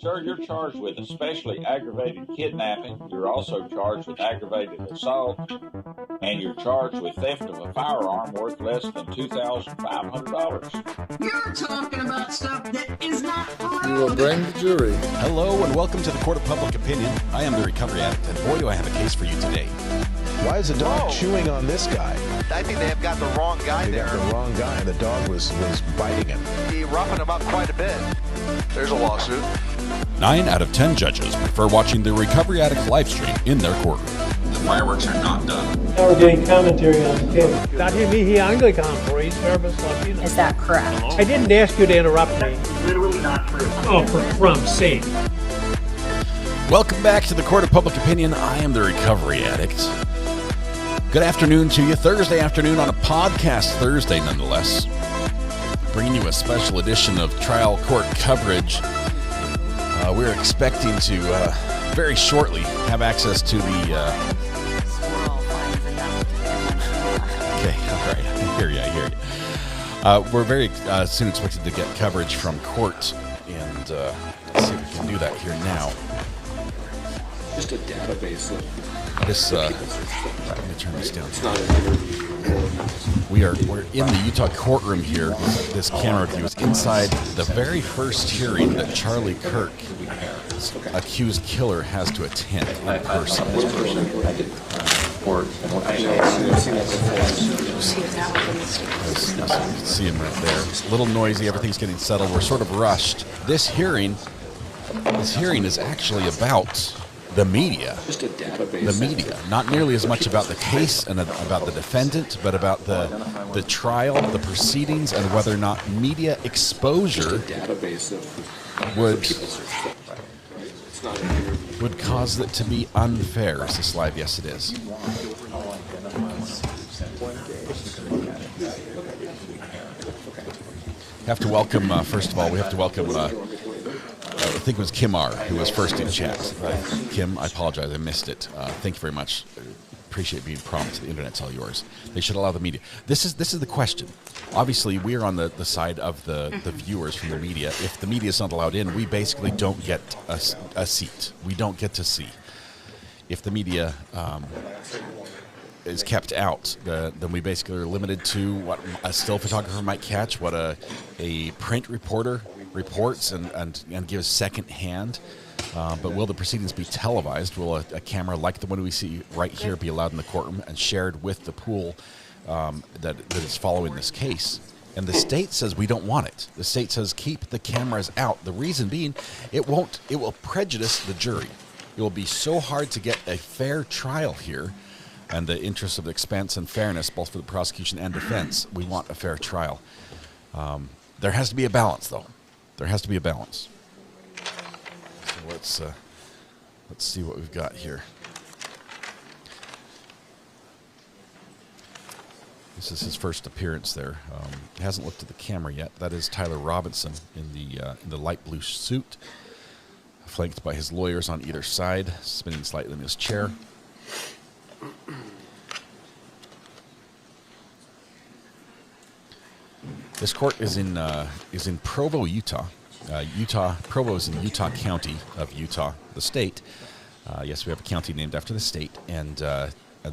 Sir, you're charged with especially aggravated kidnapping. You're also charged with aggravated assault, and you're charged with theft of a firearm worth less than $2,500. You're talking about stuff that is not We will bring the jury. Hello and welcome to the Court of Public Opinion. I am the Recovery Addict, and boy do I have a case for you today. Why is the dog chewing on this guy? I think they have got the wrong guy there. They got the wrong guy, and the dog was biting him. He roughing him up quite a bit. There's a lawsuit. 9 out of 10 judges prefer watching the Recovery Addict live stream in their courtroom. The fireworks are not done. Now we're getting commentary on the case. Dati mihi Anglican police service Latino. Is that correct? I didn't ask you to interrupt me. Literally not true. Oh, for crumb's sake. Welcome back to the Court of Public Opinion. I am the Recovery Addict. Good afternoon to you. Thursday afternoon on a podcast Thursday, nonetheless. Bringing you a special edition of trial court coverage. We're expecting to very shortly have access to the... Okay, all right. I hear you. We're very soon expected to get coverage from court, and let's see if we can do that here now. Just a database of Let me turn this down. it's not an interview. We're in the Utah courtroom here. This camera view is inside the very first hearing that Charlie Kirk, accused killer, has to attend in person. See him right there. It's a little noisy. Everything's getting settled. We're sort of rushed. This hearing is actually about the media. Just a database. The media, not nearly as much about the case and about the defendant, but about the trial, the proceedings, and whether or not media exposure would cause it to be unfair. Is this live? Yes, it is. Have to welcome, first of all, we have to welcome, I think it was Kim R., who was first in chat. Kim, I apologize, I missed it. Thank you very much. Appreciate being prompt. The internet's all yours. They should allow the media. This is the question. Obviously, we are on the side of the viewers from the media. If the media is not allowed in, we basically don't get a seat. We don't get to see. If the media is kept out, then we basically are limited to what a still photographer might catch, what a print reporter reports and gives second hand. But will the proceedings be televised? Will a camera like the one we see right here be allowed in the courtroom and shared with the pool that is following this case? And the state says we don't want it. The state says keep the cameras out. The reason being, it will prejudice the jury. It will be so hard to get a fair trial here, and the interests of expense and fairness, both for the prosecution and defense. We want a fair trial. There has to be a balance, though. There has to be a balance. So let's see what we've got here. This is his first appearance there. He hasn't looked at the camera yet. That is Tyler Robinson in the light blue suit, flanked by his lawyers on either side, spinning slightly in his chair. This court is in Provo, Utah. Provo is in Utah County of Utah, the state. Yes, we have a county named after the state, and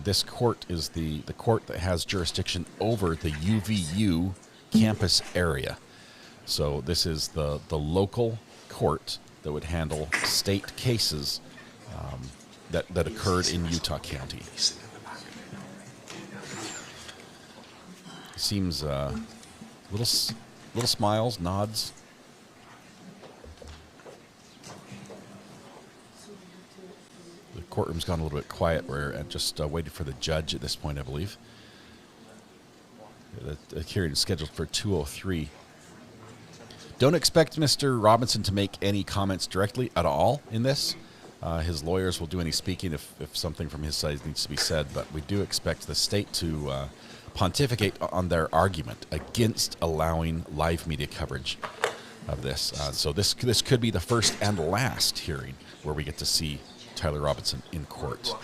this court is the court that has jurisdiction over the UVU campus area. So this is the local court that would handle state cases that occurred in Utah County. Seems little smiles, nods. The courtroom's gone a little bit quiet. We're just waiting for the judge at this point, I believe. The hearing is scheduled for 2:03. Don't expect Mr. Robinson to make any comments directly at all in this. His lawyers will do any speaking if something from his side needs to be said, but we do expect the state to pontificate on their argument against allowing live media coverage of this. So this could be the first and last hearing where we get to see Tyler Robinson in court.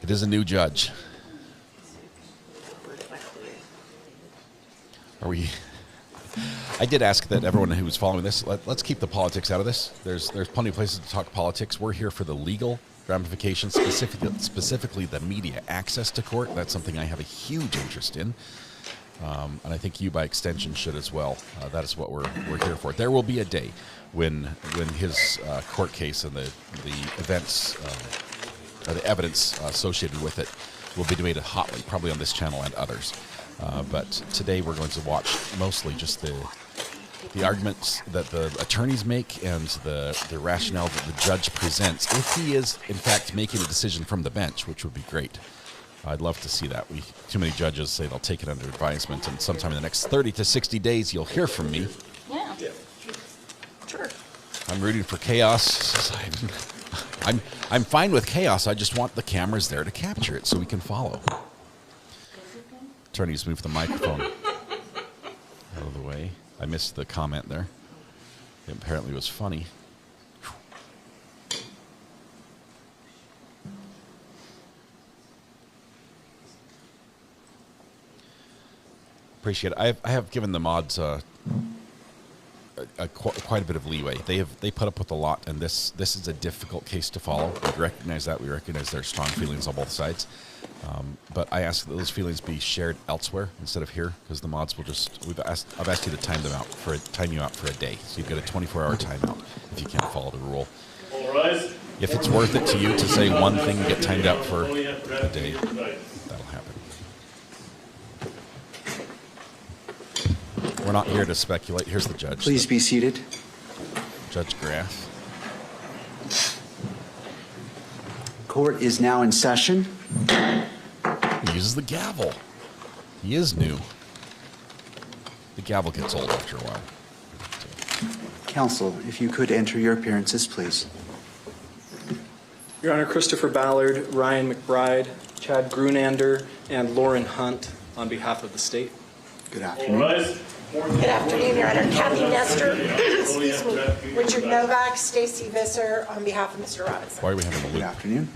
It is a new judge. Are we I did ask that everyone who was following this, let's keep the politics out of this. There's plenty of places to talk politics. We're here for the legal ramifications, specifically the media access to court. That's something I have a huge interest in. And I think you, by extension, should as well. That is what we're here for. There will be a day when his court case and the events or the evidence associated with it will be debated hotly, probably on this channel and others. But today we're going to watch mostly just the arguments that the attorneys make and the rationale that the judge presents, if he is, in fact, making a decision from the bench, which would be great. I'd love to see that. Too many judges say they'll take it under advisement, and sometime in the next 30 to 60 days, you'll hear from me. Yeah. Sure. I'm rooting for chaos. I'm fine with chaos. I just want the cameras there to capture it so we can follow. Attorneys, move the microphone out of the way. I missed the comment there. It apparently was funny. Appreciate it. I have given the mods quite a bit of leeway. They put up with a lot, and this is a difficult case to follow. We recognize that. We recognize there's strong feelings on both sides. But I ask that those feelings be shared elsewhere instead of here, because the mods will just. I've asked you to time you out for a day, so you've got a 24-hour timeout if you can't follow the rule. All rise. If it's worth it to you to say one thing and get timed out for a day, that'll happen. We're not here to speculate. Here's the judge. Please be seated. Judge Graff. Court is now in session. He uses the gavel. He is new. The gavel gets old after a while. Counsel, if you could enter your appearances, please. Your Honor, Christopher Ballard, Ryan McBride, Chad Grunander, and Lauren Hunt on behalf of the state. Good All afternoon. rise. Good afternoon, Your Honor. Kathy Nestor, excuse me, Richard Novak, Stacy Visser on behalf of Mr. Robinson. Why are we having a Good loop? afternoon.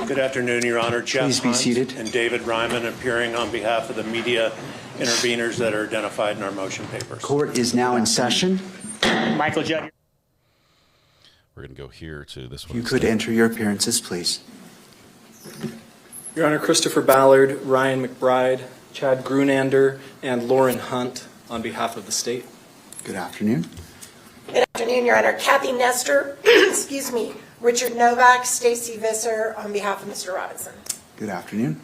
Good afternoon, Your Honor. Jeff Please be Hunt seated. and David Ryman appearing on behalf of the media interveners that are identified in our motion papers. Court is now in session. Michael Judd. We're going to go here to this If one. you could enter your appearances, please. Your Honor, Christopher Ballard, Ryan McBride, Chad Grunander, and Lauren Hunt on behalf of the state. Good afternoon. Good afternoon, Your Honor. Kathy Nestor, excuse me, Richard Novak, Stacy Visser on behalf of Mr. Robinson. Good afternoon.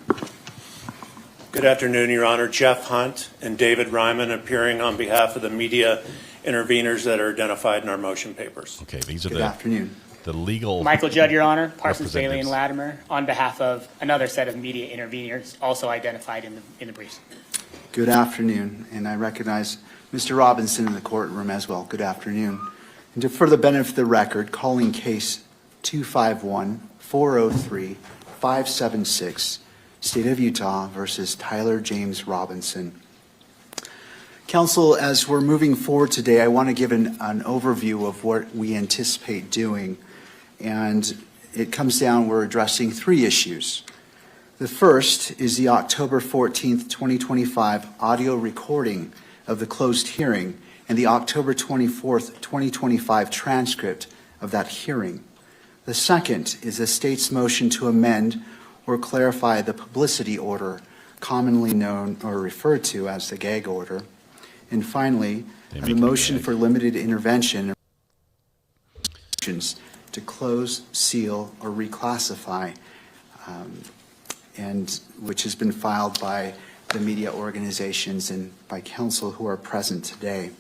Good afternoon, Your Honor. Jeff Hunt and David Ryman appearing on behalf of the media interveners that are identified in our motion papers. Okay, these are Good afternoon. the legal. Michael Judd, Your Honor. Parsons, Bailey, and representatives. Latimer on behalf of another set of media interveners also identified in the briefs. Good afternoon. And I recognize Mr. Robinson in the courtroom as well. Good afternoon. And for the benefit of the record, calling case 251-403-576, State of Utah versus Tyler James Robinson. Counsel, as we're moving forward today, I want to give an overview of what we anticipate doing. And it comes down, we're addressing three issues. The first is the October 14th, 2025 audio recording of the closed hearing and the October 24th, 2025 transcript of that hearing. The second is the state's motion to amend or clarify the publicity order, commonly known or referred to as the gag order. And finally, the motion for limited intervention to close, seal, or reclassify, and which has been filed by the media organizations and by counsel who are present today.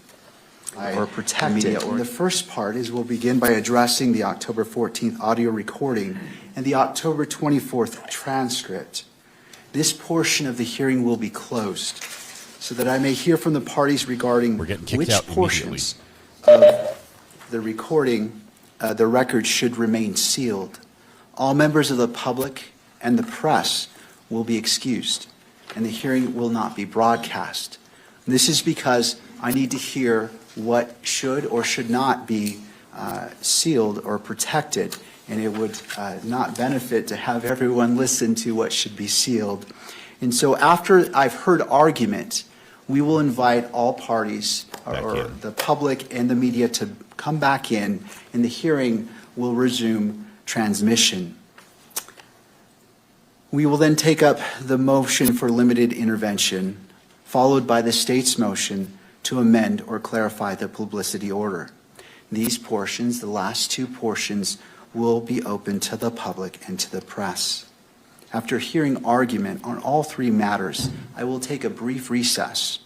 Or protected. The first part is we'll begin by addressing the October 14th audio recording and the October 24th transcript. This portion of the hearing will be closed so that I may hear from the parties regarding which portions of the recording, the record should remain sealed. All members of the public and the press will be excused, and the hearing will not be broadcast. This is because I need to hear what should or should not be sealed or protected, and it would not benefit to have everyone listen to what should be sealed. And so after I've heard argument, We will invite all parties, or the public and the media, to come back in, and the hearing will resume transmission. We will then take up the motion for limited intervention, followed by the state's motion to amend or clarify the publicity order. These portions, the last two portions, will be open to the public and to the press. After hearing argument on all three matters, I will take a brief recess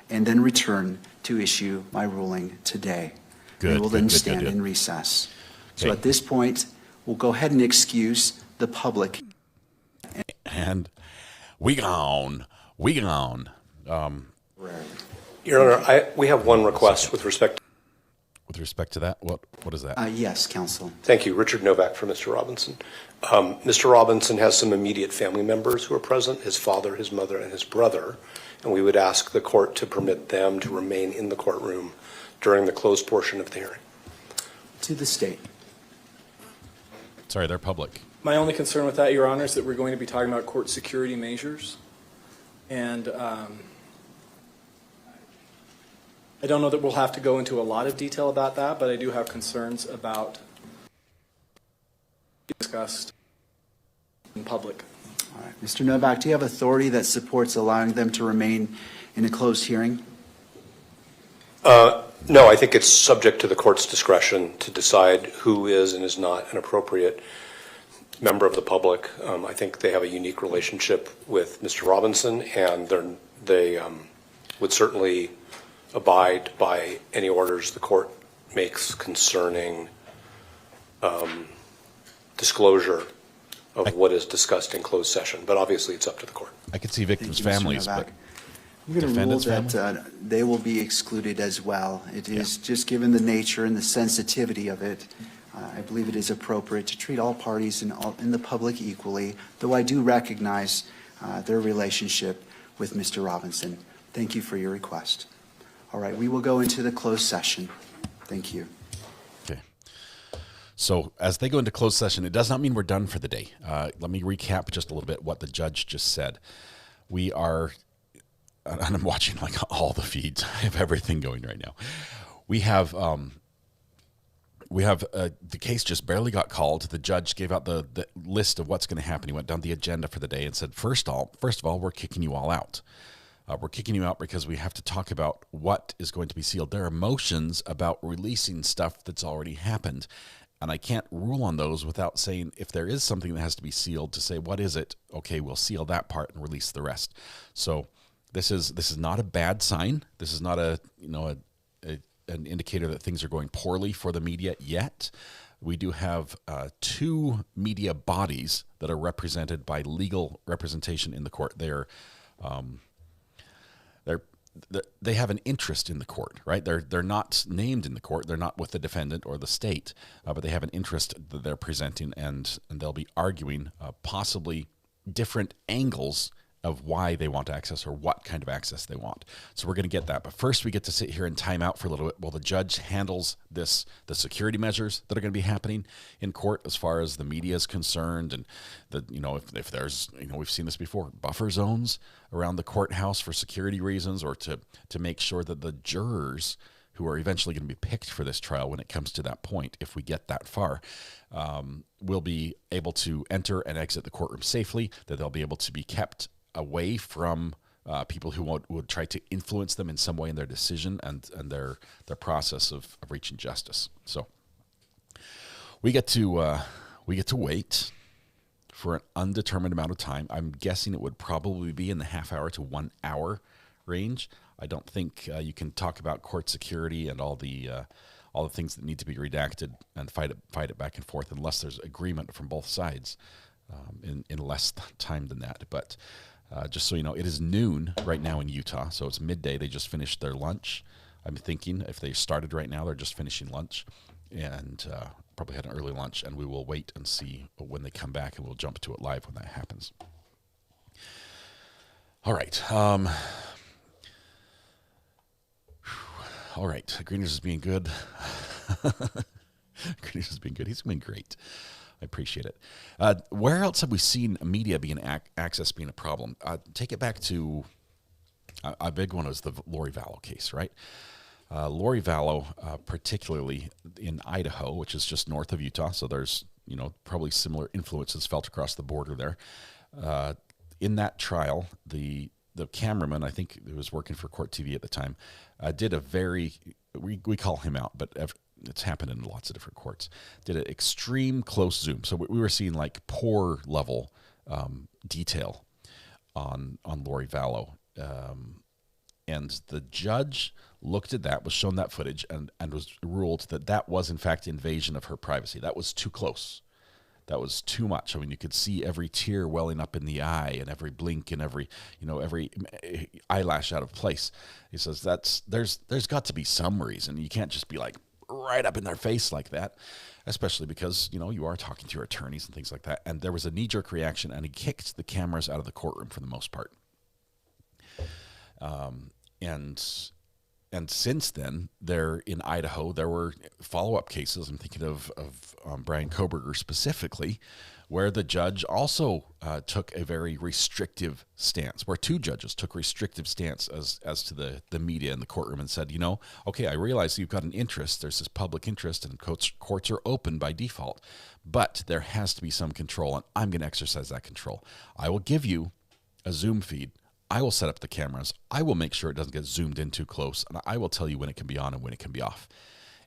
and then return to issue my ruling today. We will then stand in recess. Okay. So at this point, we'll go ahead and excuse the public. And we gone. Your Honor, we have one request with respect. With respect to that, what is that? Yes, counsel. Thank you. Richard Novak for Mr. Robinson. Mr. Robinson has some immediate family members who are present, his father, his mother, and his brother, and we would ask the court to permit them to remain in the courtroom during the closed portion of the hearing. To the state. Sorry, they're public. My only concern with that, Your Honor, is that we're going to be talking about court security measures. And I don't know that we'll have to go into a lot of detail about that, but I do have concerns about discussed in public. All right. Mr. Novak, do you have authority that supports allowing them to remain in a closed hearing? No, I think it's subject to the court's discretion to decide who is and is not an appropriate member of the public. I think they have a unique relationship with Mr. Robinson, and they would certainly abide by any orders the court makes concerning disclosure of what is discussed in closed session. But obviously, it's up to the court. I could see victims' families, but I'm going to rule defendants' that they will be excluded as well. It is just given the nature and the sensitivity of it, I believe it is appropriate to treat all parties in the public equally, though I do recognize their relationship with Mr. Robinson. Thank you for your request. All right, we will go into the closed session. Thank you. Okay. So as they go into closed session, it does not mean we're done for the day. Let me recap just a little bit what the judge just said. We are, and I'm watching like all the feeds. I have everything going right now. We have the case just barely got called. The judge gave out the list of what's going to happen. He went down the agenda for the day and said, first of all, we're kicking you all out. We're kicking you out because we have to talk about what is going to be sealed. There are motions about releasing stuff that's already happened, and I can't rule on those without saying if there is something that has to be sealed, to say what is it. Okay, we'll seal that part and release the rest. So this is not a bad sign. This is not an indicator that things are going poorly for the media yet. We do have two media bodies that are represented by legal representation in the court. They have an interest in the court, right? They're not named in the court. They're not with the defendant or the state, but they have an interest that they're presenting, and they'll be arguing possibly different angles of why they want access or what kind of access they want. So we're going to get that. But first we get to sit here and time out for a little bit while the judge handles the security measures that are going to be happening in court as far as the media is concerned. And if there's, we've seen this before, buffer zones around the courthouse for security reasons, or to make sure that the jurors who are eventually going to be picked for this trial when it comes to that point, if we get that far, will be able to enter and exit the courtroom safely, that they'll be able to be kept away from people who would try to influence them in some way in their decision and their process of reaching justice. So we get to wait for an undetermined amount of time. I'm guessing it would probably be in the half hour to 1 hour range. I don't think you can talk about court security and all the things that need to be redacted and fight it back and forth unless there's agreement from both sides in less time than that. But just so you know, it is noon right now in Utah, so it's midday. They just finished their lunch. I'm thinking if they started right now, they're just finishing lunch, and probably had an early lunch, and we will wait and see when they come back, and we'll jump to it live when that happens. All right. All right. Greeners is being good. Greeners is being good. He's been great. I appreciate it. Where else have we seen media being access being a problem? Take it back to A big one was the Lori Vallow case, right? Lori Vallow, particularly in Idaho, which is just north of Utah, so there's probably similar influences felt across the border there. In that trial, the cameraman, I think who was working for Court TV at the time, did a very, we call him out, but it's happened in lots of different courts, did an extreme close zoom. So we were seeing like poor level detail on Lori Vallow. And the judge looked at that, was shown that footage, and was ruled that that was, in fact, invasion of her privacy. That was too close. That was too much. I mean, you could see every tear welling up in the eye and every blink and every eyelash out of place. He says there's got to be some reason. You can't just be like right up in their face like that, especially because, you are talking to your attorneys and things like that. And there was a knee-jerk reaction, and he kicked the cameras out of the courtroom for the most part. And since then, in Idaho, there were follow-up cases. I'm thinking of Brian Koberger specifically, where the judge also took a very restrictive stance, where two judges took restrictive stance as to the media in the courtroom and said, okay, I realize you've got an interest. There's this public interest, and courts are open by default, but there has to be some control, and I'm going to exercise that control. I will give you a Zoom feed. I will set up the cameras. I will make sure it doesn't get zoomed in too close, and I will tell you when it can be on and when it can be off.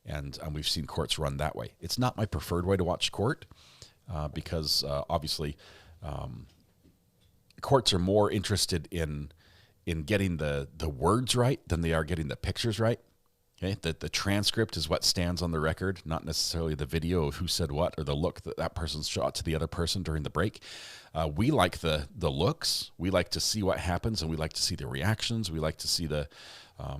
And we've seen courts run that way. It's not my preferred way to watch court because obviously courts are more interested in getting the words right than they are getting the pictures right. Okay, the transcript is what stands on the record, not necessarily the video of who said what or the look that person's shot to the other person during the break. We like the looks. We like to see what happens, and we like to see the reactions. We like to see the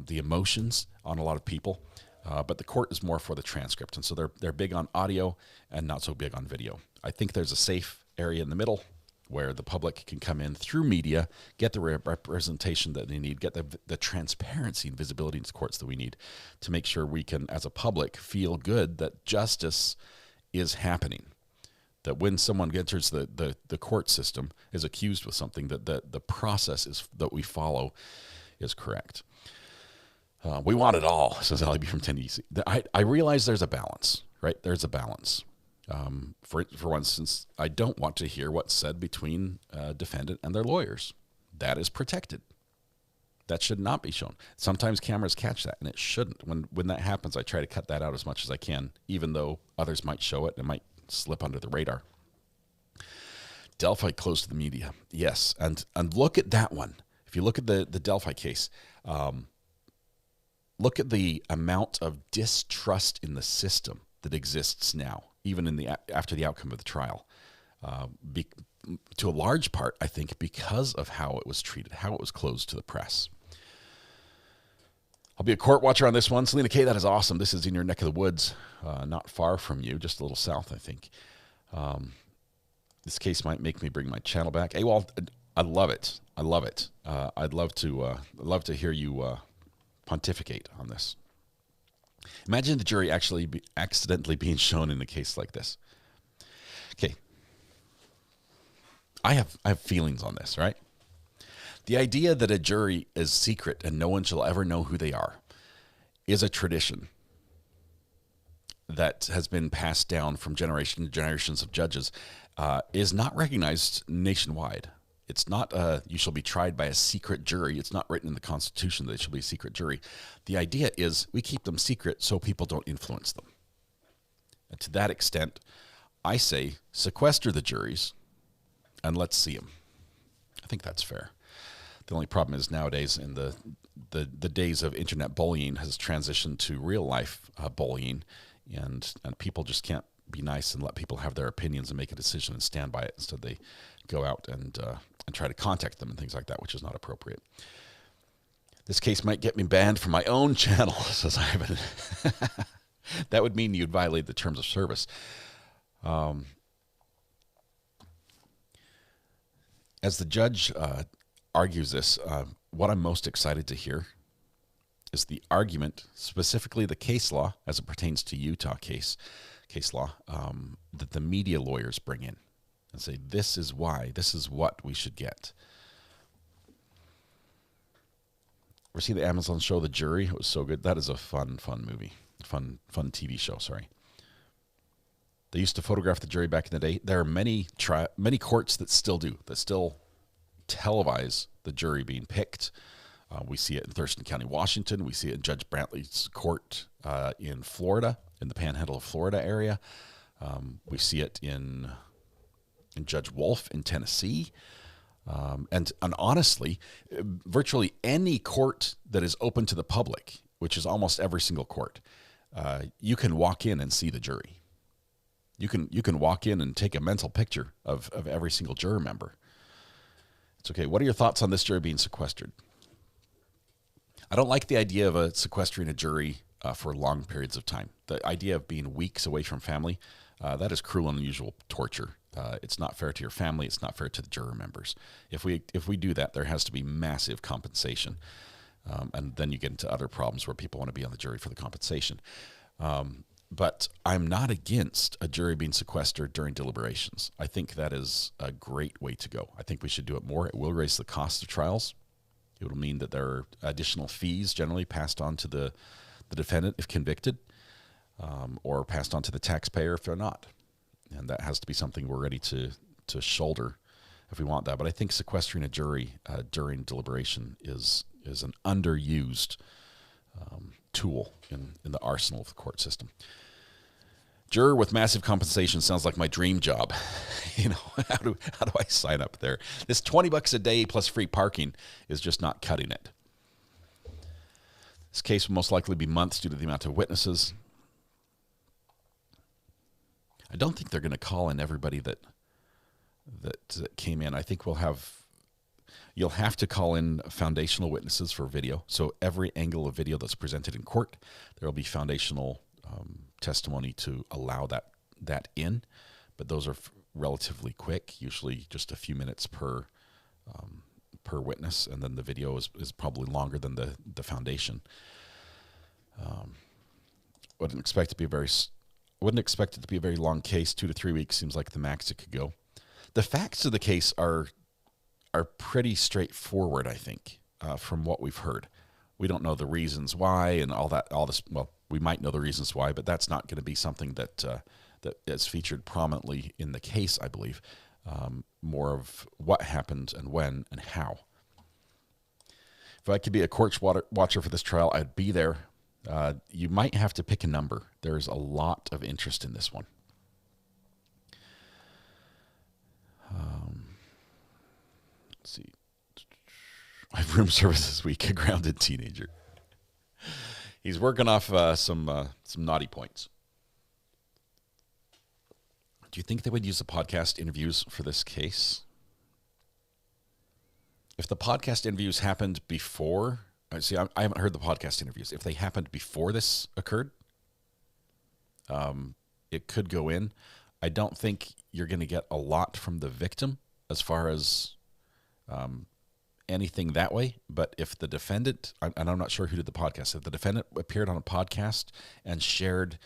emotions on a lot of people. But the court is more for the transcript, and so they're big on audio and not so big on video. I think there's a safe area in the middle where the public can come in through media, get the representation that they need, get the transparency and visibility into courts that we need to make sure we can, as a public, feel good that justice is happening. That when someone enters the court system, is accused with something, that the process that we follow is correct. We want it all, says LB from Tennessee. I realize there's a balance, right? There's a balance. For instance, I don't want to hear what's said between a defendant and their lawyers. That is protected. That should not be shown. Sometimes cameras catch that, and it shouldn't. When that happens, I try to cut that out as much as I can, even though others might show it and it might slip under the radar. Delphi closed to the media. Yes, and look at that one. If you look at the Delphi case, look at the amount of distrust in the system that exists now, even after the outcome of the trial. To a large part, I think, because of how it was treated, how it was closed to the press. I'll be a court watcher on this one. Selena K, that is awesome. This is in your neck of the woods, not far from you, just a little south, I think. This case might make me bring my channel back. Hey, well, I love it. I love it. I'd love to hear you pontificate on this. Imagine the jury actually accidentally being shown in a case like this. Okay. I have feelings on this, right? The idea that a jury is secret and no one shall ever know who they are is a tradition that has been passed down from generation to generations of judges, is not recognized nationwide. It's not you shall be tried by a secret jury. It's not written in the Constitution that it shall be a secret jury. The idea is we keep them secret so people don't influence them. And to that extent, I say sequester the juries and let's see them. I think that's fair. The only problem is nowadays in the days of internet bullying has transitioned to real life bullying, and people just can't be nice and let people have their opinions and make a decision and stand by it. Instead, they go out and try to contact them and things like that, which is not appropriate. This case might get me banned from my own channel, says Ivan. That would mean you'd violate the terms of service. As the judge argues this, what I'm most excited to hear is the argument, specifically the case law, as it pertains to Utah case law, that the media lawyers bring in and say, this is why, this is what we should get. Ever see the Amazon show The Jury? It was so good. That is a fun movie. Fun TV show, sorry. They used to photograph the jury back in the day. There are many courts that still do, that still televise the jury being picked. We see it in Thurston County, Washington. We see it in Judge Brantley's court in Florida, in the Panhandle of Florida area. We see it in Judge Wolf in Tennessee. And honestly, virtually any court that is open to the public, which is almost every single court, you can walk in and see the jury. You can walk in and take a mental picture of every single juror member. It's okay. What are your thoughts on this jury being sequestered? I don't like the idea of sequestering a jury for long periods of time. The idea of being weeks away from family, that is cruel and unusual torture. It's not fair to your family. It's not fair to the juror members. If we do that, there has to be massive compensation. And then you get into other problems where people want to be on the jury for the compensation. But I'm not against a jury being sequestered during deliberations. I think that is a great way to go. I think we should do it more. It will raise the cost of trials. It will mean that there are additional fees generally passed on to the defendant if convicted, or passed on to the taxpayer if they're not. And that has to be something we're ready to shoulder if we want that. But I think sequestering a jury during deliberation is an underused tool in the arsenal of the court system. Juror with massive compensation sounds like my dream job. How do I sign up there? This $20 a day plus free parking is just not cutting it. This case will most likely be months due to the amount of witnesses. I don't think they're going to call in everybody that came in. I think you'll have to call in foundational witnesses for video. So every angle of video that's presented in court, there will be foundational testimony to allow that in. But those are relatively quick, usually just a few minutes per witness, and then the video is probably longer than the foundation. Wouldn't expect it to be a very long case. 2 to 3 weeks seems like the max it could go. The facts of the case are pretty straightforward, I think, from what we've heard. We don't know the reasons why and all this. Well, we might know the reasons why, but that's not going to be something that is featured prominently in the case, I believe. More of what happened and when and how. If I could be a court watcher for this trial, I'd be there. You might have to pick a number. There's a lot of interest in this one. Let's see. I have room service this week, a grounded teenager. He's working off some naughty points. Do you think they would use the podcast interviews for this case? If the podcast interviews happened before, I haven't heard the podcast interviews. If they happened before this occurred, it could go in. I don't think you're going to get a lot from the victim as far as anything that way. But if the defendant, and I'm not sure who did the podcast, if the defendant appeared on a podcast and shared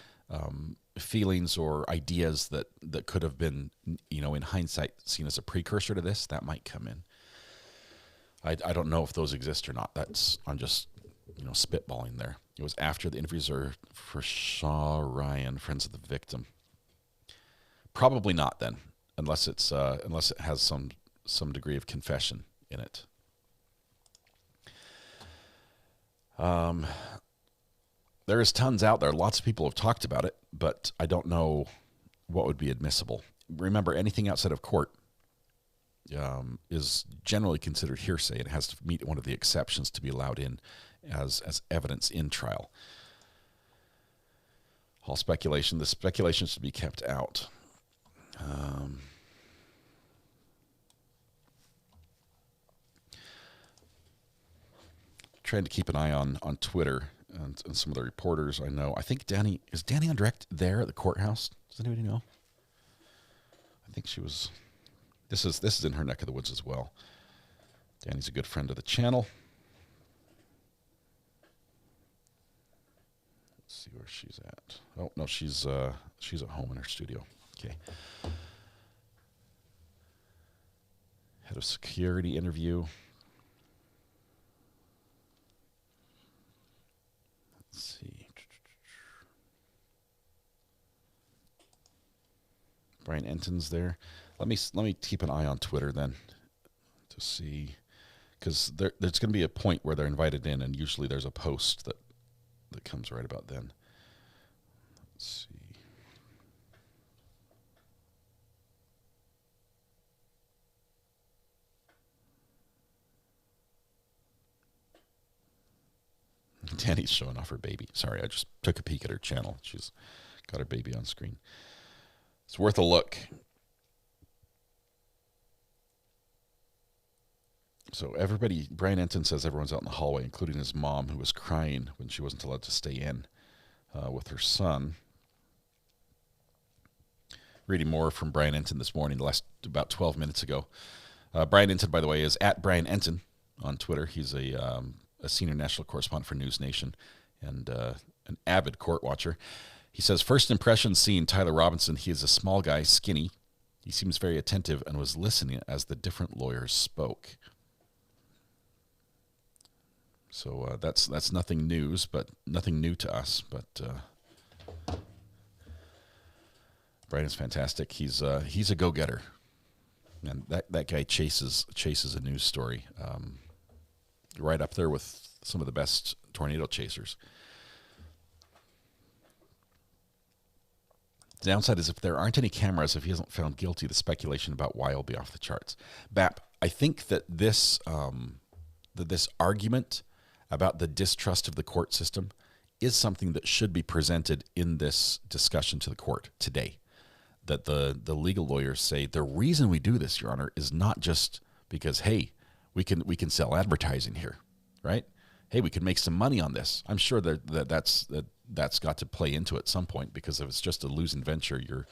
feelings or ideas that could have been, in hindsight, seen as a precursor to this, that might come in. I don't know if those exist or not. I'm just, spitballing there. It was after the interviews are for Shaw Ryan, friends of the victim. Probably not then, unless it has some degree of confession in it. There is tons out there. Lots of people have talked about it, but I don't know what would be admissible. Remember, anything outside of court is generally considered hearsay. It has to meet one of the exceptions to be allowed in as evidence in trial. All speculation. The speculation should be kept out. Trying to keep an eye on Twitter and some of the reporters I know. I think is Danny on direct there at the courthouse? Does anybody know? I think she was. This is in her neck of the woods as well. Danny's a good friend of the channel. Let's see where she's at. Oh no, she's at home in her studio. Okay. Head of security interview. Let's see. Brian Enton's there. Let me keep an eye on Twitter then to see, because there's going to be a point where they're invited in, and usually there's a post that comes right about then. Let's see. Danny's showing off her baby. Sorry, I just took a peek at her channel. She's got her baby on screen. It's worth a look. So everybody, Brian Enton says everyone's out in the hallway, including his mom, who was crying when she wasn't allowed to stay in with her son. Reading more from Brian Enton this morning, about 12 minutes ago. Brian Enton, by the way, is at Brian Enton on Twitter. He's a senior national correspondent for News Nation and an avid court watcher. He says, first impression seeing Tyler Robinson, he is a small guy, skinny. He seems very attentive and was listening as the different lawyers spoke. So that's nothing news, but nothing new to us. But Brian is fantastic. He's a go-getter, and that guy chases a news story, right up there with some of the best tornado chasers. The downside is if there aren't any cameras, if he isn't found guilty, the speculation about why will be off the charts. Bap, I think that this argument about the distrust of the court system is something that should be presented in this discussion to the court today. That the legal lawyers say the reason we do this, Your Honor, is not just because, hey, we can sell advertising here, right? Hey, we can make some money on this. I'm sure that's got to play into it at some point, because if it's just a losing venture, you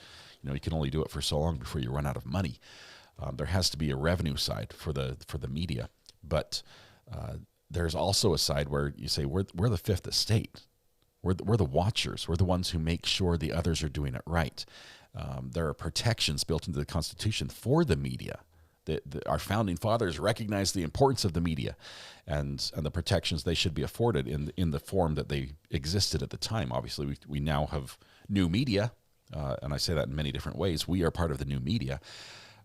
can only do it for so long before you run out of money. There has to be a revenue side for the media, but there's also a side where you say we're the fifth estate. We're the watchers. We're the ones who make sure the others are doing it right. There are protections built into the Constitution for the media. Our founding fathers recognized the importance of the media and the protections they should be afforded in the form that they existed at the time. Obviously, we now have new media, and I say that in many different ways. We are part of the new media,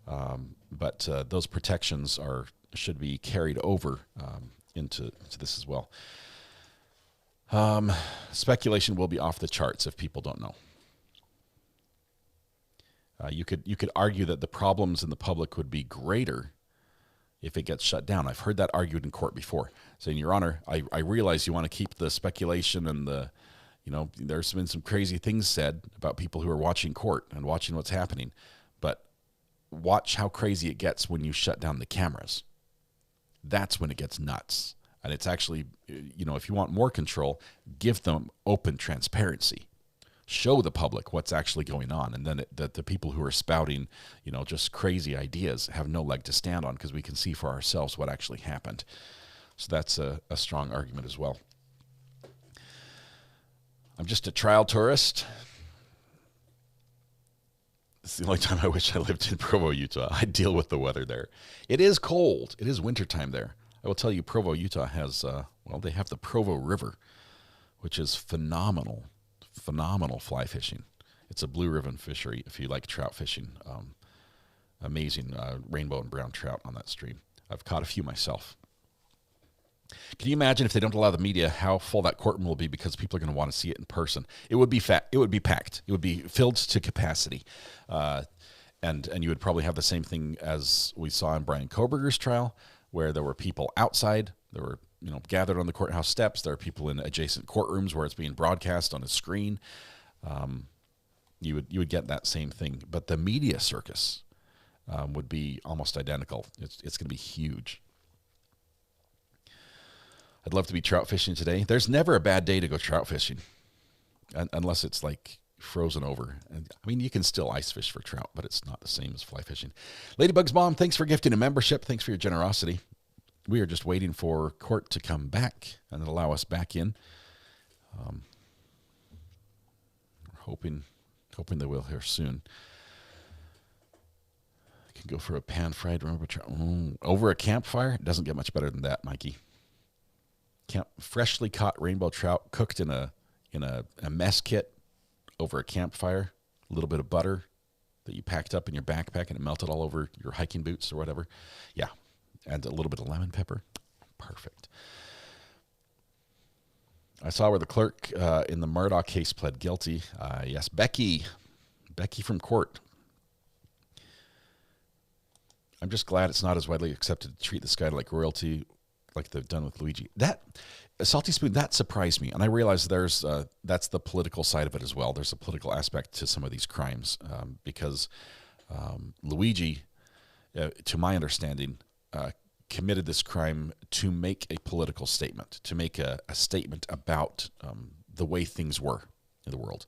but those protections should be carried over into this as well. Speculation will be off the charts if people don't know. You could argue that the problems in the public would be greater if it gets shut down. I've heard that argued in court before, saying, Your Honor, I realize you want to keep the speculation and there's been some crazy things said about people who are watching court and watching what's happening, but watch how crazy it gets when you shut down the cameras. That's when it gets nuts. And it's actually, if you want more control, give them open transparency. Show the public what's actually going on, and then the people who are spouting, just crazy ideas have no leg to stand on, because we can see for ourselves what actually happened. So that's a strong argument as well. I'm just a trial tourist. It's the only time I wish I lived in Provo, Utah. I deal with the weather there. It is cold. It is wintertime there. I will tell you, Provo, Utah has, they have the Provo River, which is phenomenal fly fishing. It's a blue ribbon fishery if you like trout fishing. Amazing rainbow and brown trout on that stream. I've caught a few myself. Can you imagine if they don't allow the media, how full that courtroom will be, because people are going to want to see it in person? It would be It would be packed. It would be filled to capacity. And you would probably have the same thing as we saw in Brian Koberger's trial, where there were people outside. There were gathered on the courthouse steps. There are people in adjacent courtrooms where it's being broadcast on a screen. You would get that same thing, but the media circus would be almost identical. It's going to be huge. I'd love to be trout fishing today. There's never a bad day to go trout fishing, unless it's like frozen over. And I mean, you can still ice fish for trout, but it's not the same as fly fishing. Ladybug's mom, thanks for gifting a membership. Thanks for your generosity. We are just waiting for court to come back and allow us back in. We're hoping they will here soon. I can go for a pan-fried rubber trout over a campfire. It doesn't get much better than that, Mikey. freshly caught rainbow trout cooked in a mess kit over a campfire, a little bit of butter that you packed up in your backpack and it melted all over your hiking boots or whatever. Yeah, and a little bit of lemon pepper. Perfect. I saw where the clerk in the Murdaugh case pled guilty. Yes, Becky from court. I'm just glad it's not as widely accepted to treat this guy like royalty like they've done with Luigi. That Salty Spoon, that surprised me. And I realize that's the political side of it as well. There's a political aspect to some of these crimes because Luigi, to my understanding, committed this crime to make a political statement, to make a statement about the way things were in the world,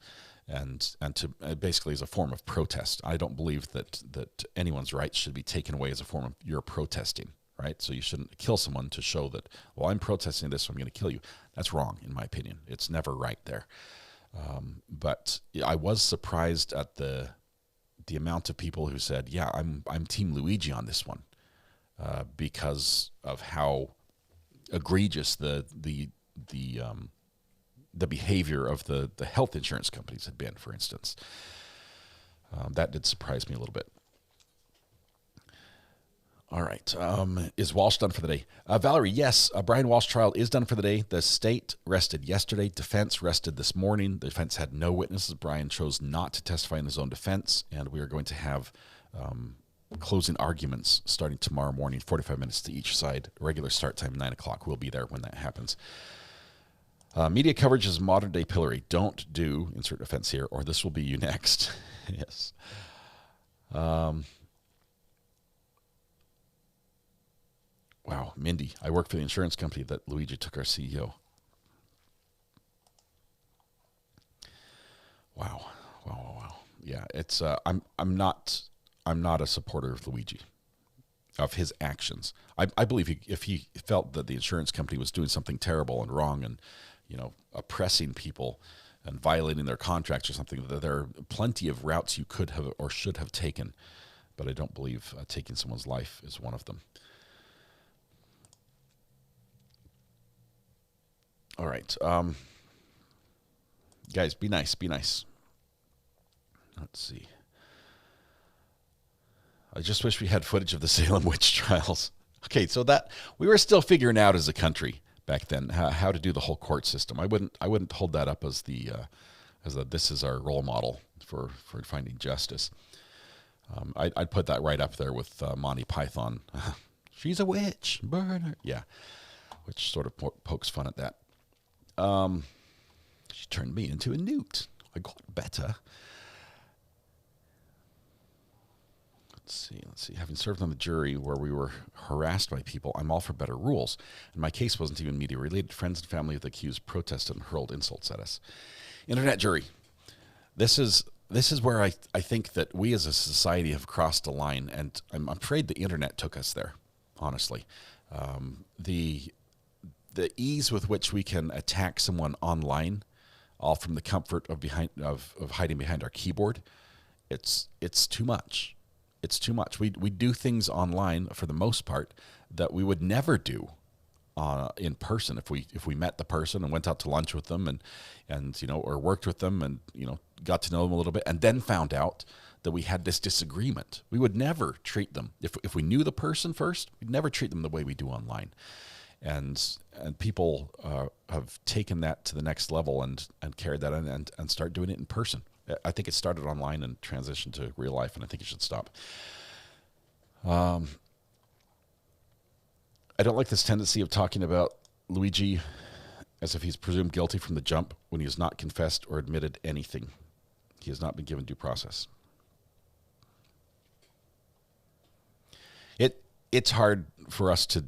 and to basically as a form of protest. I don't believe that anyone's rights should be taken away as a form of you're protesting, right? So you shouldn't kill someone to show that, well, I'm protesting this, so I'm going to kill you. That's wrong, in my opinion. It's never right there. But I was surprised at the amount of people who said, yeah, I'm Team Luigi on this one. Because of how egregious the behavior of the health insurance companies had been, for instance. That did surprise me a little bit. All right. Is Walsh done for the day? Valerie, yes. Brian Walsh trial is done for the day. The state rested yesterday. Defense rested this morning. The defense had no witnesses. Brian chose not to testify in his own defense, and we are going to have closing arguments starting tomorrow morning, 45 minutes to each side. Regular start time, 9 o'clock. We'll be there when that happens. Media coverage is modern-day pillory. Don't do, insert offense here, or this will be you next. Yes. Wow, Mindy, I work for the insurance company that Luigi took our CEO. Wow. Yeah, it's I'm not a supporter of Luigi, of his actions. I believe if he felt that the insurance company was doing something terrible and wrong and, oppressing people and violating their contracts or something, that there are plenty of routes you could have or should have taken. But I don't believe taking someone's life is one of them. All right. Guys, be nice. Let's see. I just wish we had footage of the Salem witch trials. Okay, so that we were still figuring out as a country back then how to do the whole court system. I wouldn't hold that up as this is our role model for finding justice. I'd put that right up there with Monty Python. She's a witch, burn her. Yeah, which sort of pokes fun at that. She turned me into a newt. I got better. Let's see. Having served on the jury where we were harassed by people, I'm all for better rules. And my case wasn't even media related. Friends and family of the accused protested and hurled insults at us. Internet jury. This is where I think that we as a society have crossed a line, and I'm afraid the internet took us there, honestly. The ease with which we can attack someone online, all from the comfort of hiding behind our keyboard, it's too much. It's too much. We do things online for the most part that we would never do in person if we met the person and went out to lunch with them and or worked with them and got to know them a little bit and then found out that we had this disagreement. We would never treat them if we knew the person first. We'd never treat them the way we do online. And people have taken that to the next level and carried that in and start doing it in person. I think it started online and transitioned to real life, and I think it should stop. I don't like this tendency of talking about Luigi as if he's presumed guilty from the jump when he has not confessed or admitted anything. He has not been given due process. It's hard for us to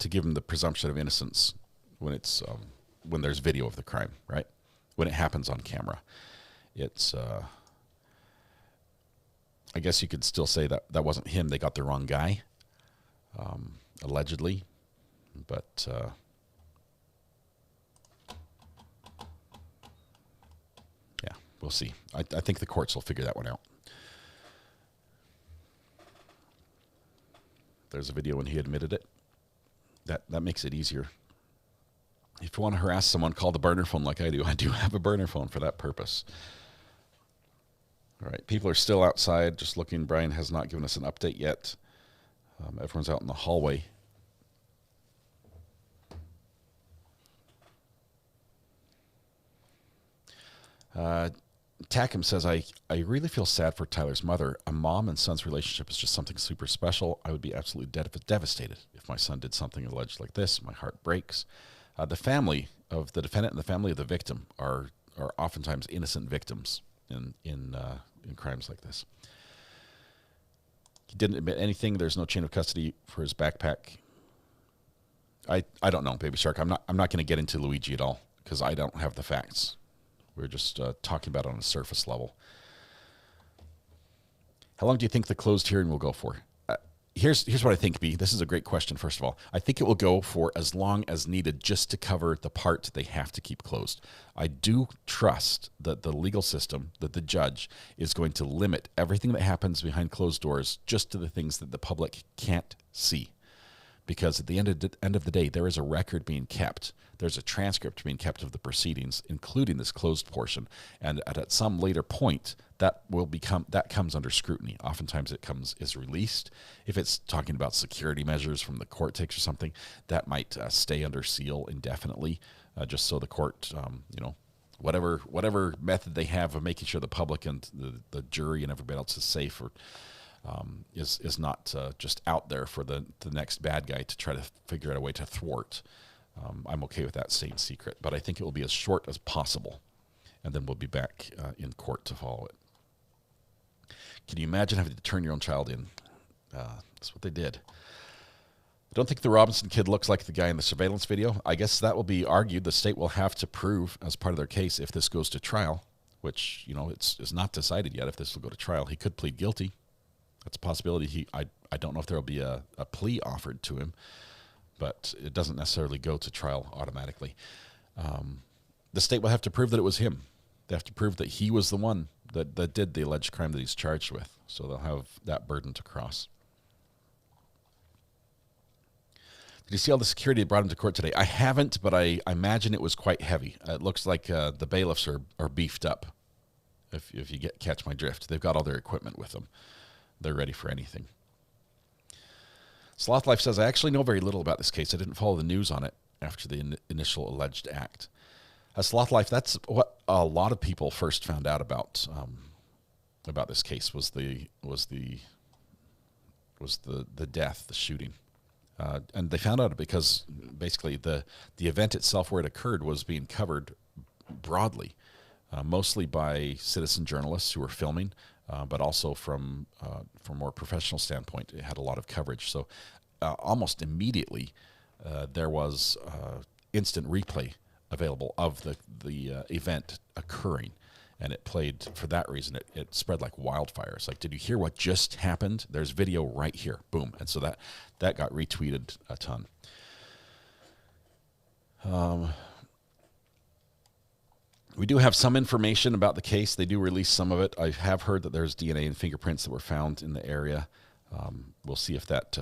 give him the presumption of innocence when when there's video of the crime, right? When it happens on camera. It's, I guess you could still say that wasn't him. They got the wrong guy, allegedly. But yeah, we'll see. I think the courts will figure that one out. There's a video when he admitted it. That makes it easier. If you want to harass someone, call the burner phone like I do. I do have a burner phone for that purpose. All right, people are still outside just looking. Brian has not given us an update yet. Everyone's out in the hallway. Tackham says, I really feel sad for Tyler's mother. A mom and son's relationship is just something super special. I would be absolutely devastated if my son did something alleged like this. My heart breaks. The family of the defendant and the family of the victim are oftentimes innocent victims in crimes like this. He didn't admit anything. There's no chain of custody for his backpack. I don't know, Baby Shark. I'm not going to get into Luigi at all because I don't have the facts. We're just talking about it on a surface level. How long do you think the closed hearing will go for? Here's what I think, B. This is a great question, first of all. I think it will go for as long as needed just to cover the part they have to keep closed. I do trust that the legal system, that the judge, is going to limit everything that happens behind closed doors just to the things that the public can't see. Because at the end of the day, there is a record being kept. There's a transcript being kept of the proceedings, including this closed portion. And at some later point, that comes under scrutiny. Oftentimes it is released. If it's talking about security measures from the court takes or something, that might stay under seal indefinitely, just so the court, whatever method they have of making sure the public and the jury and everybody else is safe or is not just out there for the next bad guy to try to figure out a way to thwart. I'm okay with that staying secret, but I think it will be as short as possible, and then we'll be back in court to follow it. Can you imagine having to turn your own child in? That's what they did. I don't think the Robinson kid looks like the guy in the surveillance video. I guess that will be argued. The state will have to prove as part of their case if this goes to trial, which, it's not decided yet if this will go to trial. He could plead guilty. That's a possibility. I don't know if there will be a plea offered to him, but it doesn't necessarily go to trial automatically. The state will have to prove that it was him. They have to prove that he was the one that did the alleged crime that he's charged with. So they'll have that burden to cross. Did you see all the security that brought him to court today? I haven't, but I imagine it was quite heavy. It looks like the bailiffs are beefed up, if you catch my drift. They've got all their equipment with them. They're ready for anything. Sloth Life says, I actually know very little about this case. I didn't follow the news on it after the initial alleged act. Sloth Life, that's what a lot of people first found out about this case was the death, the shooting. And they found out because basically the event itself where it occurred was being covered broadly, mostly by citizen journalists who were filming, but also from a more professional standpoint, it had a lot of coverage. So almost immediately there was instant replay available of the event occurring. And it played, for that reason, it spread like wildfire. It's like, did you hear what just happened? There's video right here. Boom. And so that got retweeted a ton. We do have some information about the case. They do release some of it. I have heard that there's DNA and fingerprints that were found in the area. We'll see if that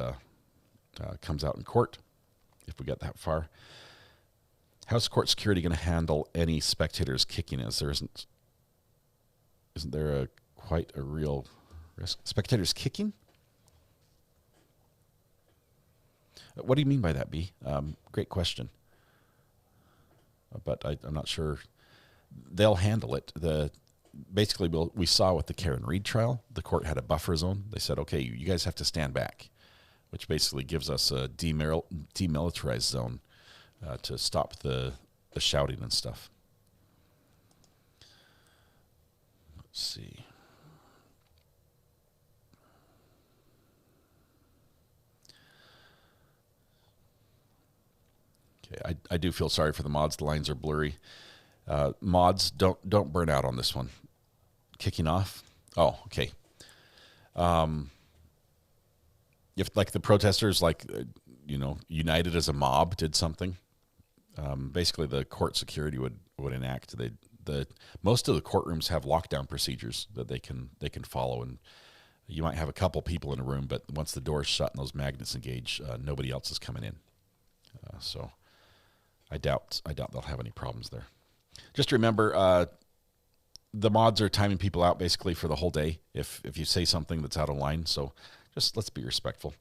comes out in court, if we get that far. How's court security going to handle any spectators kicking as there isn't there quite a real risk? Spectators kicking? What do you mean by that, B? Great question. But I'm not sure. They'll handle it. Basically, we saw with the Karen Reed trial, the court had a buffer zone. They said, okay, you guys have to stand back, which basically gives us a demilitarized zone to stop the shouting and stuff. Let's see. Okay, I do feel sorry for the mods. The lines are blurry. Mods, don't burn out on this one. Kicking off. Oh, okay. If like the protesters, united as a mob, did something, basically the court security would enact. Most of the courtrooms have lockdown procedures that they can follow, and you might have a couple people in a room, but once the door's shut and those magnets engage, nobody else is coming in. So I doubt they'll have any problems there. Just remember, the mods are timing people out basically for the whole day if you say something that's out of line. So just let's be respectful.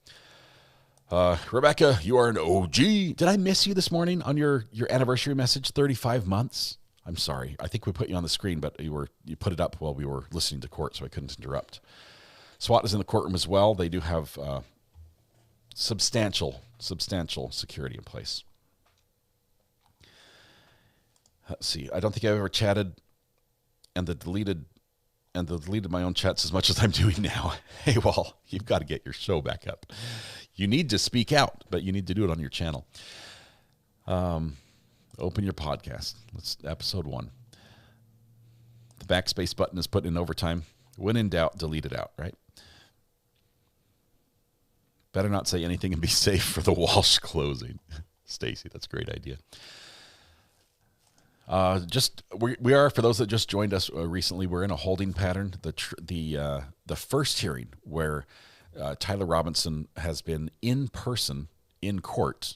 Rebecca, you are an OG. Did I miss you this morning on your anniversary message? 35 months. I'm sorry. I think we put you on the screen, but you put it up while we were listening to court, so I couldn't interrupt. SWAT is in the courtroom as well. They do have substantial security in place. Let's see. I don't think I've ever chatted and deleted my own chats as much as I'm doing now. Hey, well, you've got to get your show back up. You need to speak out, but you need to do it on your channel. Open your podcast. Let's episode 1. The backspace button is put in overtime. When in doubt, delete it out, right? Better not say anything and be safe for the Walsh closing. Stacy, that's a great idea. We are, for those that just joined us recently, we're in a holding pattern. The first hearing where Tyler Robinson has been in person in court.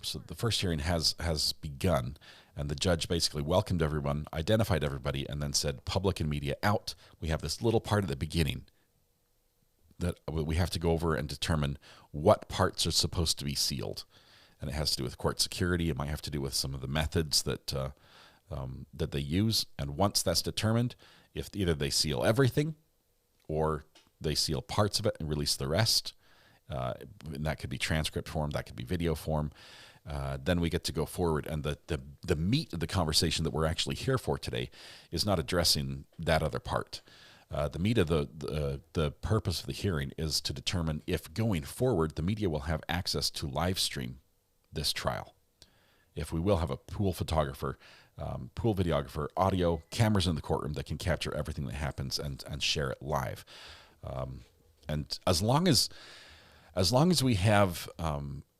So the first hearing has begun, and the judge basically welcomed everyone, identified everybody, and then said, public and media out. We have this little part at the beginning that we have to go over and determine what parts are supposed to be sealed. And it has to do with court security. It might have to do with some of the methods that they use. And once that's determined, if either they seal everything or they seal parts of it and release the rest, and that could be transcript form, that could be video form, then we get to go forward. And the meat of the conversation that we're actually here for today is not addressing that other part. The meat of the purpose of the hearing is to determine if going forward the media will have access to live stream this trial. If we will have a pool photographer, pool videographer, audio, cameras in the courtroom that can capture everything that happens and share it live. And as long as we have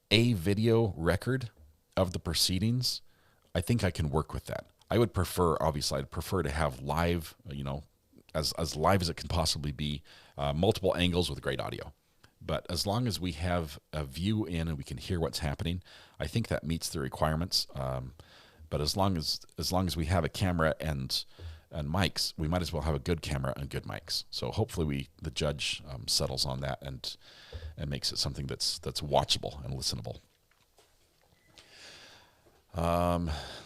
a video record of the proceedings, I think I can work with that. I would prefer, obviously, I'd prefer to have live, as live as it can possibly be, multiple angles with great audio. But as long as we have a view in and we can hear what's happening, I think that meets the requirements. But as long as we have a camera and mics, we might as well have a good camera and good mics. So hopefully the judge settles on that and makes it something that's watchable and listenable.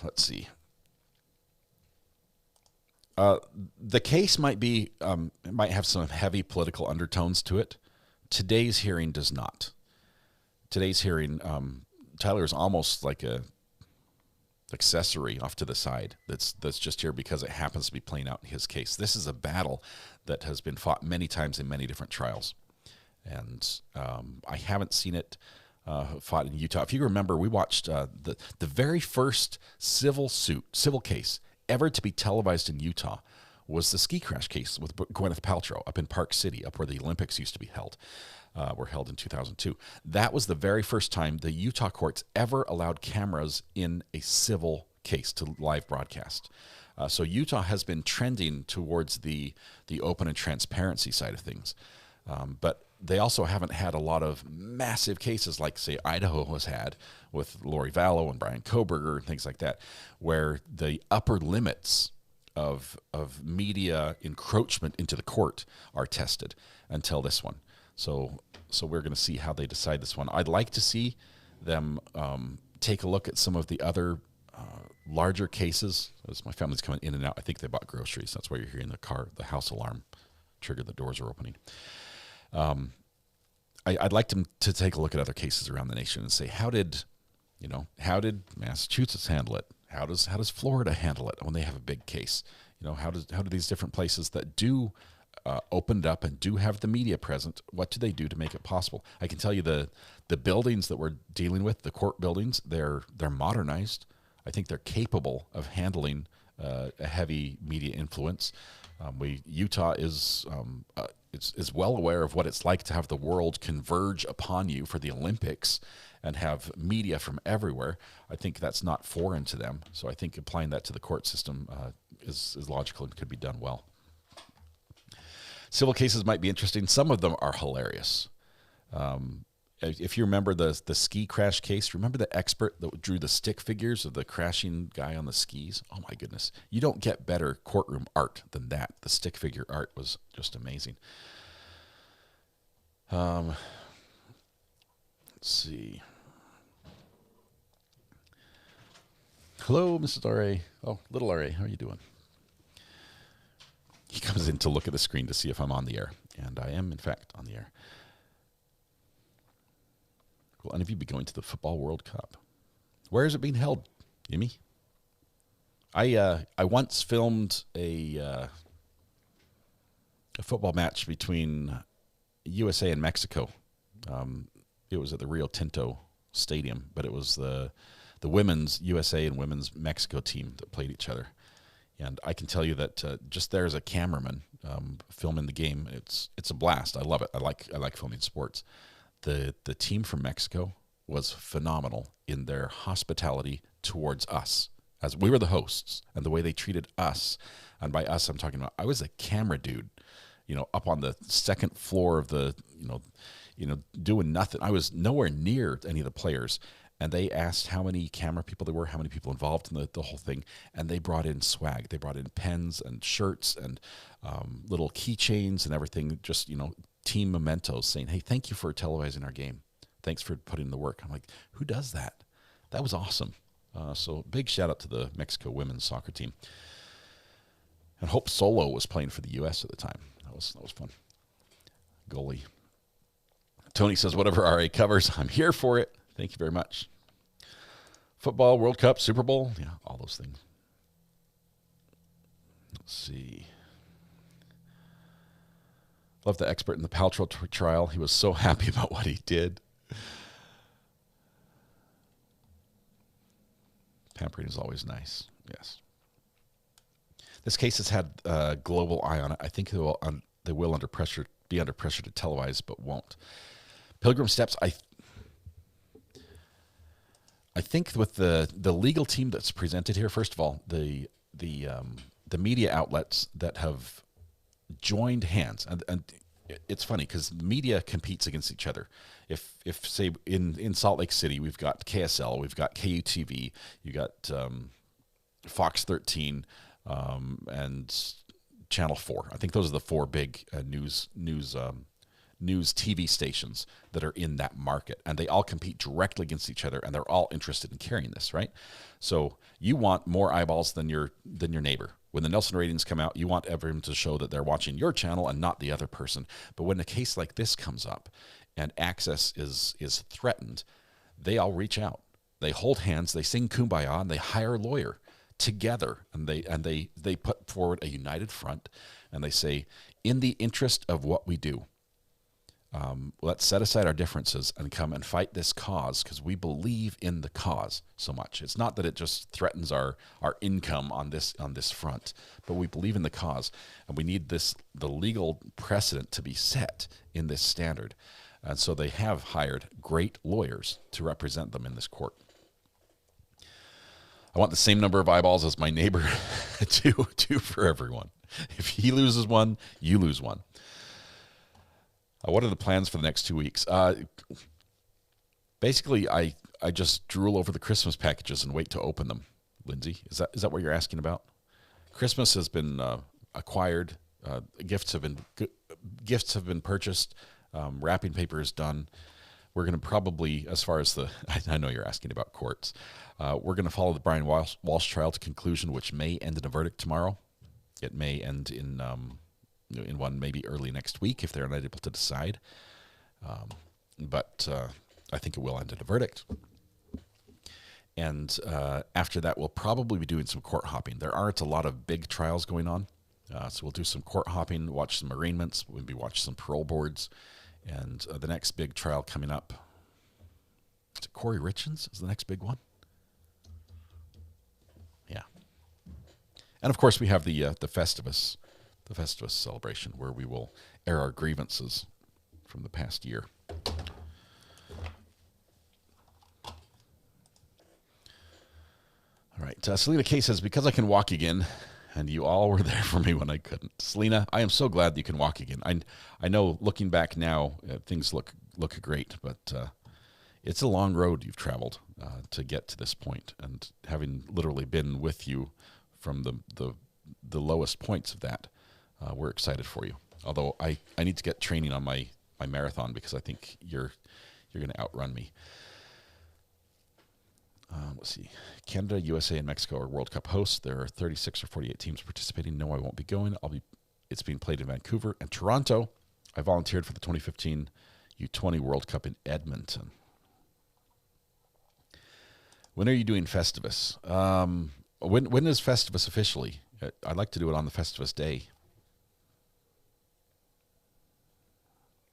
Let's see. The case might have some heavy political undertones to it. Today's hearing does not. Today's hearing, Tyler is almost like a accessory off to the side that's just here because it happens to be playing out in his case. This is a battle that has been fought many times in many different trials. And I haven't seen it fought in Utah. If you remember, we watched the very first civil case ever to be televised in Utah was the ski crash case with Gwyneth Paltrow up in Park City, up where the Olympics used to be held. Were held in 2002. That was the very first time the Utah courts ever allowed cameras in a civil case to live broadcast. So Utah has been trending towards the open and transparency side of things. But they also haven't had a lot of massive cases like, say, Idaho has had with Lori Vallow and Brian Kohberger and things like that, where the upper limits of media encroachment into the court are tested until this one. So we're going to see how they decide this one. I'd like to see them take a look at some of the other larger cases. As my family's coming in and out, I think they bought groceries. That's why you're hearing the house alarm trigger. The doors are opening. I'd like them to take a look at other cases around the nation and say, how did Massachusetts handle it? How does Florida handle it when they have a big case? How do these different places that do opened up and do have the media present, what do they do to make it possible? I can tell you the buildings that we're dealing with, the court buildings, they're modernized. I think they're capable of handling a heavy media influence. Utah is well aware of what it's like to have the world converge upon you for the Olympics and have media from everywhere. I think that's not foreign to them. So I think applying that to the court system is logical and could be done well. Civil cases might be interesting. Some of them are hilarious. if you remember the ski crash case, remember the expert that drew the stick figures of the crashing guy on the skis? Oh my goodness. You don't get better courtroom art than that. The stick figure art was just amazing. Let's see. Hello, Mrs. R.A. Oh, little R.A., how are you doing? He comes in to look at the screen to see if I'm on the air, and I am, in fact, on the air. Will any of you be going to the Football World Cup? Where is it being held, Jimmy? I once filmed a football match between USA and Mexico. It was at the Rio Tinto Stadium, but it was the women's USA and women's Mexico team that played each other. And I can tell you that just there as a cameraman filming the game, it's a blast. I love it. I like filming sports. The team from Mexico was phenomenal in their hospitality towards us, as we were the hosts, and the way they treated us. And by us, I'm talking about I was a camera dude, up on the second floor of the, doing nothing. I was nowhere near any of the players. And they asked how many camera people there were, how many people involved in the whole thing. And they brought in swag. They brought in pens and shirts and little keychains and everything, just, team mementos saying, hey, thank you for televising our game. Thanks for putting in the work. I'm like, who does that? That was awesome. So big shout out to the Mexico women's soccer team. And Hope Solo was playing for the U.S. at the time. That was fun. Goalie. Tony says, whatever RA covers, I'm here for it. Thank you very much. Football, World Cup, Super Bowl, yeah, all those things. Let's see. Love the expert in the Paltrow trial. He was so happy about what he did. Pampering is always nice, yes. This case has had a global eye on it. I think they will be under pressure to televise, but won't. Pilgrim Steps, I think with the legal team that's presented here, first of all, the media outlets that have joined hands, and it's funny because media competes against each other. If say in Salt Lake City we've got KSL, we've got KUTV, you got Fox 13, and Channel 4. I think those are the four big news TV stations that are in that market, and they all compete directly against each other, and they're all interested in carrying this, right? So you want more eyeballs than your neighbor. When the Nielsen ratings come out, you want everyone to show that they're watching your channel and not the other person. But when a case like this comes up and access is threatened, they all reach out. They hold hands, they sing Kumbaya, and they hire a lawyer together, and they put forward a united front, and they say, in the interest of what we do, let's set aside our differences and come and fight this cause because we believe in the cause so much. It's not that it just threatens our income on this front, but we believe in the cause, and we need the legal precedent to be set in this standard. And so they have hired great lawyers to represent them in this court. I want the same number of eyeballs as my neighbor, two for everyone. If he loses one, you lose one. What are the plans for the next 2 weeks? Basically, I just drool over the Christmas packages and wait to open them. Lindsay, is that what you're asking about? Christmas has been acquired. Gifts have been purchased. Wrapping paper is done. We're going to probably, as far as I know you're asking about courts. We're going to follow the Brian Walsh trial to conclusion, which may end in a verdict tomorrow. It may end in one maybe early next week if they're not able to decide. But I think it will end in a verdict. And after that, we'll probably be doing some court hopping. There aren't a lot of big trials going on. So we'll do some court hopping, watch some arraignments, maybe watch some parole boards. And the next big trial coming up, is it Corey Richens is the next big one? Yeah. And of course we have the Festivus celebration where we will air our grievances from the past year. All right, Selena K says, because I can walk again, and you all were there for me when I couldn't. Selena, I am so glad that you can walk again. I know looking back now, things look look great, but it's a long road you've traveled to get to this point, and having literally been with you from the lowest points of that, we're excited for you. Although I need to get training on my marathon, because I think you're going to outrun me. Let's see. Canada, USA, and Mexico are World Cup hosts. There are 36 or 48 teams participating. No, I won't be going. It's being played in Vancouver and Toronto. I volunteered for the 2015 U20 World Cup in Edmonton. When are you doing Festivus? When is Festivus officially? I'd like to do it on the Festivus day.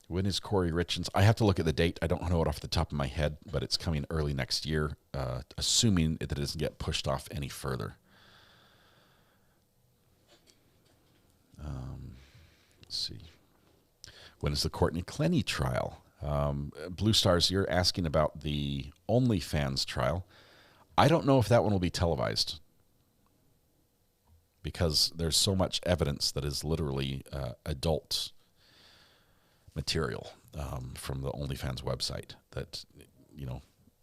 When is Corey Richens? I have to look at the date. I don't know it off the top of my head, but it's coming early next year, assuming that it doesn't get pushed off any further. Let's see. When is the Courtney Clenny trial? Blue Stars, you're asking about the OnlyFans trial. I don't know if that one will be televised, because there's so much evidence that is literally adult material from the OnlyFans website that,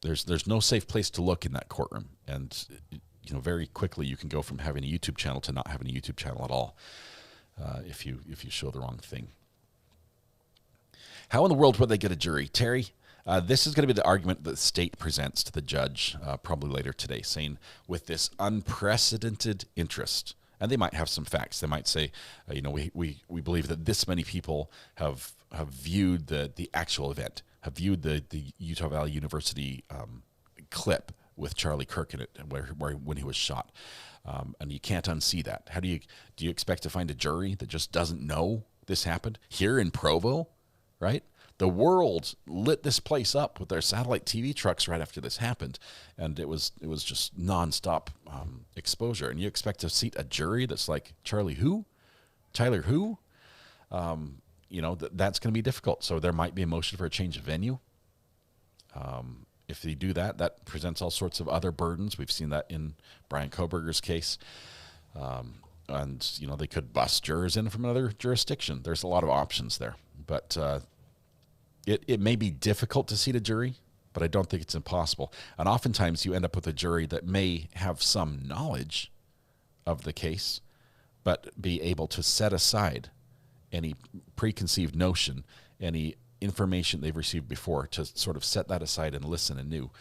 there's no safe place to look in that courtroom. And, very quickly you can go from having a YouTube channel to not having a YouTube channel at all if you show the wrong thing. How in the world would they get a jury? Terry, this is going to be the argument that the state presents to the judge probably later today, saying with this unprecedented interest, and they might have some facts. They might say, we believe that this many people have viewed the actual event, have viewed the Utah Valley University clip with Charlie Kirk in it, when he was shot, and you can't unsee that. Do you expect to find a jury that just doesn't know this happened here in Provo, right? The world lit this place up with their satellite TV trucks right after this happened, and it was just nonstop exposure. And you expect to seat a jury that's like Charlie who, Tyler who, that's going to be difficult. So there might be a motion for a change of venue. If they do that, that presents all sorts of other burdens. We've seen that in Brian Koberger's case. And, they could bus jurors in from another jurisdiction. There's a lot of options there. But it may be difficult to seat a jury, but I don't think it's impossible. And oftentimes you end up with a jury that may have some knowledge of the case, but be able to set aside any preconceived notion, any information they've received before, to sort of set that aside and listen anew.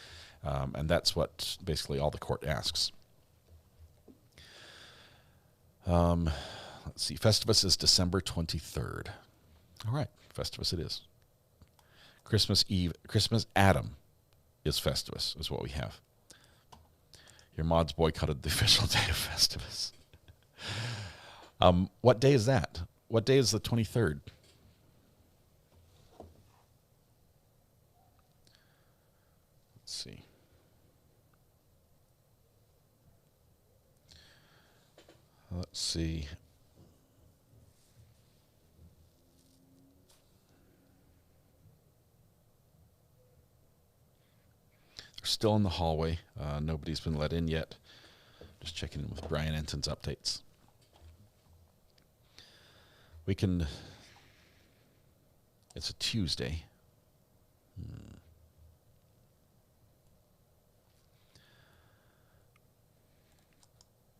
And that's what basically all the court asks. Let's see. Festivus is December 23rd. All right. Festivus it is. Christmas Eve, Christmas Adam is Festivus, is what we have. Your mods boycotted the official day of Festivus. What day is that? What day is the 23rd? Let's see. Let's see. They're still in the hallway. Nobody's been let in yet. Just checking in with Brian Enton's updates. We can... It's a Tuesday.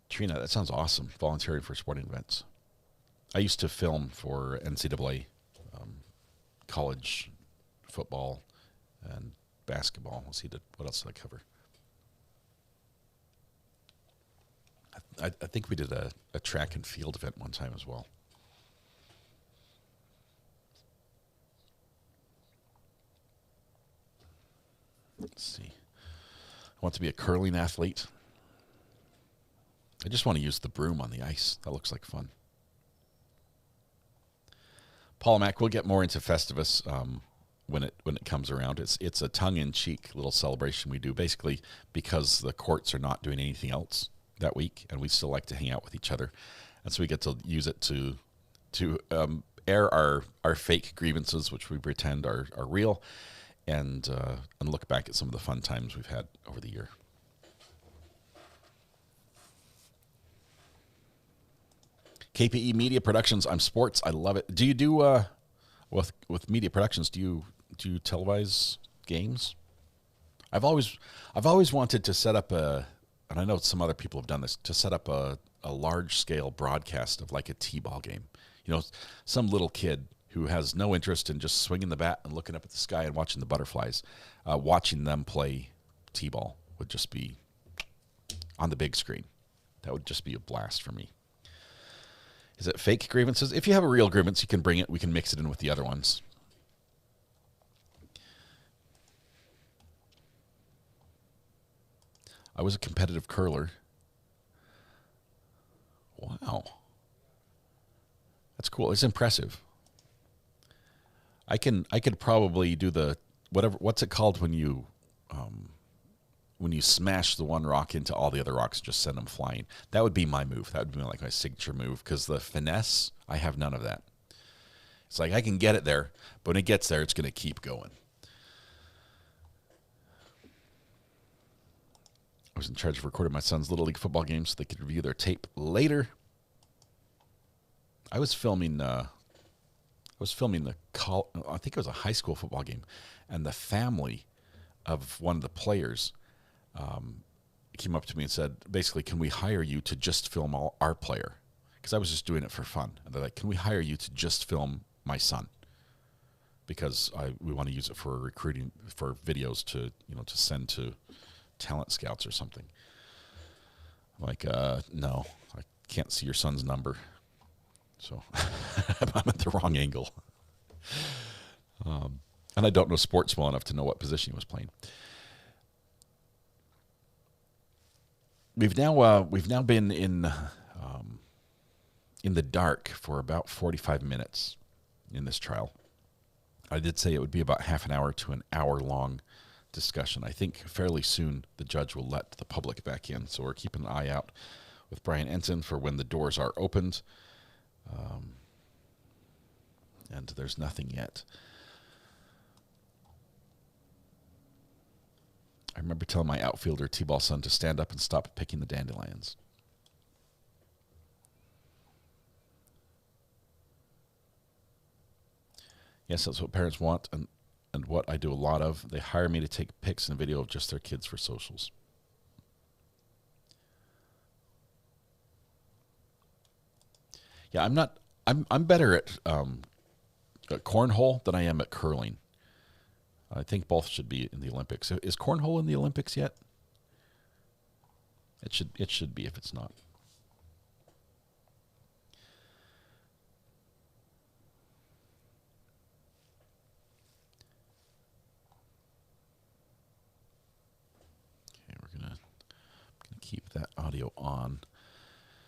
Trina, that sounds awesome. Volunteering for sporting events. I used to film for NCAA college football and basketball. Let's see, what else did I cover? I think we did a track and field event one time as well. Let's see. I want to be a curling athlete. I just want to use the broom on the ice. That looks like fun. Paul Mac, we'll get more into Festivus when it comes around. It's a tongue-in-cheek little celebration we do, basically because the courts are not doing anything else that week, and we still like to hang out with each other, and so we get to use it to air our fake grievances, which we pretend are real, and look back at some of the fun times we've had over the year. KPE Media Productions. I'm sports. I love it. Do you do with Media Productions? Do do you televise games? I've always wanted to set up and I know some other people have done this, to set up a large scale broadcast of like a t-ball game. You know, some little kid who has no interest in just swinging the bat and looking up at the sky and watching the butterflies, watching them play t-ball would just be on the big screen. That would just be a blast for me. Is it fake grievances? If you have a real grievance, you can bring it. We can mix it in with the other ones. I was a competitive curler. Wow. That's cool. It's impressive. I could probably do the what's it called when you smash the one rock into all the other rocks and just send them flying. That would be my move. That would be like my signature move, because the finesse, I have none of that. It's like I can get it there, but when it gets there, it's going to keep going. I was in charge of recording my son's Little League football games so they could review their tape later. I was filming I think it was a high school football game, and the family of one of the players came up to me and said, basically, can we hire you to just film our player? Because I was just doing it for fun. And they're like, can we hire you to just film my son? Because we want to use it for recruiting, for videos to send to talent scouts or something. I'm like, no, I can't see your son's number. So I'm at the wrong angle. And I don't know sports well enough to know what position he was playing. We've now been in the dark for about 45 minutes in this trial. I did say it would be about half an hour to an hour long discussion. I think fairly soon the judge will let the public back in, so we're keeping an eye out with Brian Ensign for when the doors are opened. And there's nothing yet. I remember telling my outfielder T-ball son to stand up and stop picking the dandelions. Yes, that's what parents want, and what I do a lot of. They hire me to take pics and video of just their kids for socials. Yeah, I'm better at cornhole than I am at curling. I think both should be in the Olympics. Is cornhole in the Olympics yet? It should be if it's not. Okay, we're gonna keep that audio on.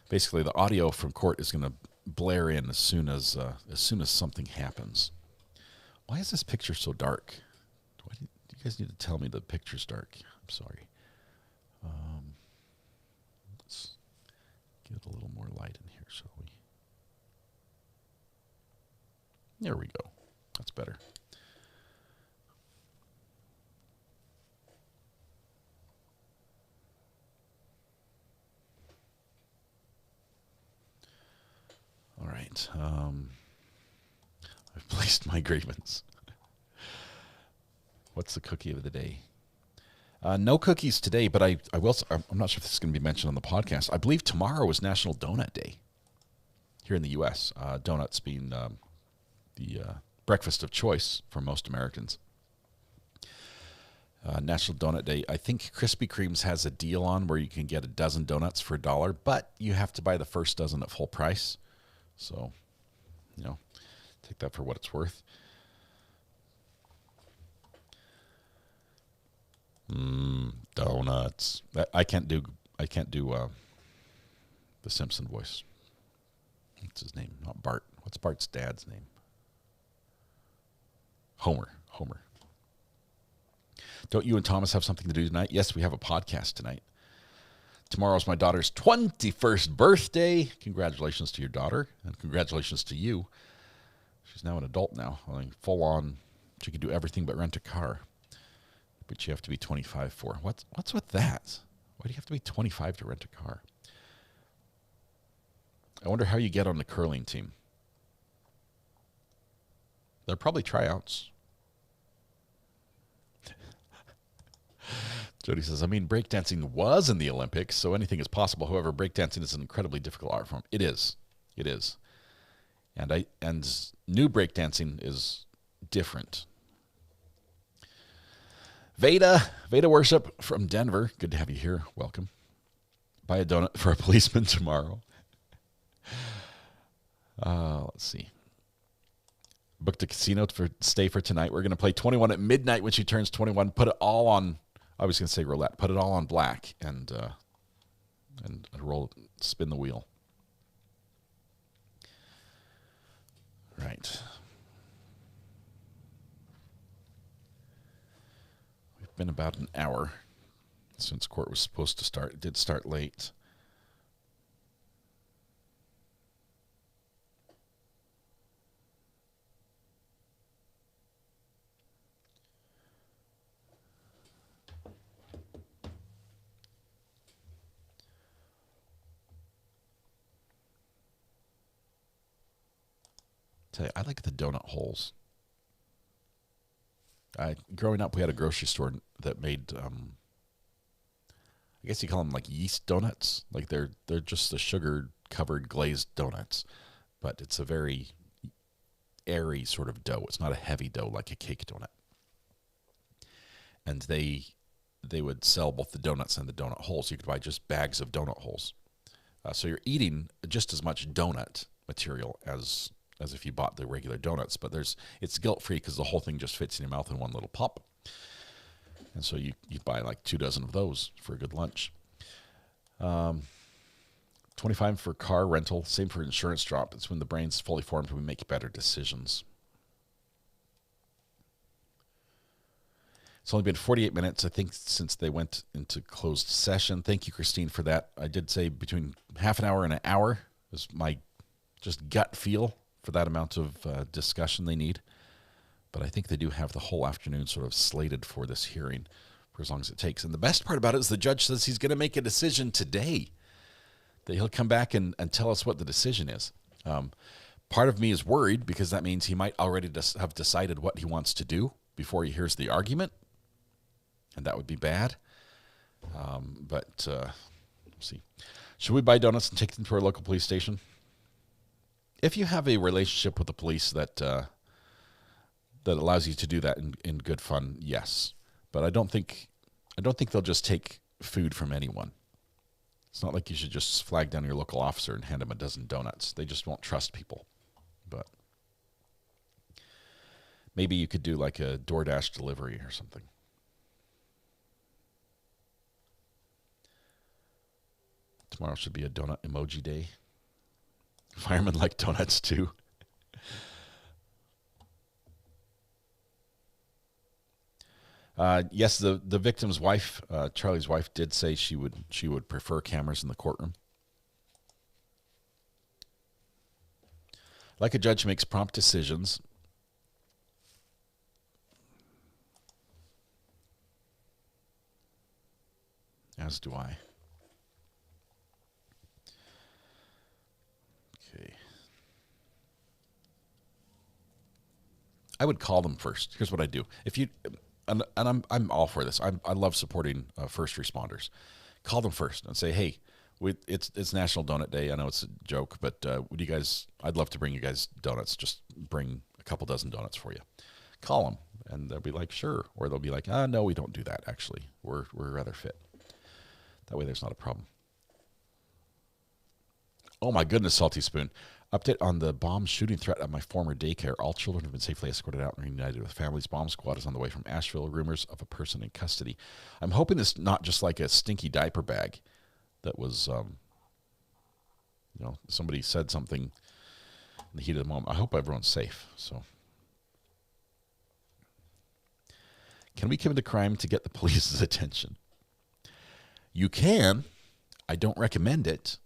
Basically, the audio from court is gonna blare in as soon as something happens. Why is this picture so dark? Do you guys need to tell me the picture's dark? I'm sorry. Let's get a little more light in here, shall we? There we go. That's better. All right. I've placed my grievance. What's the cookie of the day? No cookies today, but I will. I'm not sure if this is going to be mentioned on the podcast. I believe tomorrow is National Donut Day here in the U.S. Donuts being the breakfast of choice for most Americans. National Donut Day. I think Krispy Kreme's has a deal on where you can get a dozen donuts for $1, but you have to buy the first dozen at full price. So, take that for what it's worth. Donuts. I can't do the Simpson voice. What's his name? Not Bart. What's Bart's dad's name? Homer. Don't you and Thomas have something to do tonight? Yes, we have a podcast tonight. Tomorrow's my daughter's 21st birthday. Congratulations to your daughter, and congratulations to you. She's now an adult now. I mean, full on, she can do everything but rent a car. But you have to be 25 for. What's with that? Why do you have to be 25 to rent a car? I wonder how you get on the curling team. There are probably tryouts. Jody says, I mean, breakdancing was in the Olympics, so anything is possible. However, breakdancing is an incredibly difficult art form. It is. It is. And new breakdancing is different. Veda Worship from Denver. Good to have you here. Welcome. Buy a donut for a policeman tomorrow. Let's see. Booked a casino for stay for tonight. We're going to play 21 at midnight when she turns 21. Put it all on, I was going to say roulette. Put it all on black and spin the wheel. Right. We've been about an hour since court was supposed to start. It did start late. Tell you, I like the donut holes. Growing up, we had a grocery store that made, I guess you call them like yeast donuts. Like they're just the sugar-covered glazed donuts, but it's a very airy sort of dough. It's not a heavy dough like a cake donut. And they would sell both the donuts and the donut holes. You could buy just bags of donut holes. So you're eating just as much donut material as if you bought the regular donuts, but it's guilt-free because the whole thing just fits in your mouth in one little pop. And so you buy like 2 dozen of those for a good lunch. 25 for car rental, same for insurance drop. It's when the brain's fully formed we make better decisions. It's only been 48 minutes, I think, since they went into closed session. Thank you, Christine, for that. I did say between half an hour and an hour is my just gut feel for that amount of discussion they need. But I think they do have the whole afternoon sort of slated for this hearing for as long as it takes. And the best part about it is the judge says he's going to make a decision today, that he'll come back and tell us what the decision is. Part of me is worried because that means he might already have decided what he wants to do before he hears the argument, and that would be bad. But we'll see. Should we buy donuts and take them to our local police station? If you have a relationship with the police that allows you to do that in good fun, yes. But I don't think they'll just take food from anyone. It's not like you should just flag down your local officer and hand him a dozen donuts. They just won't trust people. But maybe you could do like a DoorDash delivery or something. Tomorrow should be a donut emoji day. Firemen like donuts too. Yes, the victim's wife, Charlie's wife, did say she would prefer cameras in the courtroom. Like a judge makes prompt decisions. As do I. Okay. I would call them first. Here's what I do. If you, and I'm all for this. I love supporting first responders. Call them first and say, hey, it's National Donut Day. I know it's a joke, but would you guys? I'd love to bring you guys donuts. Just bring a couple dozen donuts for you. Call them, and they'll be like, sure, or they'll be like, no, we don't do that. Actually, we're rather fit. That way, there's not a problem. Oh my goodness, Salty Spoon. Update on the bomb shooting threat at my former daycare. All children have been safely escorted out and reunited with families. Bomb squad is on the way from Asheville. Rumors of a person in custody. I'm hoping it's not just like a stinky diaper bag that was, somebody said something in the heat of the moment. I hope everyone's safe. So, can we commit a crime to get the police's attention? You can. I don't recommend it.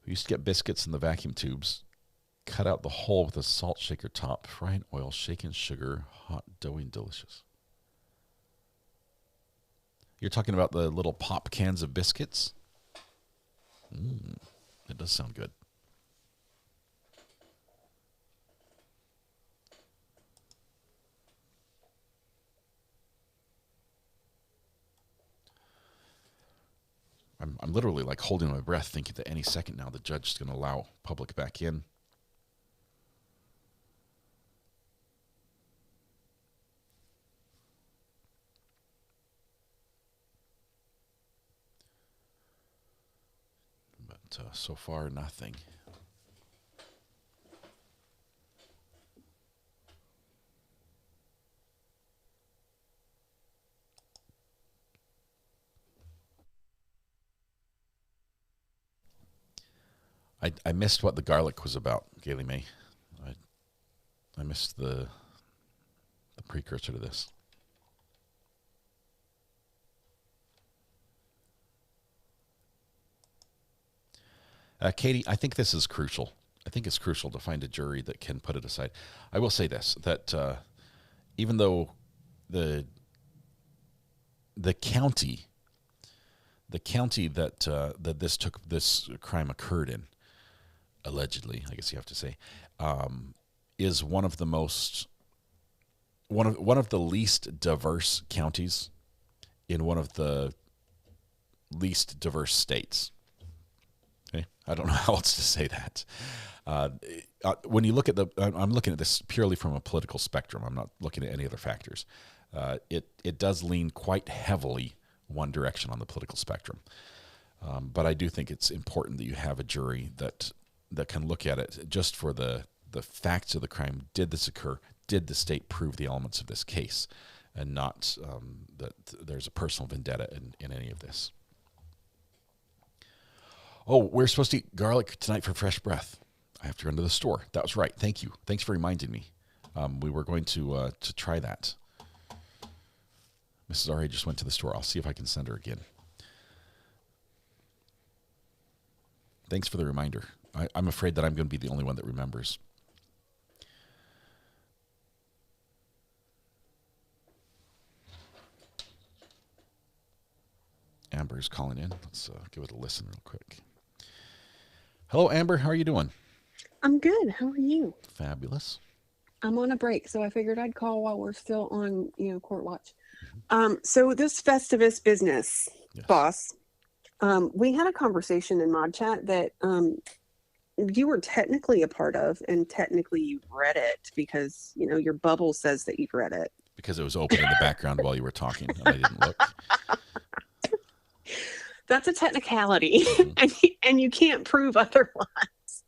We used to get biscuits in the vacuum tubes, cut out the hole with a salt shaker top, fry in oil, shake in sugar, hot, doughy, and delicious. You're talking about the little pop cans of biscuits? That does sound good. literally like holding my breath, thinking that any second now the judge is going to allow public back in. But so far, nothing. I missed what the garlic was about, Gailey May. I missed the precursor to this. Katie, I think this is crucial. I think it's crucial to find a jury that can put it aside. I will say this, that even though the county that this crime occurred in, allegedly, I guess you have to say, is one of the least diverse counties in one of the least diverse states. Okay, I don't know how else to say that. When you look at I'm looking at this purely from a political spectrum. I'm not looking at any other factors. It does lean quite heavily one direction on the political spectrum. But I do think it's important that you have a jury that can look at it just for the facts of the crime. Did this occur? Did the state prove the elements of this case? And not that there's a personal vendetta in any of this. Oh, we're supposed to eat garlic tonight for fresh breath. I have to run to the store. That was right. Thank you. Thanks for reminding me. We were going to try that. Mrs. R.A. just went to the store. I'll see if I can send her again. Thanks for the reminder. I'm afraid that I'm going to be the only one that remembers. Amber's calling in. Let's give it a listen real quick. Hello, Amber. How are you doing? I'm good. How are you? Fabulous. I'm on a break, so I figured I'd call while we're still on, court watch. So this Festivus business, yes. Boss, we had a conversation in Mod Chat that you were technically a part of, and technically you read it because, your bubble says that you've read it. Because it was open in the background while you were talking, and I didn't look. That's a technicality, and you can't prove otherwise.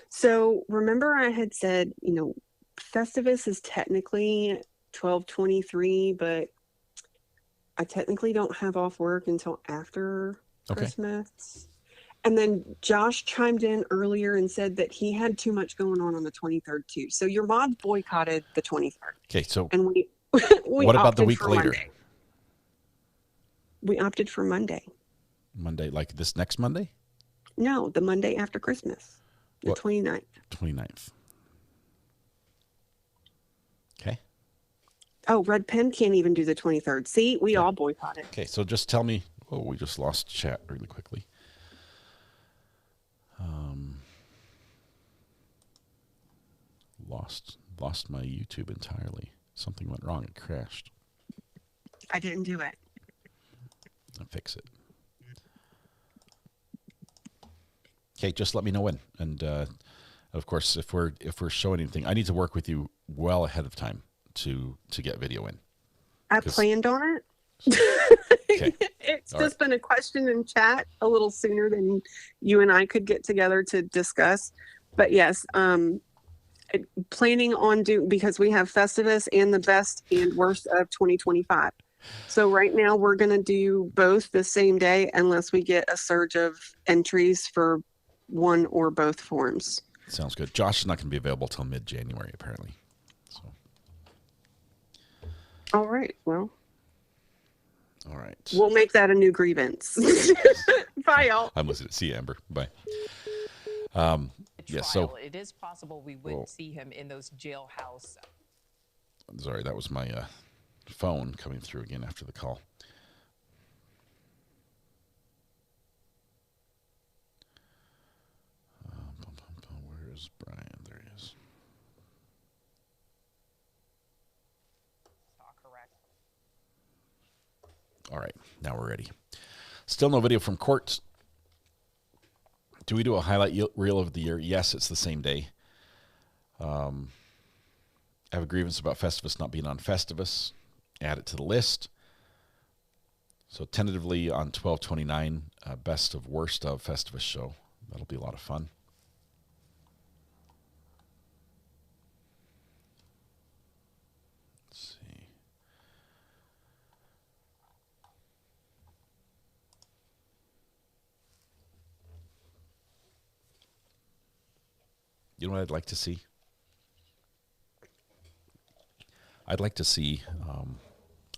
So remember I had said, Festivus is technically 12/23, but I technically don't have off work until after Christmas. And then Josh chimed in earlier and said that he had too much going on the 23rd too. So your mod boycotted the 23rd. Okay, so and we what about the week later? Monday. We opted for Monday. Monday, like this next Monday? No, the Monday after Christmas, the 29th. 29th. Okay. Oh, Red Pen can't even do the 23rd. See, we all boycotted. Okay, so just tell me. Oh, we just lost chat really quickly. Lost my YouTube entirely. Something went wrong. It crashed. I didn't do it. I'll fix it. Okay, just let me know when. And of course, if we're showing anything, I need to work with you well ahead of time to get video in. I planned on it. Okay. It's all just been a question in chat a little sooner than you and I could get together to discuss. But yes, planning on because we have Festivus and the best and worst of 2025. So right now we're going to do both the same day unless we get a surge of entries for one or both forms. Sounds good. Josh is not going to be available till mid-January, apparently. So. All right. Well. All right. We'll make that a new grievance. Bye, y'all. I'm listening. See you, Amber. Bye. Yes. So it is possible we would see him in those jailhouse. Sorry, that was my phone coming through again after the call. Where is Brian? There he is. All right, now we're ready. Still no video from court. Do we do a highlight reel of the year? Yes, it's the same day. I have a grievance about Festivus not being on Festivus. Add it to the list. So tentatively on 12/29, best of worst of Festivus show. That'll be a lot of fun. Let's see. You know what I'd like to see? I'd like to see,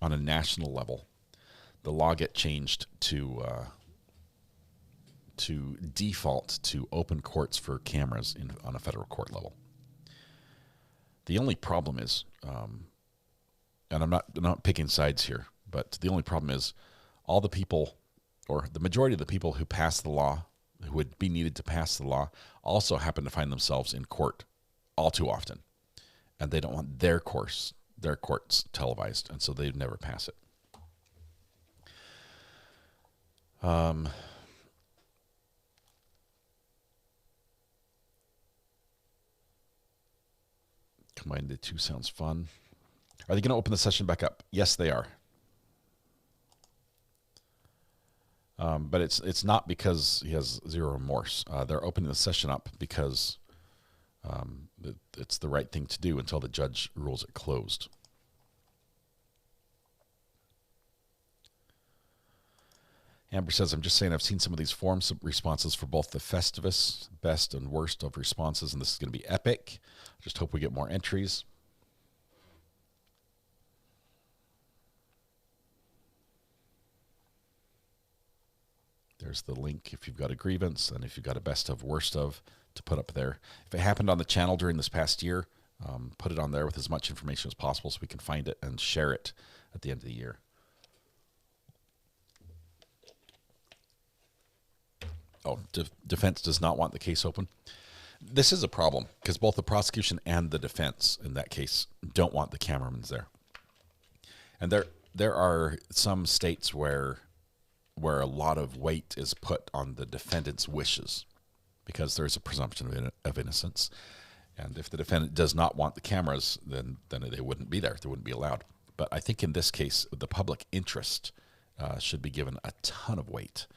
on a national level, the law get changed to default to open courts for cameras on a federal court level. The only problem is, and I'm not picking sides here, but the only problem is all the people, or the majority of the people who pass the law, who would be needed to pass the law, also happen to find themselves in court all too often, and they don't want their courts televised, and so they'd never pass it. Combine the two sounds fun. Are they going to open the session back up? Yes, they are. But it's not because he has zero remorse. They're opening the session up because it's the right thing to do until the judge rules it closed. Amber says, I'm just saying I've seen some of these forum responses for both the Festivus, best and worst of responses, and this is going to be epic. Just hope we get more entries. There's the link if you've got a grievance and if you've got a best of, worst of to put up there. If it happened on the channel during this past year, put it on there with as much information as possible so we can find it and share it at the end of the year. Oh, defense does not want the case open. This is a problem because both the prosecution and the defense in that case don't want the cameramans there. And there are some states where a lot of weight is put on the defendant's wishes because there's a presumption of innocence. And if the defendant does not want the cameras, then they wouldn't be there. They wouldn't be allowed. But I think in this case, the public interest should be given a ton of weight.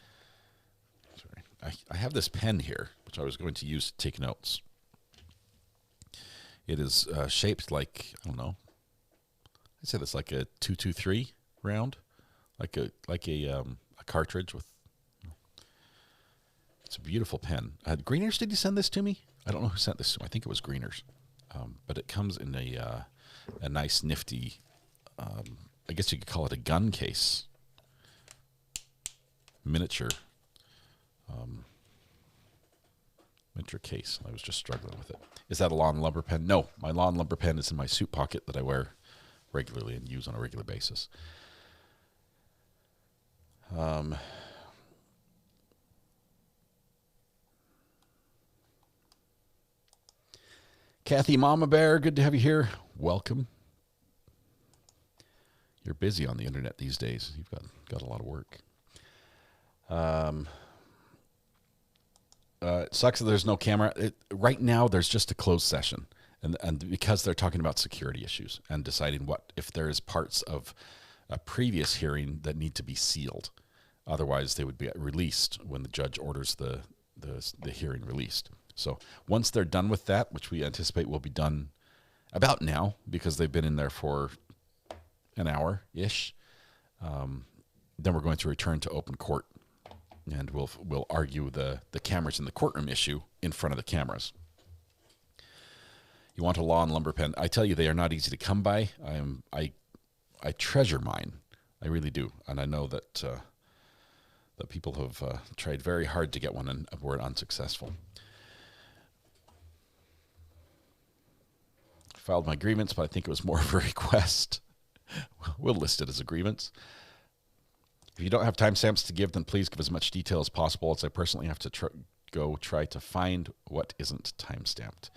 I have this pen here, which I was going to use to take notes. It is shaped like, I don't know, I said it's like a 223 round, like a cartridge with. It's a beautiful pen. Greeners, did you send this to me? I don't know who sent this to me. I think it was Greeners, but it comes in a nice, nifty. I guess you could call it a gun case, miniature case. I was just struggling with it. Is that a lawn lumber pen? No, my lawn lumber pen is in my suit pocket that I wear regularly and use on a regular basis. Kathy Mama Bear, good to have you here. Welcome. You're busy on the internet these days. You've got a lot of work. It sucks that there's no camera. Right now, there's just a closed session. And because they're talking about security issues and deciding what if there is parts of a previous hearing that need to be sealed. Otherwise, they would be released when the judge orders the hearing released. So once they're done with that, which we anticipate will be done about now because they've been in there for an hour-ish, then we're going to return to open court. And we'll argue the cameras in the courtroom issue in front of the cameras. You want a lawn lumber pen? I tell you, they are not easy to come by. I treasure mine. I really do, and I know that that people have tried very hard to get one and were unsuccessful. Filed my grievance, but I think it was more of a request. We'll list it as a grievance. If you don't have timestamps to give, then please give as much detail as possible, as I personally have to try to find what isn't timestamped.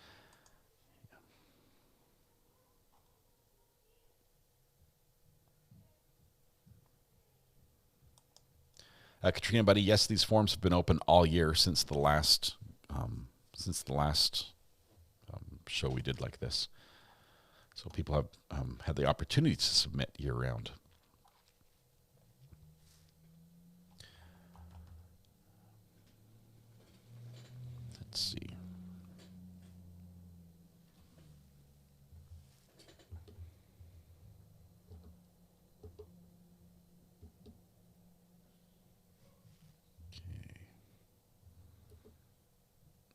Katrina, buddy, yes, these forms have been open all year since the last show we did like this. So people have had the opportunity to submit year-round. Let's see.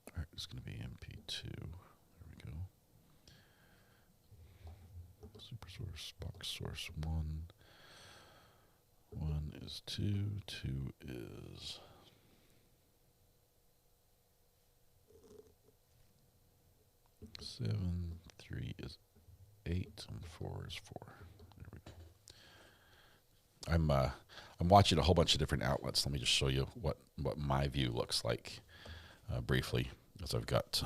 All right, it's going to be MP2. There we go. Super source, box source 1. 1 is 2. 2 is 7. 3 is 8. And 4 is 4. There we go. I'm watching a whole bunch of different outlets. Let me just show you what my view looks like briefly, as I've got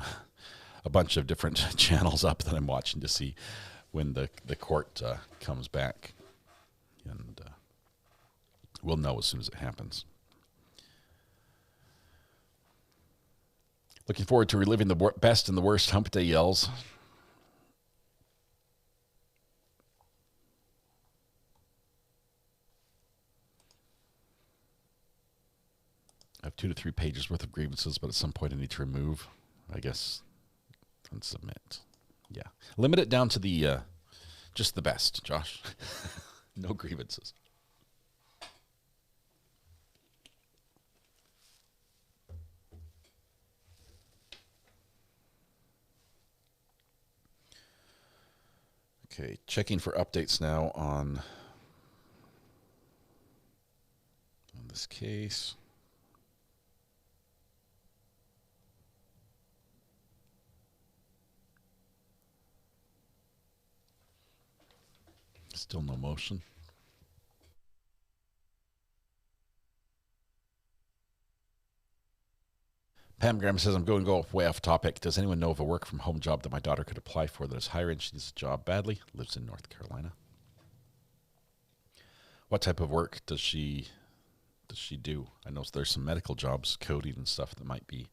a bunch of different channels up that I'm watching to see when the court comes back, and we'll know as soon as it happens. Looking forward to reliving the best and the worst hump day yells. I have 2 to 3 pages worth of grievances, but at some point I need to remove, I guess, and submit. Yeah. Limit it down to the just the best, Josh. No grievances. Okay, checking for updates now on this case. Still no motion. Pam Graham says, I'm going to go way off topic. Does anyone know of a work from home job that my daughter could apply for that is hiring? She needs a job badly. Lives in North Carolina. What type of work does she do? I know there's some medical jobs, coding and stuff that might be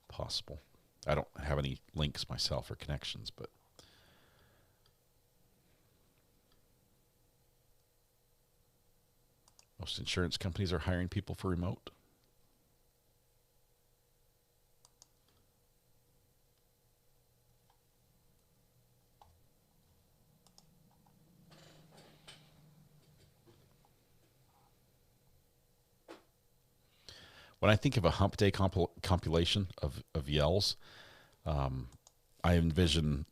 possible. I don't have any links myself or connections, but most insurance companies are hiring people for remote. When I think of a hump day compilation of yells, I envision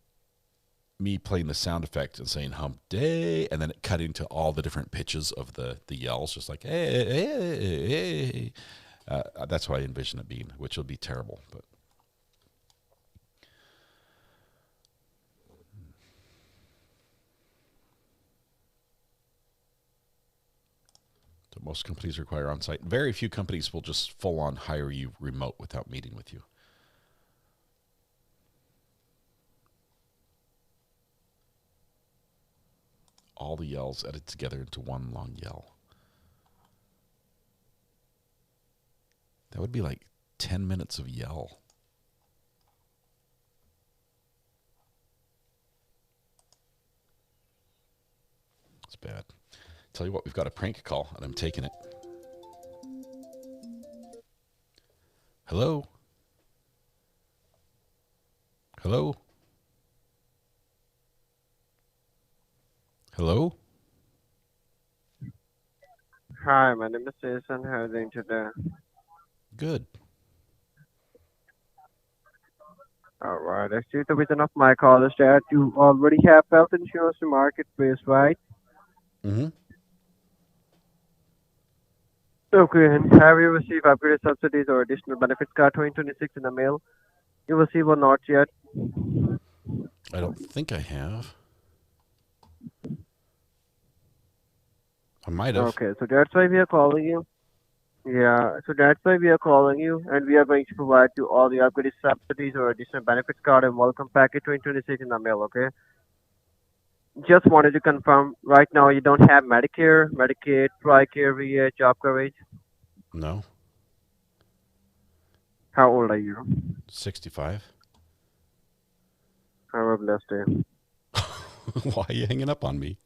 me playing the sound effect and saying hump day, and then it cutting to all the different pitches of the yells, just like, hey, hey, hey. That's what I envision it being, which will be terrible. But so most companies require on-site. Very few companies will just full-on hire you remote without meeting with you. All the yells edited together into one long yell. That would be like 10 minutes of yell. It's bad. Tell you what, we've got a prank call, and I'm taking it. Hello? Hello? Hello? Hi, my name is Jason. How are you doing today? Good. All right. Actually, the reason of my call is that you already have health insurance in marketplace, right? Mm-hmm. Okay. And have you received upgraded subsidies or additional benefits card 2026 in the mail? You received or not yet? I don't think I have. I might have. Okay, so that's why we are calling you. Yeah, so that's why we are calling you, and we are going to provide you all the upgraded subsidies or additional benefits card and welcome package 2026 in the mail, okay? Just wanted to confirm, right now you don't have Medicare, Medicaid, TRICARE, VA, job coverage? No. How old are you? 65. Have a blessed day. Why are you hanging up on me?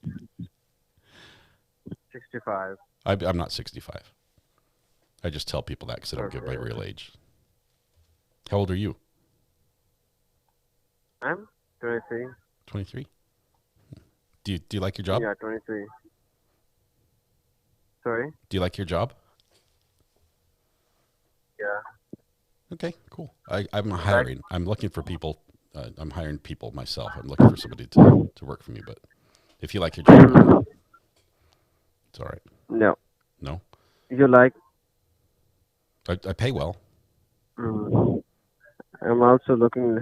65. I'm not 65. I just tell people that because I don't give my real age. How old are you? I'm 23. 23. Do you like your job? Yeah, 23. Sorry? Do you like your job? Yeah. Okay, cool. I'm hiring. I'm looking for people. I'm hiring people myself. I'm looking for somebody to work for me. But if you like your job, it's all right. No. No? You like? I pay well. I'm also looking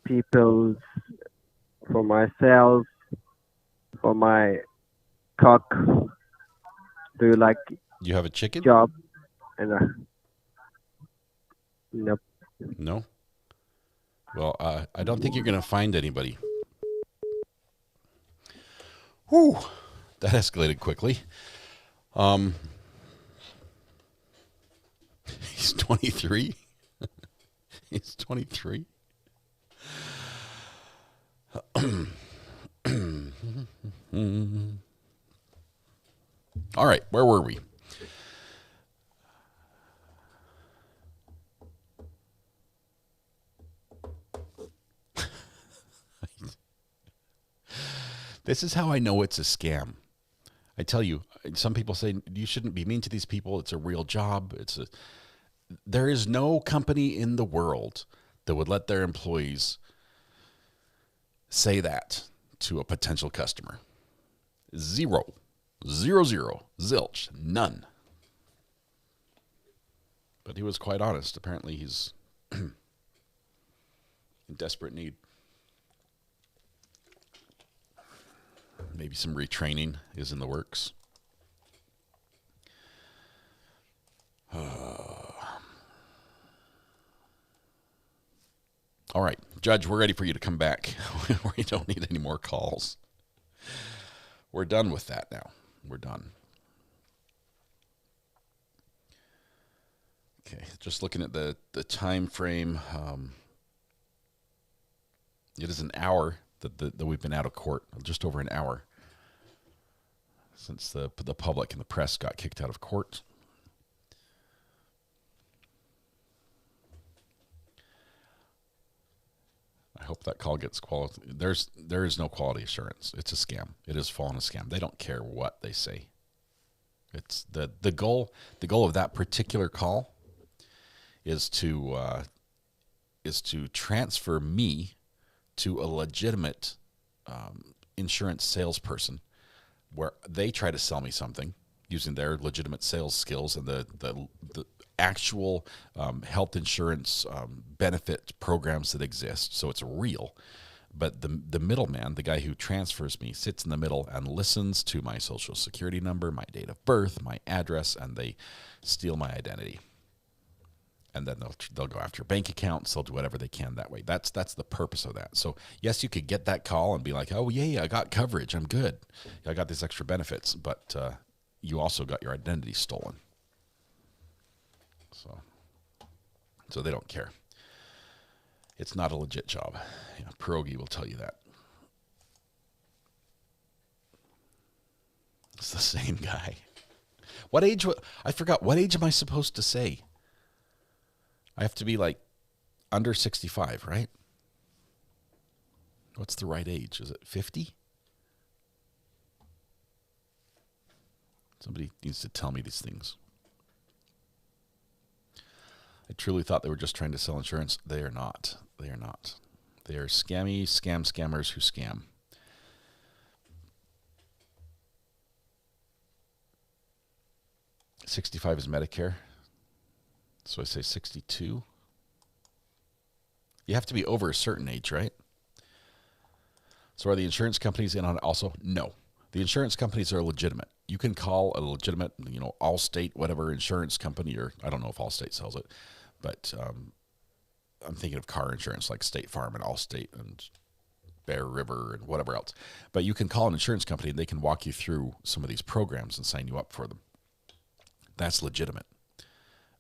people for myself, for my cook. Do you like? You have a chicken? Job? And nope. No? Well, I don't think you're going to find anybody. Whew. That escalated quickly. He's 23. He's 23. All right, where were we? This is how I know it's a scam. I tell you, some people say you shouldn't be mean to these people. It's a real job. There is no company in the world that would let their employees say that to a potential customer. Zero. Zilch. None. But he was quite honest. Apparently he's in desperate need. Maybe some retraining is in the works. All right, Judge, we're ready for you to come back. We don't need any more calls. We're done with that now. We're done. Okay, just looking at the time frame. It is an hour that we've been out of court, just over an hour since the public and the press got kicked out of court. I hope that call gets quality. There is no quality assurance. It's a scam. It is fallen a scam. They don't care what they say. It's the goal of that particular call is to transfer me to a legitimate insurance salesperson where they try to sell me something using their legitimate sales skills and the actual health insurance benefit programs that exist. So it's real. But the middleman, the guy who transfers me, sits in the middle and listens to my social security number, my date of birth, my address, and they steal my identity. And then they'll go after your bank accounts. They'll do whatever they can that way. That's the purpose of that. So yes, you could get that call and be like, oh yeah, I got coverage. I'm good. I got these extra benefits. But you also got your identity stolen. So they don't care. It's not a legit job. Pierogi will tell you that. It's the same guy. What age? I forgot. What age am I supposed to say? I have to be like under 65, right? What's the right age? Is it 50? Somebody needs to tell me these things. I truly thought they were just trying to sell insurance. They are not. They are not. They are scammers who scam. $65 is Medicare. So I say 62. You have to be over a certain age, right? So are the insurance companies in on it also? No. The insurance companies are legitimate. You can call a legitimate, Allstate, whatever insurance company, or I don't know if Allstate sells it, but I'm thinking of car insurance like State Farm and Allstate and Bear River and whatever else. But you can call an insurance company and they can walk you through some of these programs and sign you up for them. that's legitimate.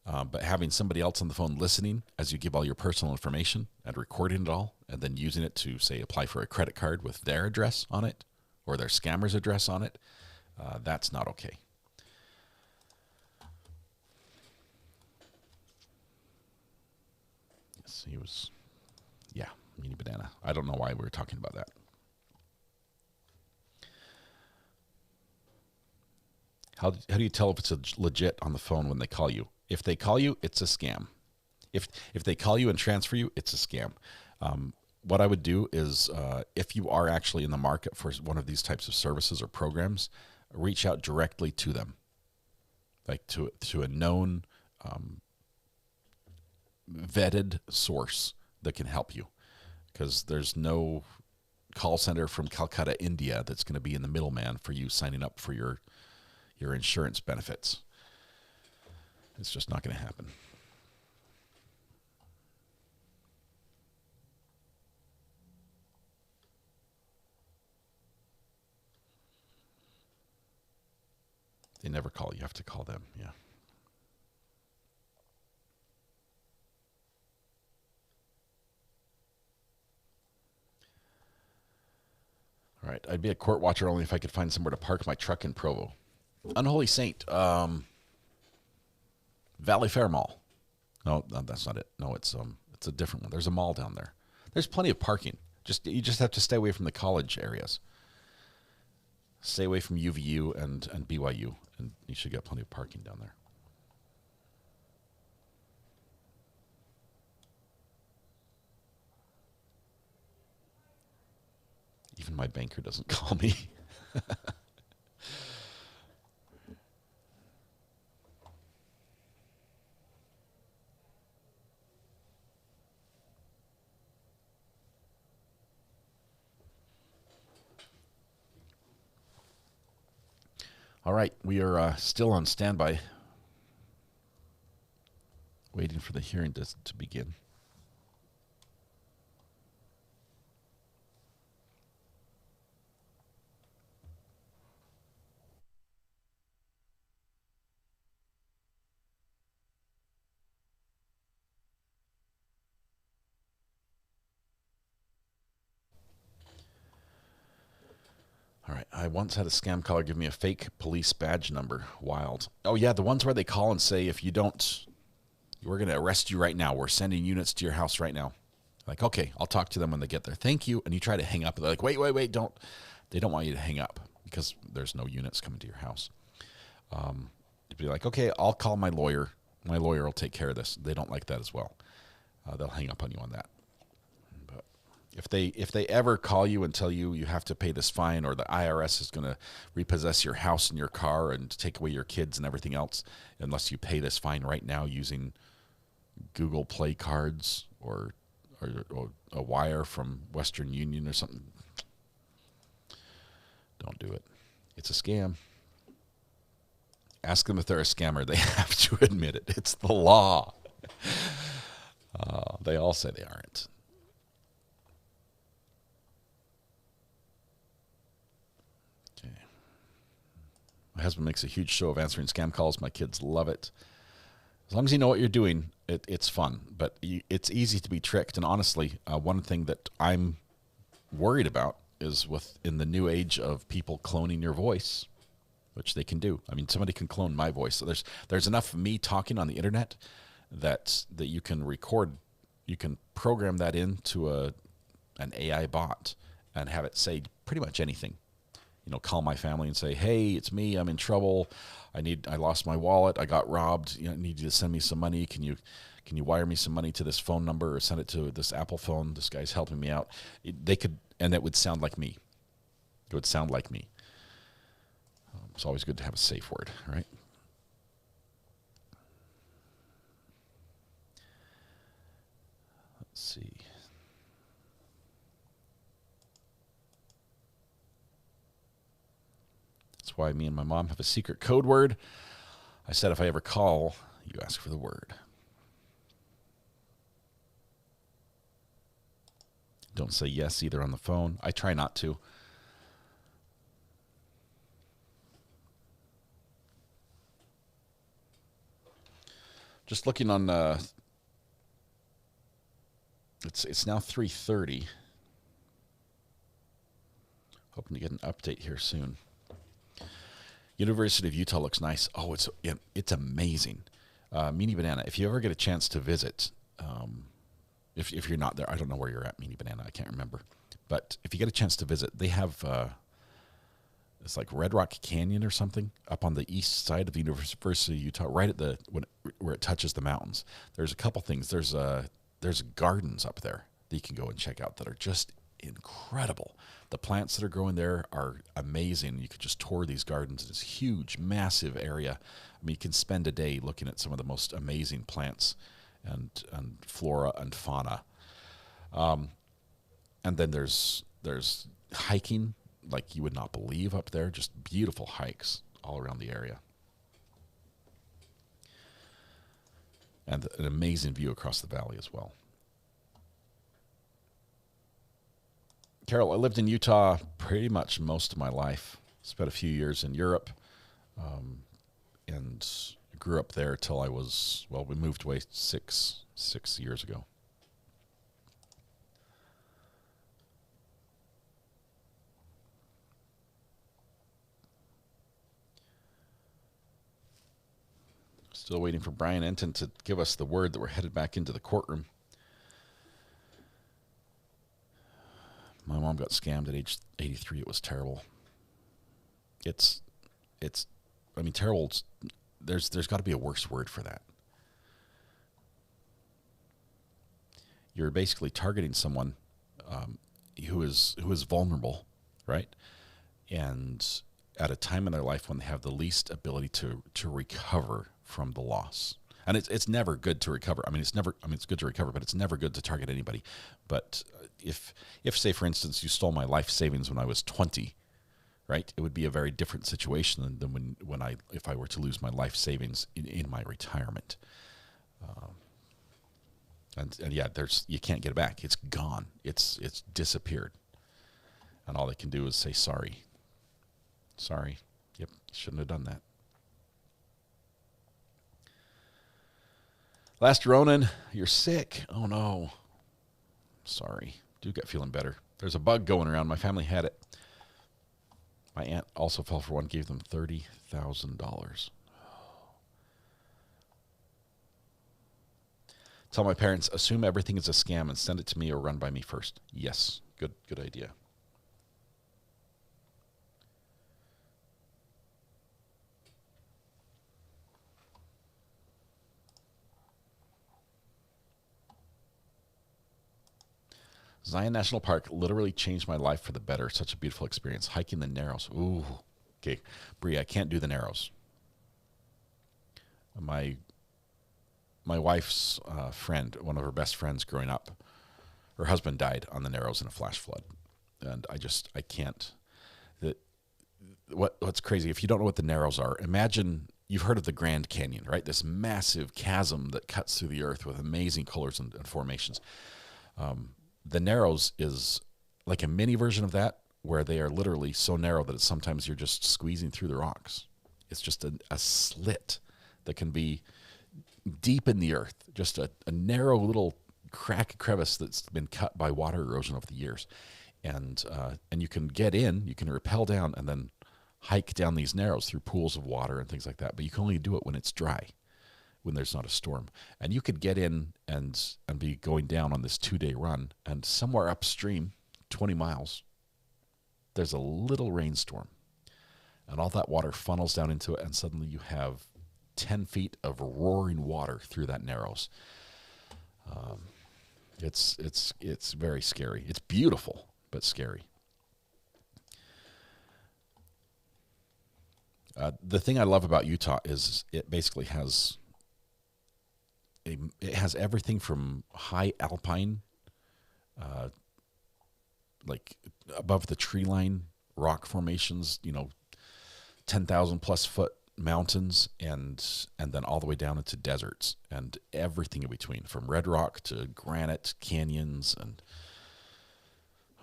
But having somebody else on the phone listening as you give all your personal information and recording it all and then using it to, say, apply for a credit card with their address on it or their scammer's address on it, that's not okay. Yes, he was, yeah, meanie banana. I don't know why we were talking about that. How do you tell if it's legit on the phone when they call you? If they call you, it's a scam. If they call you and transfer you, it's a scam. What I would do is, if you are actually in the market for one of these types of services or programs, reach out directly to them, like to a known, vetted source that can help you, because there's no call center from Calcutta, India, that's going to be in the middleman for you signing up for your insurance benefits. It's just not going to happen. They never call. You have to call them. Yeah. All right. I'd be a court watcher only if I could find somewhere to park my truck in Provo. Unholy Saint. Valley Fair Mall. No, that's not it. No, it's a different one. There's a mall down there. There's plenty of parking. You just have to stay away from the college areas. Stay away from UVU and BYU, and you should get plenty of parking down there. Even my banker doesn't call me. All right, we are still on standby, waiting for the hearing to begin. All right, I once had a scam caller give me a fake police badge number. Wild. Oh, yeah, the ones where they call and say, if you don't, we're going to arrest you right now. We're sending units to your house right now. Like, okay, I'll talk to them when they get there. Thank you. And you try to hang up. They're like, wait, don't. They don't want you to hang up because there's no units coming to your house. You'd be like, okay, I'll call my lawyer. My lawyer will take care of this. They don't like that as well. They'll hang up on you on that. If they ever call you and tell you you have to pay this fine, or the IRS is going to repossess your house and your car and take away your kids and everything else unless you pay this fine right now using Google Play cards or a wire from Western Union or something, don't do it. It's a scam. Ask them if they're a scammer. They have to admit it. It's the law. They all say they aren't. My husband makes a huge show of answering scam calls. My kids love it. As long as you know what you're doing, it's fun. But it's easy to be tricked. And honestly, one thing that I'm worried about is in the new age of people cloning your voice, which they can do. I mean, somebody can clone my voice. So there's enough of me talking on the internet that you can record. You can program that into an AI bot and have it say pretty much anything. Call my family and say, hey, it's me. I'm in trouble. I lost my wallet. I got robbed. I need you to send me some money. Can you wire me some money to this phone number or send it to this Apple phone? This guy's helping me out. They could, and it would sound like me. It would sound like me. It's always good to have a safe word, right? Let's see. That's why me and my mom have a secret code word. I said if I ever call, you ask for the word. Don't say yes either on the phone. I try not to. Just looking on, it's now 3:30. Hoping to get an update here soon. University of Utah looks nice. Oh, it's amazing. Meanie Banana, if you ever get a chance to visit, if you're not there, I don't know where you're at, Meanie Banana, I can't remember. But if you get a chance to visit, they have, it's like Red Rock Canyon or something up on the east side of the University of Utah, right at where it touches the mountains. There's a couple things. There's gardens up there that you can go and check out that are just incredible. The plants that are growing there are amazing. You could just tour these gardens in this huge, massive area. I mean, you can spend a day looking at some of the most amazing plants and flora and fauna. And then there's hiking like you would not believe up there. Just beautiful hikes all around the area. And an amazing view across the valley as well. Carol, I lived in Utah pretty much most of my life. Spent a few years in Europe, and grew up there till I was, well, we moved away six years ago. Still waiting for Brian Enton to give us the word that we're headed back into the courtroom. My mom got scammed at age 83. It was terrible. I mean, terrible. There's got to be a worse word for that. You're basically targeting someone who is vulnerable, right? And at a time in their life when they have the least ability to recover from the loss. And it's never good to recover. It's good to recover, but it's never good to target anybody. But if say, for instance, you stole my life savings when I was 20, right, it would be a very different situation than if I were to lose my life savings in my retirement. And yeah, you can't get it back. It's gone. It's disappeared. And all they can do is say sorry. Sorry. Yep, shouldn't have done that. Last Ronan, you're sick. Oh no. Sorry. Do get feeling better. There's a bug going around. My family had it. My aunt also fell for one, gave them $30,000. Tell my parents, assume everything is a scam and send it to me or run by me first. Yes. Good idea. Zion National Park literally changed my life for the better. Such a beautiful experience. Hiking the Narrows. Ooh. Okay. Bree, I can't do the Narrows. My wife's friend, one of her best friends growing up, her husband died on the Narrows in a flash flood. And I can't. What's crazy, if you don't know what the Narrows are, imagine you've heard of the Grand Canyon, right? This massive chasm that cuts through the earth with amazing colors and formations. The Narrows is like a mini version of that, where they are literally so narrow that sometimes you're just squeezing through the rocks. It's just a slit that can be deep in the earth, just a narrow little crevice that's been cut by water erosion over the years. And you can get in, you can rappel down, and then hike down these Narrows through pools of water and things like that. But you can only do it when it's dry, when there's not a storm. And you could get in and be going down on this 2-day run, and somewhere upstream, 20 miles, there's a little rainstorm. And all that water funnels down into it, and suddenly you have 10 feet of roaring water through that Narrows. It's very scary. It's beautiful, but scary. The thing I love about Utah is it basically has everything from high alpine, like above the tree line, rock formations, 10,000 plus foot mountains, and then all the way down into deserts and everything in between, from red rock to granite canyons. And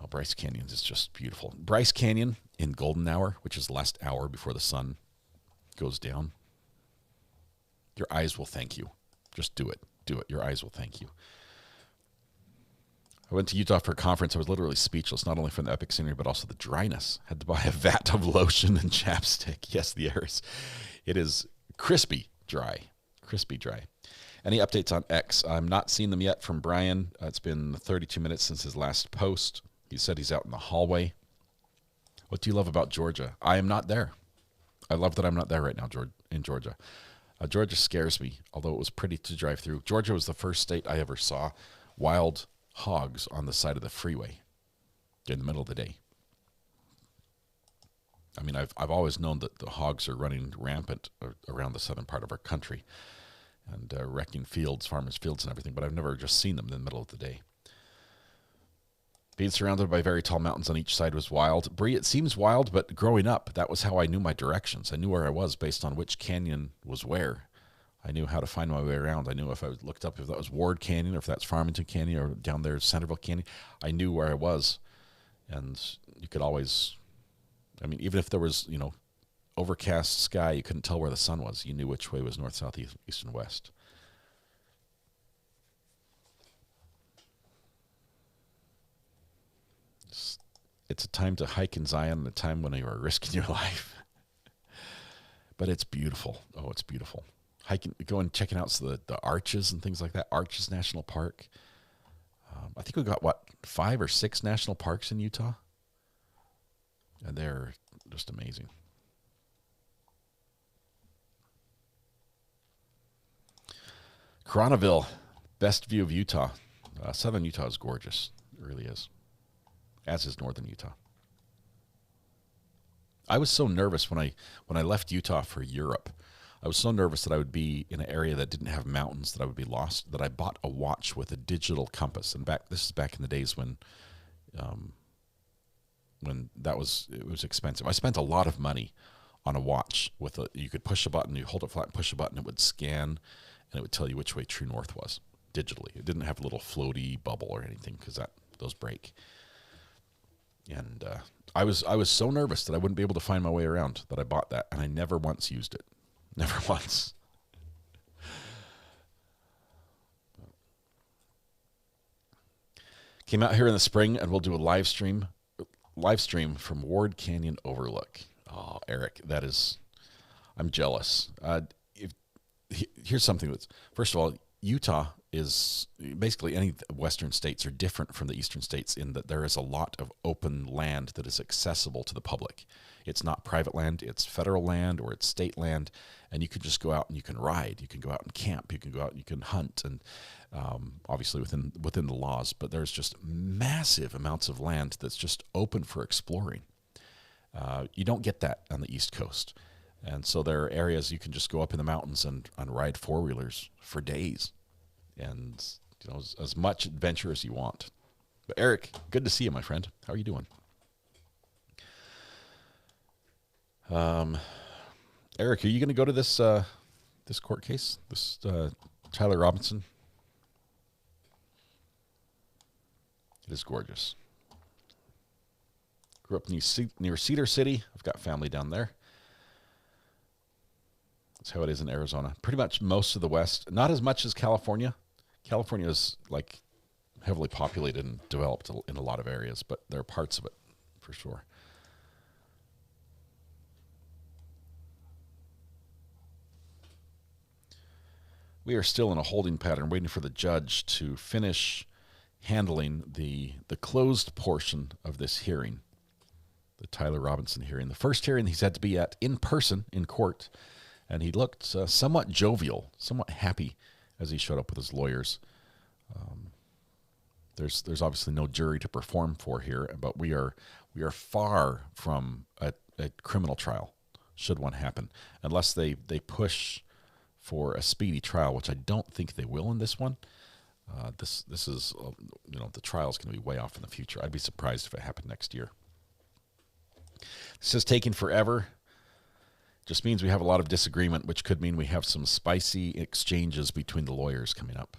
Bryce Canyon is just beautiful. Bryce Canyon in golden hour, which is the last hour before the sun goes down, your eyes will thank you. Just do it. Do it. Your eyes will thank you. I went to Utah for a conference. I was literally speechless, not only from the epic scenery, but also the dryness. Had to buy a vat of lotion and chapstick. Yes, the air is, it is crispy dry. Crispy dry. Any updates on X? I'm not seeing them yet from Brian. It's been 32 minutes since his last post. He said he's out in the hallway. What do you love about Georgia? I am not there. I love that I'm not there right now, in Georgia. Georgia scares me, although it was pretty to drive through. Georgia was the first state I ever saw wild hogs on the side of the freeway in the middle of the day. I mean, I've always known that the hogs are running rampant around the southern part of our country and wrecking fields, farmers' fields and everything, but I've never just seen them in the middle of the day. Being surrounded by very tall mountains on each side was wild. Bree, it seems wild, but growing up, that was how I knew my directions. I knew where I was based on which canyon was where. I knew how to find my way around. I knew if I looked up if that was Ward Canyon or if that's Farmington Canyon or down there Centerville Canyon. I knew where I was. And you could always, I mean, even if there was, overcast sky, you couldn't tell where the sun was. You knew which way was north, south, east, and west. It's a time to hike in Zion and a time when you are risking your life. But it's beautiful. Oh, it's beautiful. Hiking, going checking out the arches and things like that. Arches National Park. I think we got, 5 or 6 national parks in Utah? And they're just amazing. Coronaville, best view of Utah. Southern Utah is gorgeous. It really is. As is northern Utah. I was so nervous when I left Utah for Europe. I was so nervous that I would be in an area that didn't have mountains, that I would be lost, that I bought a watch with a digital compass. And this is back in the days when it was expensive. I spent a lot of money on a watch you could push a button, you hold it flat and push a button, it would scan, and it would tell you which way true north was digitally. It didn't have a little floaty bubble or anything because those break. And I was so nervous that I wouldn't be able to find my way around that I bought that, and I never once used it. Never once. Came out here in the spring, and we'll do a live stream from Ward Canyon Overlook. Oh, Eric, I'm jealous. Here's something first of all, Utah is basically any western states are different from the eastern states in that there is a lot of open land that is accessible to the public. It's not private land, it's federal land or it's state land, and you can just go out and you can ride, you can go out and camp, you can go out and you can hunt, and obviously within the laws, but there's just massive amounts of land that's just open for exploring. You don't get that on the East Coast. And so there are areas you can just go up in the mountains and ride four-wheelers for days. And as much adventure as you want. But Eric, good to see you, my friend. How are you doing? Eric, are you going to go to this court case? This Tyler Robinson? It is gorgeous. Grew up near Cedar City. I've got family down there. That's how it is in Arizona. Pretty much most of the West. Not as much as California. California is heavily populated and developed in a lot of areas, but there are parts of it for sure. We are still in a holding pattern, waiting for the judge to finish handling the closed portion of this hearing, the Tyler Robinson hearing. The first hearing he's had to be at in person in court. And he looked somewhat jovial, somewhat happy as he showed up with his lawyers. There's obviously no jury to perform for here, but we are far from a criminal trial, should one happen, unless they push for a speedy trial, which I don't think they will in this one. This is the trial is going to be way off in the future. I'd be surprised if it happened next year. This is taking forever. Just means we have a lot of disagreement, which could mean we have some spicy exchanges between the lawyers coming up.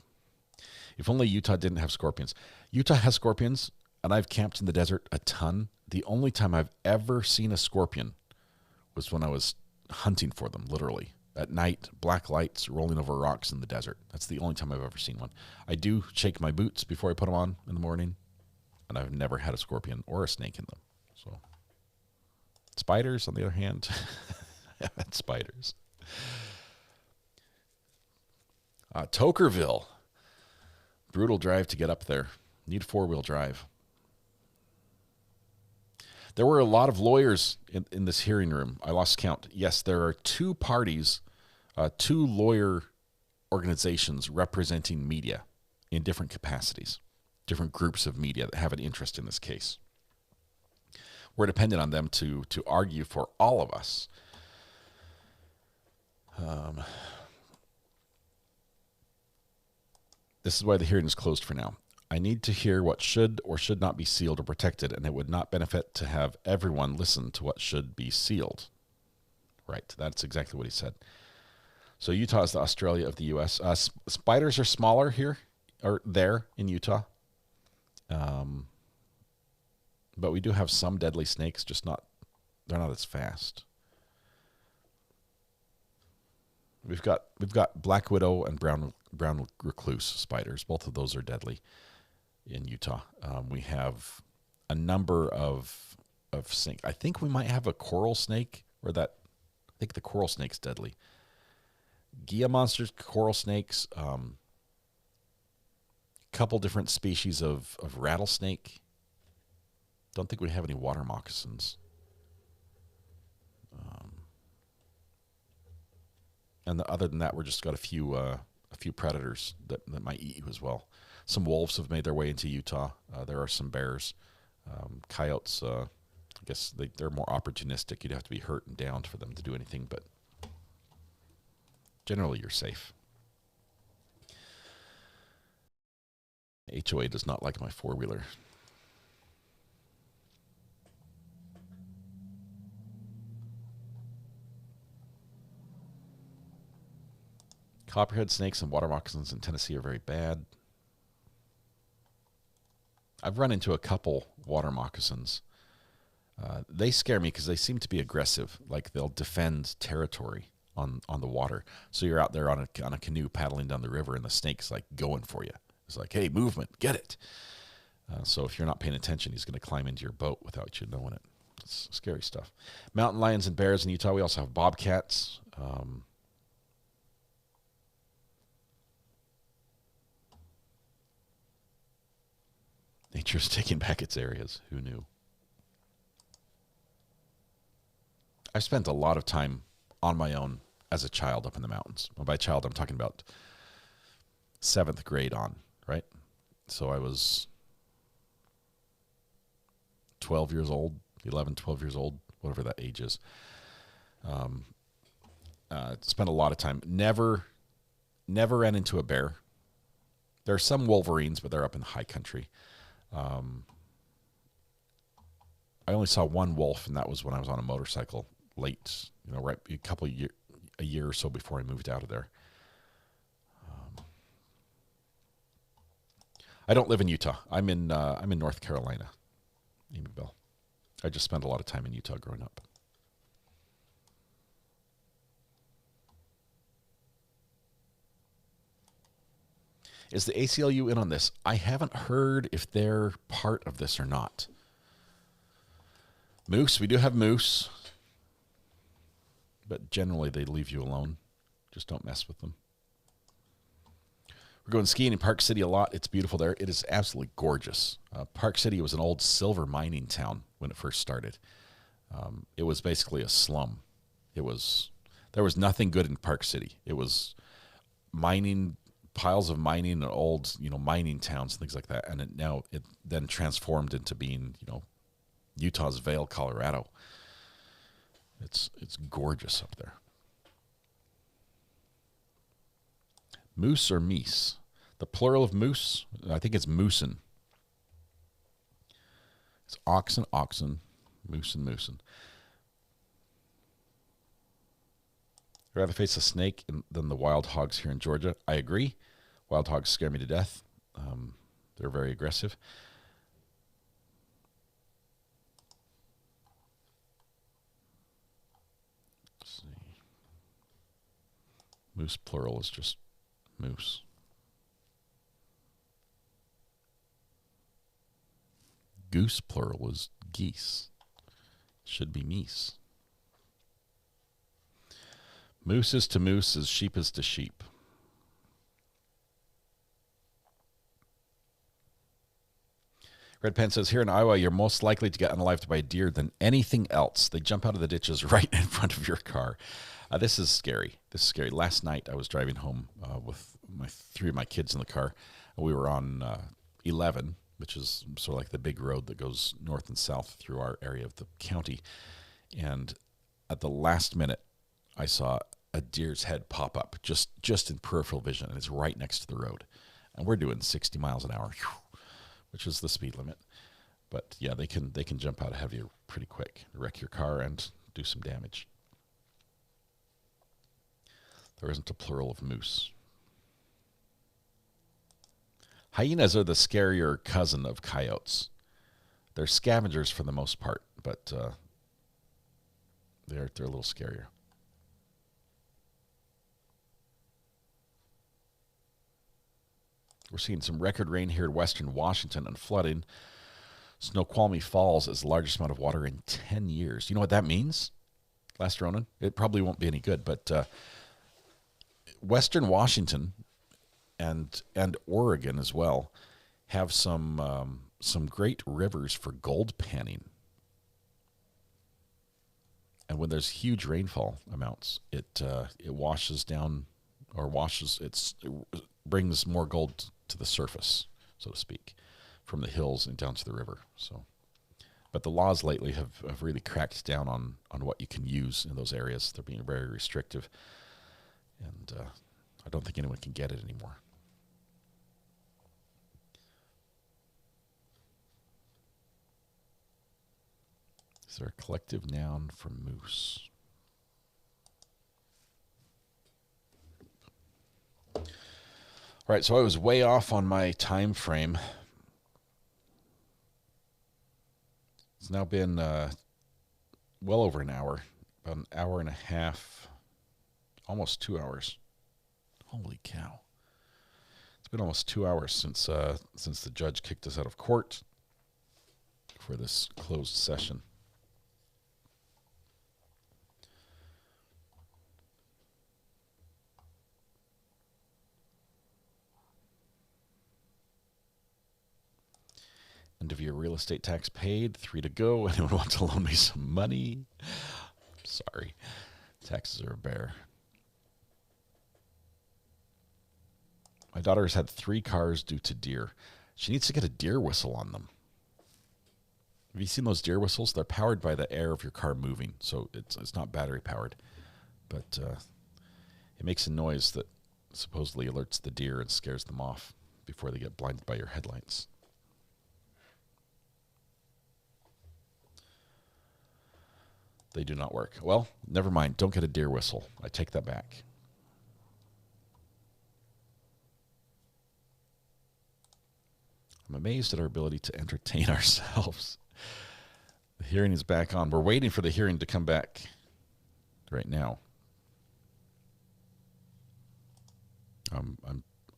If only Utah didn't have scorpions. Utah has scorpions, and I've camped in the desert a ton. The only time I've ever seen a scorpion was when I was hunting for them, literally. at night, black lights rolling over rocks in the desert. That's the only time I've ever seen one. I do shake my boots before I put them on in the morning, and I've never had a scorpion or a snake in them. So, spiders, on the other hand, I've had spiders. Tokerville. Brutal drive to get up there. Need 4-wheel drive. There were a lot of lawyers in this hearing room. I lost count. Yes, there are 2 parties, 2 lawyer organizations representing media in different capacities, different groups of media that have an interest in this case. We're dependent on them to argue for all of us. This is why the hearing is closed for now. I need to hear what should or should not be sealed or protected, and it would not benefit to have everyone listen to what should be sealed. Right, that's exactly what he said. So Utah is the Australia of the U.S. Spiders are smaller here, or there in Utah. But we do have some deadly snakes, just they're not as fast. We've got black widow and brown recluse spiders. Both of those are deadly in Utah. We have a number of snake. I think we might have a coral snake, I think the coral snake's deadly. Gila monsters, coral snakes, couple different species of rattlesnake. Don't think we have any water moccasins. And other than that, we're just got a few predators that might eat you as well. Some wolves have made their way into Utah. There are some bears. Coyotes, I guess they're more opportunistic. You'd have to be hurt and downed for them to do anything, but generally you're safe. HOA does not like my 4-wheeler. Copperhead snakes and water moccasins in Tennessee are very bad. I've run into a couple water moccasins. They scare me because they seem to be aggressive, like they'll defend territory on the water. So you're out there on a canoe paddling down the river, and the snake's like going for you. It's like, hey, movement, get it. So if you're not paying attention, he's going to climb into your boat without you knowing it. It's scary stuff. Mountain lions and bears in Utah. We also have bobcats. Nature's taking back its areas. Who knew? I've spent a lot of time on my own as a child up in the mountains. Well, by child, I'm talking about 7th grade on, right? So I was 12 years old, 11, 12 years old, whatever that age is. Spent a lot of time. Never ran into a bear. There are some wolverines, but they're up in the high country. I only saw one wolf, and that was when I was on a motorcycle late, right a year or so before I moved out of there. I don't live in Utah. I'm in North Carolina, Amy Bell. I just spent a lot of time in Utah growing up. Is the ACLU in on this? I haven't heard if they're part of this or not. Moose, we do have moose. But generally they leave you alone. Just don't mess with them. We're going skiing in Park City a lot. It's beautiful there. It is absolutely gorgeous. Park City was an old silver mining town when it first started. It was basically a slum. There was nothing good in Park City. It was mining, piles of mining and old, mining towns and things like that. And it then transformed into being, Utah's Vail, Colorado. It's gorgeous up there. Moose or meese? The plural of moose, I think it's moosin. It's oxen, moosin, moosin. I'd rather face a snake than the wild hogs here in Georgia. I agree. Wild hogs scare me to death. They're very aggressive. Let's see. Moose plural is just moose. Goose plural is geese. Should be meese. Moose is to moose as sheep is to sheep. Red Pen says, here in Iowa, you're most likely to get unalived by a deer than anything else. They jump out of the ditches right in front of your car. This is scary. This is scary. Last night, I was driving home with three of my kids in the car. We were on 11, which is sort of like the big road that goes north and south through our area of the county. And at the last minute, I saw a deer's head pop up just in peripheral vision, and it's right next to the road. And we're doing 60 miles an hour, which is the speed limit. But yeah, they can jump out ahead of you pretty quick, wreck your car, and do some damage. There isn't a plural of moose. Hyenas are the scarier cousin of coyotes. They're scavengers for the most part, but they're a little scarier. We're seeing some record rain here in western Washington and flooding. Snoqualmie Falls is the largest amount of water in 10 years. You know what that means, Last Ronin? It probably won't be any good, but western Washington and Oregon as well have some great rivers for gold panning. And when there's huge rainfall amounts, it washes down or it brings more gold to the surface, so to speak, from the hills and down to the river. So, but the laws lately have really cracked down on what you can use in those areas. They're being very restrictive, and I don't think anyone can get it anymore. Is there a collective noun for moose? All right, so I was way off on my time frame. It's now been well over an hour, about an hour and a half, almost 2 hours. Holy cow. It's been almost 2 hours since the judge kicked us out of court for this closed session. End of year real estate tax paid, 3 to go. Anyone want to loan me some money? Sorry. Taxes are a bear. My daughter has had 3 cars due to deer. She needs to get a deer whistle on them. Have you seen those deer whistles? They're powered by the air of your car moving, so it's not battery powered. But it makes a noise that supposedly alerts the deer and scares them off before they get blinded by your headlights. They do not work. Well, never mind. Don't get a deer whistle. I take that back. I'm amazed at our ability to entertain ourselves. The hearing is back on. We're waiting for the hearing to come back right now.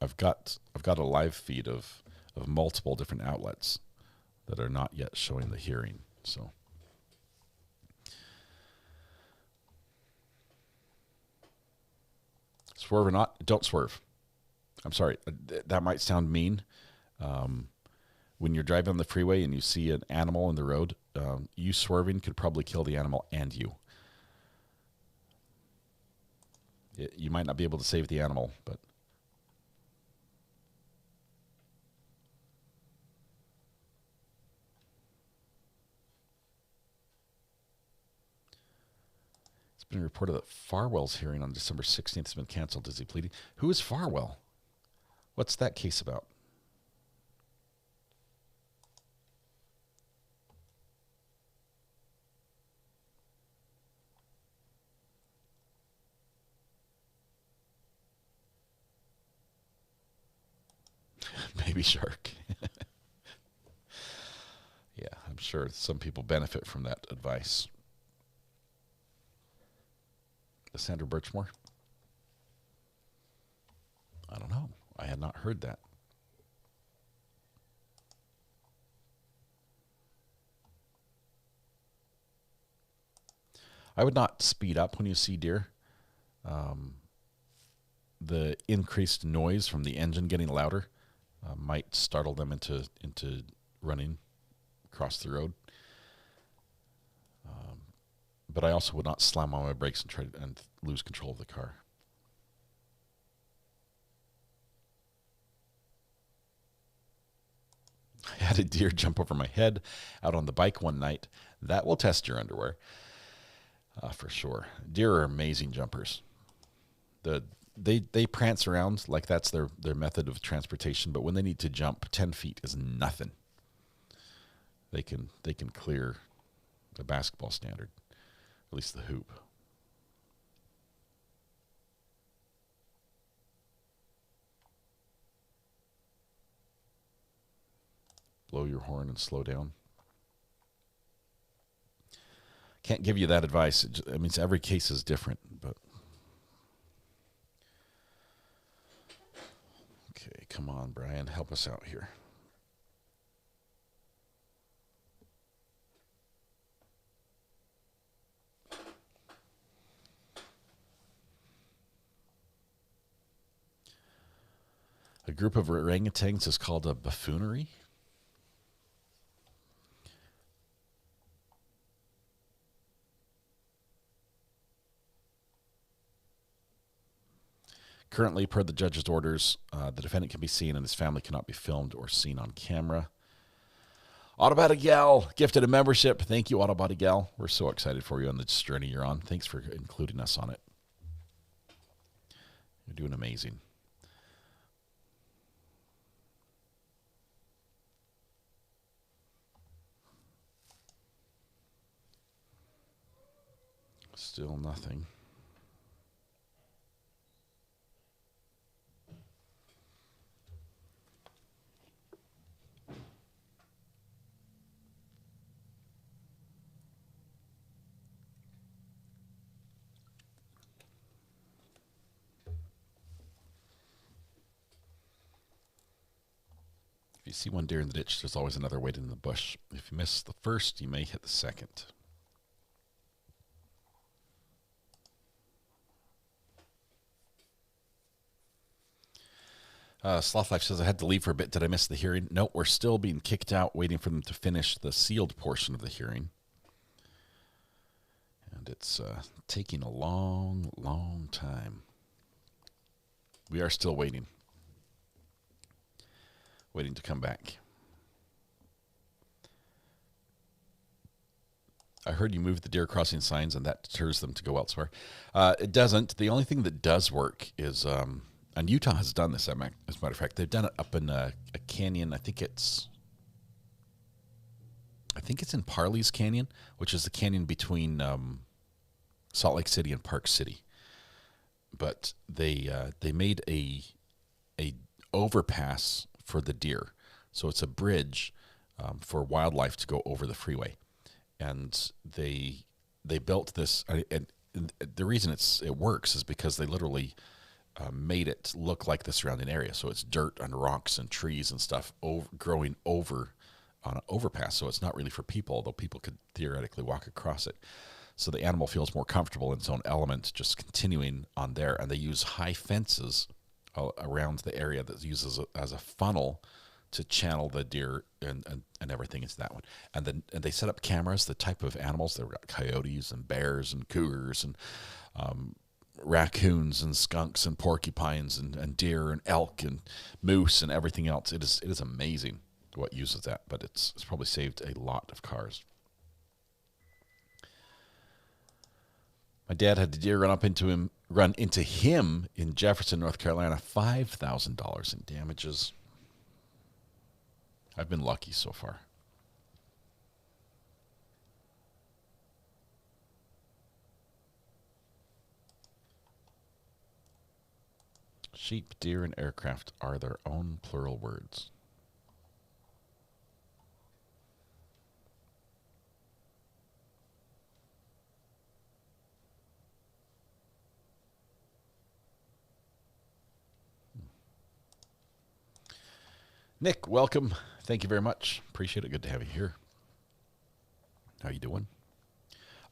I've got a live feed of multiple different outlets that are not yet showing the hearing. So. Swerve or not, don't swerve. I'm sorry, that might sound mean. When you're driving on the freeway and you see an animal in the road, you swerving could probably kill the animal and you. You might not be able to save the animal, but... It's been reported that Farwell's hearing on December 16th has been canceled. Is he pleading? Who is Farwell? What's that case about? Baby shark. Yeah, I'm sure some people benefit from that advice. Sandra Birchmore. I don't know. I had not heard that. I would not speed up when you see deer. The increased noise from the engine getting louder might startle them into running across the road. But I also would not slam on my brakes and try and lose control of the car. I had a deer jump over my head out on the bike one night. That will test your underwear, for sure. Deer are amazing jumpers. They prance around like that's their method of transportation, but when they need to jump, 10 feet is nothing. They can clear the basketball standard, at least the hoop. Blow your horn and slow down. Can't give you that advice. I mean, every case is different, but okay, come on, Brian, help us out here. A group of orangutans is called a buffoonery. Currently, per the judge's orders, the defendant can be seen and his family cannot be filmed or seen on camera. Autobody Gal gifted a membership. Thank you, Autobody Gal. We're so excited for you on this journey you're on. Thanks for including us on it. You're doing amazing. Still nothing. If you see one deer in the ditch, there's always another waiting in the bush. If you miss the first, you may hit the second. Sloth Life says, I had to leave for a bit. Did I miss the hearing? No, we're still being kicked out, waiting for them to finish the sealed portion of the hearing. And it's taking a long, long time. We are still waiting. Waiting to come back. I heard you moved the deer crossing signs and that deters them to go elsewhere. It doesn't. The only thing that does work is... and Utah has done this, as a matter of fact. They've done it up in a canyon. I think it's in Parley's Canyon, which is the canyon between Salt Lake City and Park City. But they made a overpass for the deer, so it's a bridge for wildlife to go over the freeway, and they built this. And the reason it works is because they literally made it look like the surrounding area. So it's dirt and rocks and trees and stuff growing over on an overpass. So it's not really for people, although people could theoretically walk across it. So the animal feels more comfortable in its own element, just continuing on there. And they use high fences around the area that uses as a funnel to channel the deer and everything into that one. And they set up cameras, the type of animals. They've got coyotes and bears and cougars and raccoons and skunks and porcupines and deer and elk and moose and everything else. It is amazing what uses that, but it's probably saved a lot of cars. My dad had the deer run into him in Jefferson, North Carolina. $5,000 in damages. I've been lucky so far. Sheep, deer, and aircraft are their own plural words. Nick, welcome. Thank you very much. Appreciate it. Good to have you here. How you doing?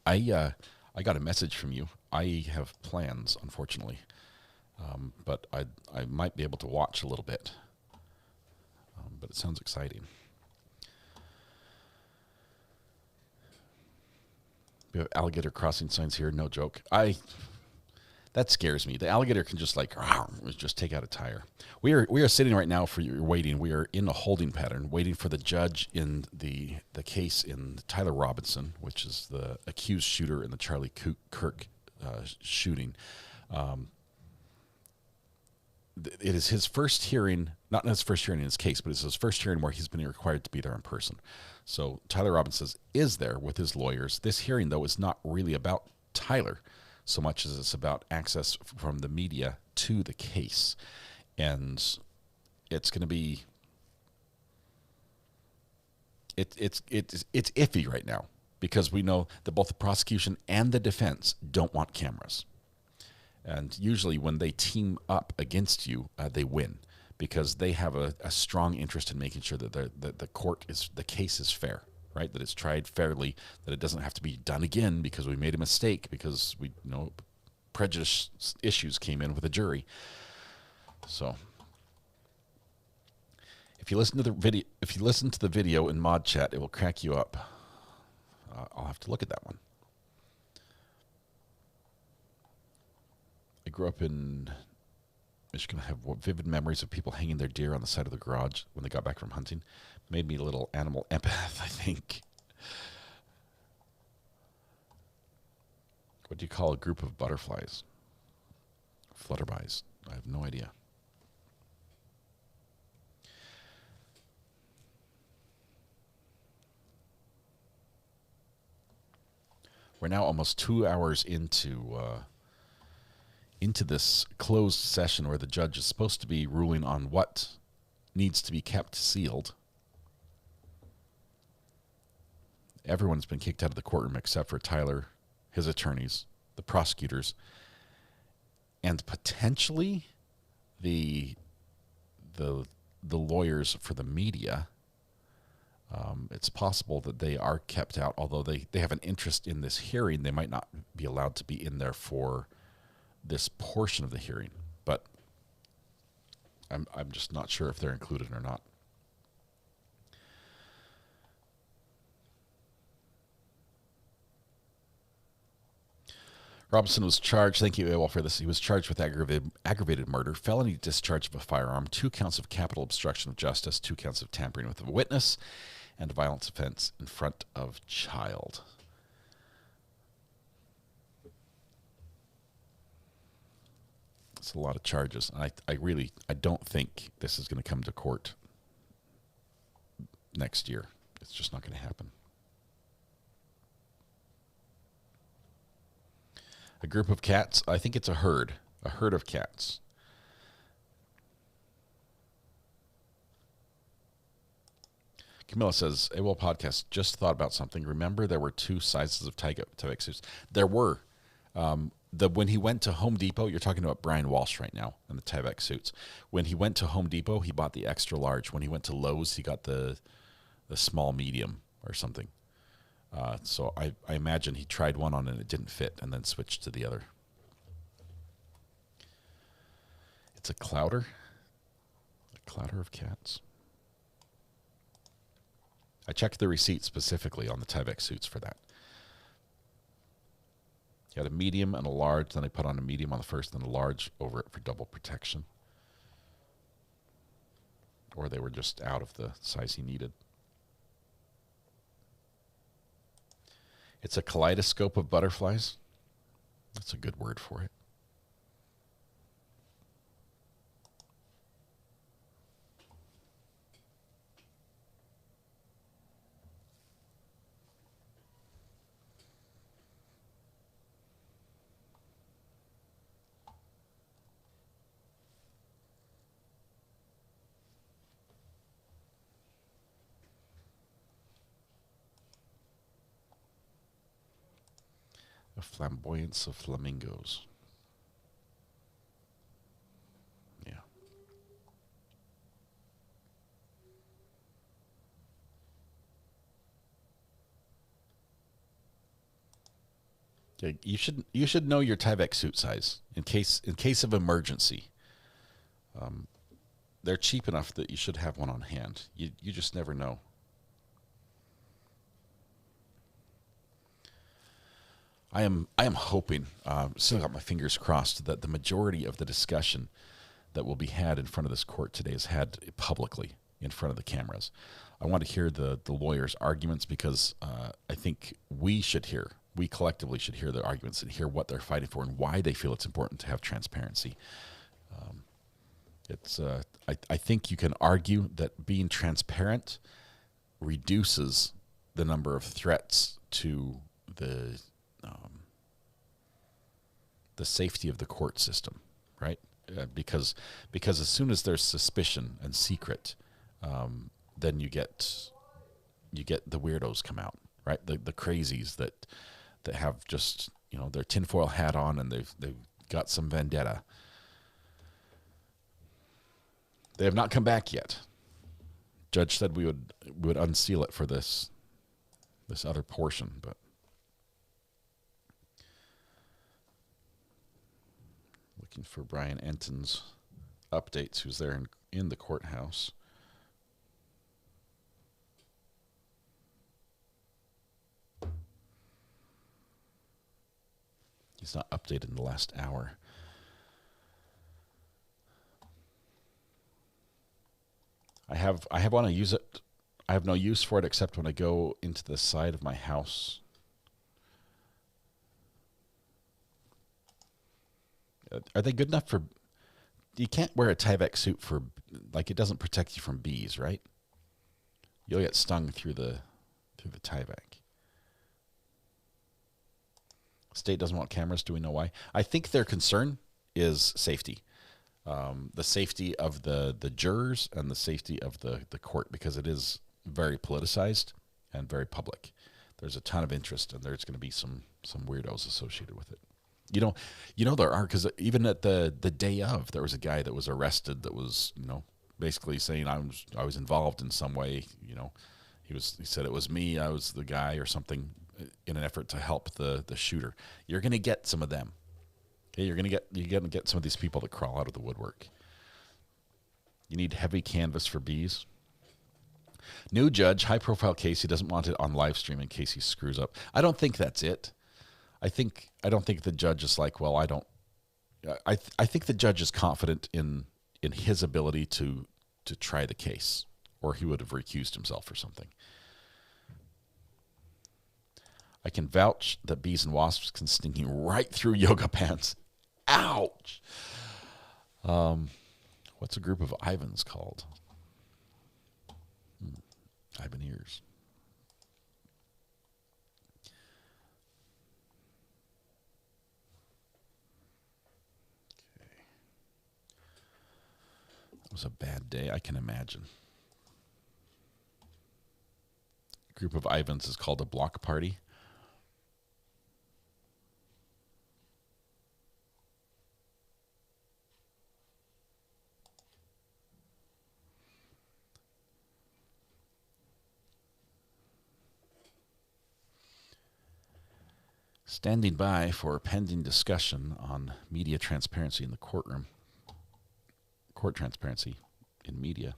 I got a message from you. I have plans, unfortunately, but I might be able to watch a little bit. But it sounds exciting. We have alligator crossing signs here. No joke. That scares me. The alligator can just just take out a tire. We are sitting right now for your waiting. We are in a holding pattern, waiting for the judge in the case in Tyler Robinson, which is the accused shooter in the Charlie Kirk shooting. It is his first hearing, not his first hearing in his case, but it's his first hearing where he's been required to be there in person. So Tyler Robinson is there with his lawyers. This hearing, though, is not really about Tyler so much as it's about access from the media to the case. And it's going to be, it's iffy right now because we know that both the prosecution and the defense don't want cameras. And usually when they team up against you, they win because they have a strong interest in making sure that the case is fair, right? That it's tried fairly, that it doesn't have to be done again because we made a mistake, because prejudice issues came in with a jury. So if you listen to the video in Mod Chat, it will crack you up. I'll have to look at that one. I grew up in Michigan. I have vivid memories of people hanging their deer on the side of the garage when they got back from hunting. Made me a little animal empath, I think. What do you call a group of butterflies? Flutterbys. I have no idea. We're now almost 2 hours into this closed session where the judge is supposed to be ruling on what needs to be kept sealed. Everyone's been kicked out of the courtroom except for Tyler, his attorneys, the prosecutors, and potentially the lawyers for the media. It's possible that they are kept out, although they have an interest in this hearing. They might not be allowed to be in there for this portion of the hearing, but I'm just not sure if they're included or not. Robinson was charged, thank you, AWOL, for this. He was charged with aggravated murder, felony discharge of a firearm, 2 counts of capital obstruction of justice, 2 counts of tampering with a witness, and a violence offense in front of child. It's a lot of charges. I don't think this is going to come to court next year. It's just not going to happen. A group of cats. I think it's a herd of cats. Camilla says, AWOL podcast, just thought about something. Remember there were 2 sizes of Tyvek suits? There were. When he went to Home Depot, you're talking about Brian Walsh right now and the Tyvek suits. When he went to Home Depot, he bought the extra large. When he went to Lowe's, he got the small medium or something. So I imagine he tried one on and it didn't fit and then switched to the other. It's a clouder of cats. I checked the receipt specifically on the Tyvek suits for that. He had a medium and a large, then I put on a medium on the first, then a large over it for double protection. Or they were just out of the size he needed. It's a kaleidoscope of butterflies. That's a good word for it. A flamboyance of flamingos. Yeah. You should know your Tyvek suit size in case of emergency. They're cheap enough that you should have one on hand. You just never know. I am hoping, still got my fingers crossed, that the majority of the discussion that will be had in front of this court today is had publicly in front of the cameras. I want to hear the lawyers' arguments because I think we collectively should hear their arguments and hear what they're fighting for and why they feel it's important to have transparency. I think you can argue that being transparent reduces the number of threats to the safety of the court system, right? Because as soon as there's suspicion and secret, then you get the weirdos come out, right? The crazies that have just their tinfoil hat on and they've got some vendetta. They have not come back yet. Judge said we would unseal it for this other portion, but looking for Brian Enton's updates, who's there in the courthouse. He's not updated in the last hour. I want to use it. I have no use for it except when I go into the side of my house. Are they good enough for? You can't wear a Tyvek suit for, it doesn't protect you from bees, right? You'll get stung through the Tyvek. State doesn't want cameras. Do we know why? I think their concern is safety. The safety of the jurors and the safety of the court, because it is very politicized and very public. There's a ton of interest, and there's going to be some weirdos associated with it. There are, because even at the day of, there was a guy that was arrested that was basically saying I was involved in some way. He said it was me, I was the guy or something, in an effort to help the shooter. You're going to get some of them. Okay, you're going to get some of these people that crawl out of the woodwork. You need heavy canvas for bees. New judge, high-profile case. He doesn't want it on live stream in case he screws up. I don't think that's it. I don't think the judge is like, well, I don't. I think the judge is confident in his ability to try the case, or he would have recused himself or something. I can vouch that bees and wasps can sting you right through yoga pants. Ouch! What's a group of Ivans called? Ivaneers. Okay. That was a bad day, I can imagine. A group of Ivans is called a block party. Standing by for pending discussion on media transparency in the courtroom. Court transparency in media.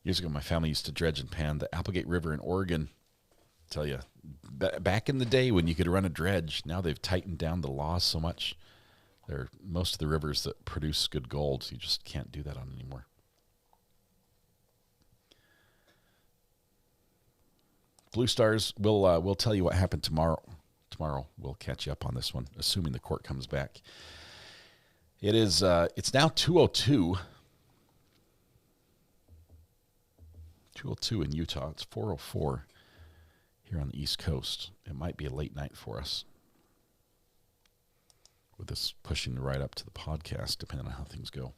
Years ago, my family used to dredge and pan the Applegate River in Oregon. Tell you, back in the day when you could run a dredge, now they've tightened down the laws so much. Most of the rivers that produce good gold, you just can't do that on anymore. Blue Stars, we'll tell you what happened tomorrow. Tomorrow we'll catch you up on this one, assuming the court comes back. It's now 2:02. 2:02 in Utah. It's 4:04 here on the East Coast. It might be a late night for us, with this pushing right up to the podcast, depending on how things go.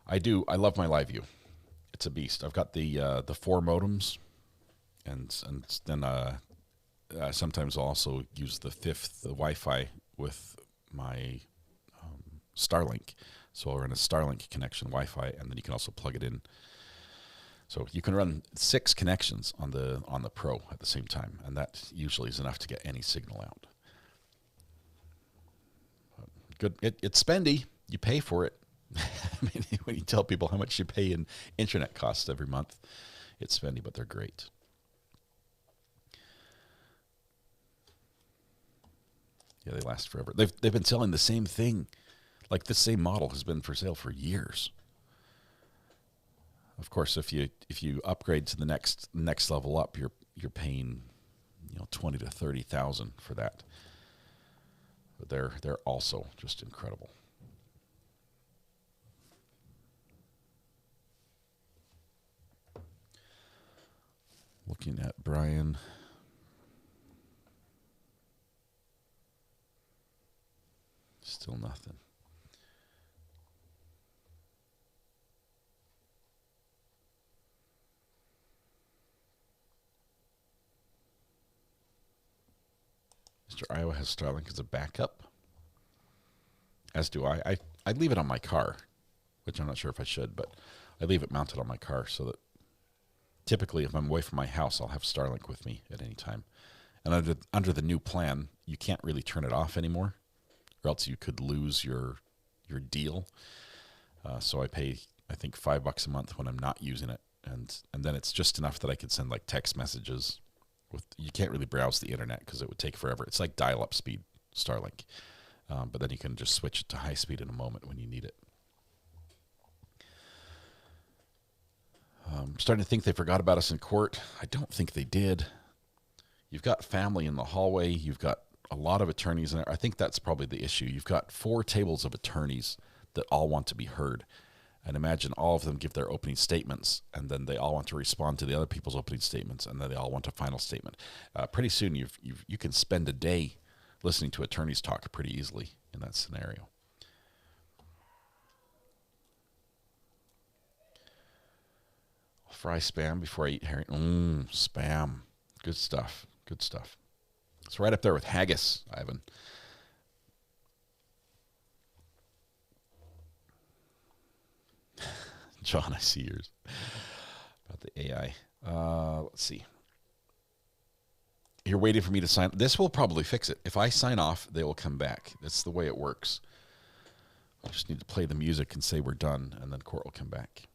I love my live view. it's a beast. I've got the 4 modems, and then sometimes I'll also use the Wi-Fi with my Starlink. So I'll run a Starlink connection Wi-Fi, and then you can also plug it in. So you can run 6 connections on the Pro at the same time, and that usually is enough to get any signal out. Good. It's spendy. You pay for it. I mean, when you tell people how much you pay in internet costs every month, it's spendy, but they're great. Yeah, they last forever. They've been selling the same thing. Like this same model has been for sale for years. Of course, if you upgrade to the next level up, you're paying, $20,000 to $30,000 for that. But they're also just incredible. Looking at Brian. Still nothing. Mr. Iowa has Starlink as a backup, as do I. I leave it on my car, which I'm not sure if I should, but I leave it mounted on my car so that typically if I'm away from my house, I'll have Starlink with me at any time. And under the new plan, you can't really turn it off anymore, or else you could lose your deal. So I pay, I think, $5 a month when I'm not using it, and then it's just enough that I could send like text messages. You can't really browse the internet because it would take forever. It's like dial-up speed Starlink, but then you can just switch it to high speed in a moment when you need it. I'm starting to think they forgot about us in court. I don't think they did. You've got family in the hallway. You've got a lot of attorneys in there. I think that's probably the issue. You've got 4 tables of attorneys that all want to be heard. And imagine all of them give their opening statements, and then they all want to respond to the other people's opening statements, and then they all want a final statement. Pretty soon you can spend a day listening to attorneys talk pretty easily in that scenario. I'll fry Spam before I eat herring. Spam. Good stuff. Good stuff. It's right up there with haggis, Ivan. John, I see yours about the AI. Let's see. You're waiting for me to sign. This will probably fix it. If I sign off, they will come back. That's the way it works. I just need to play the music and say we're done, and then court will come back.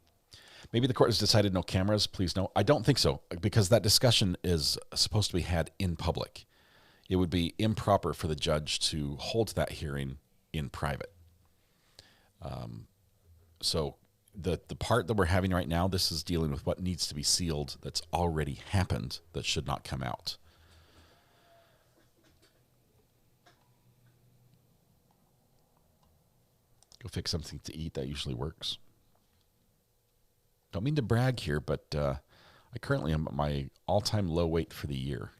Maybe the court has decided no cameras. Please no. I don't think so, because that discussion is supposed to be had in public. It would be improper for the judge to hold that hearing in private. So the part that we're having right now, this is dealing with what needs to be sealed that's already happened that should not come out. Go fix something to eat. That usually works. Don't mean to brag here, but I currently am at my all-time low weight for the year.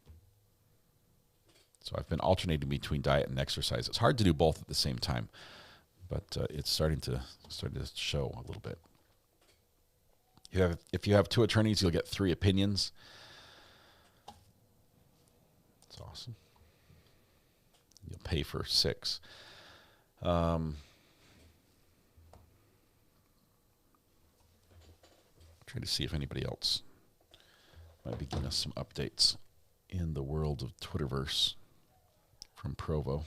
So I've been alternating between diet and exercise. It's hard to do both at the same time, but it's starting to show a little bit. If you have 2 attorneys, you'll get 3 opinions. That's awesome. You'll pay for 6. Trying to see if anybody else might be giving us some updates in the world of Twitterverse from Provo.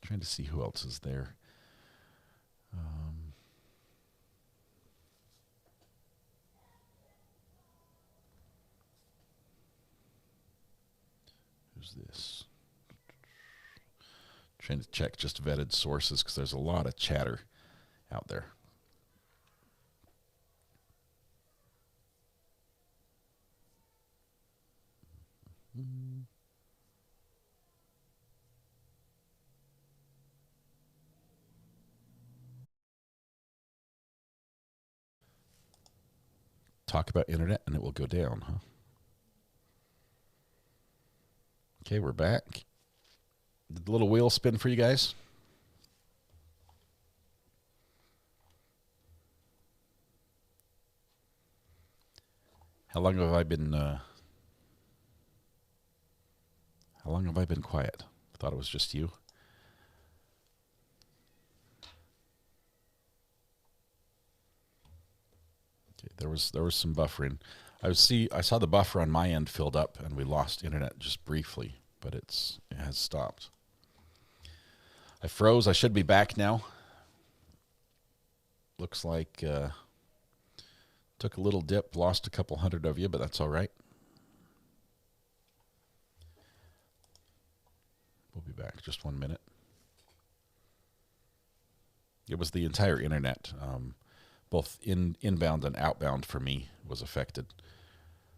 Trying to see who else is there. Who's this? Trying to check just vetted sources because there's a lot of chatter out there. talk about internet and it will go down, huh? Okay, we're back. Did the little wheel spin for you guys? How long have I been quiet? I thought it was just you. Okay, there was some buffering. I saw the buffer on my end filled up and we lost internet just briefly, but it has stopped. I froze. I should be back now. Looks like took a little dip, lost a couple hundred of you, but that's all right. We'll be back just 1 minute. It was the entire internet, both inbound and outbound for me was affected.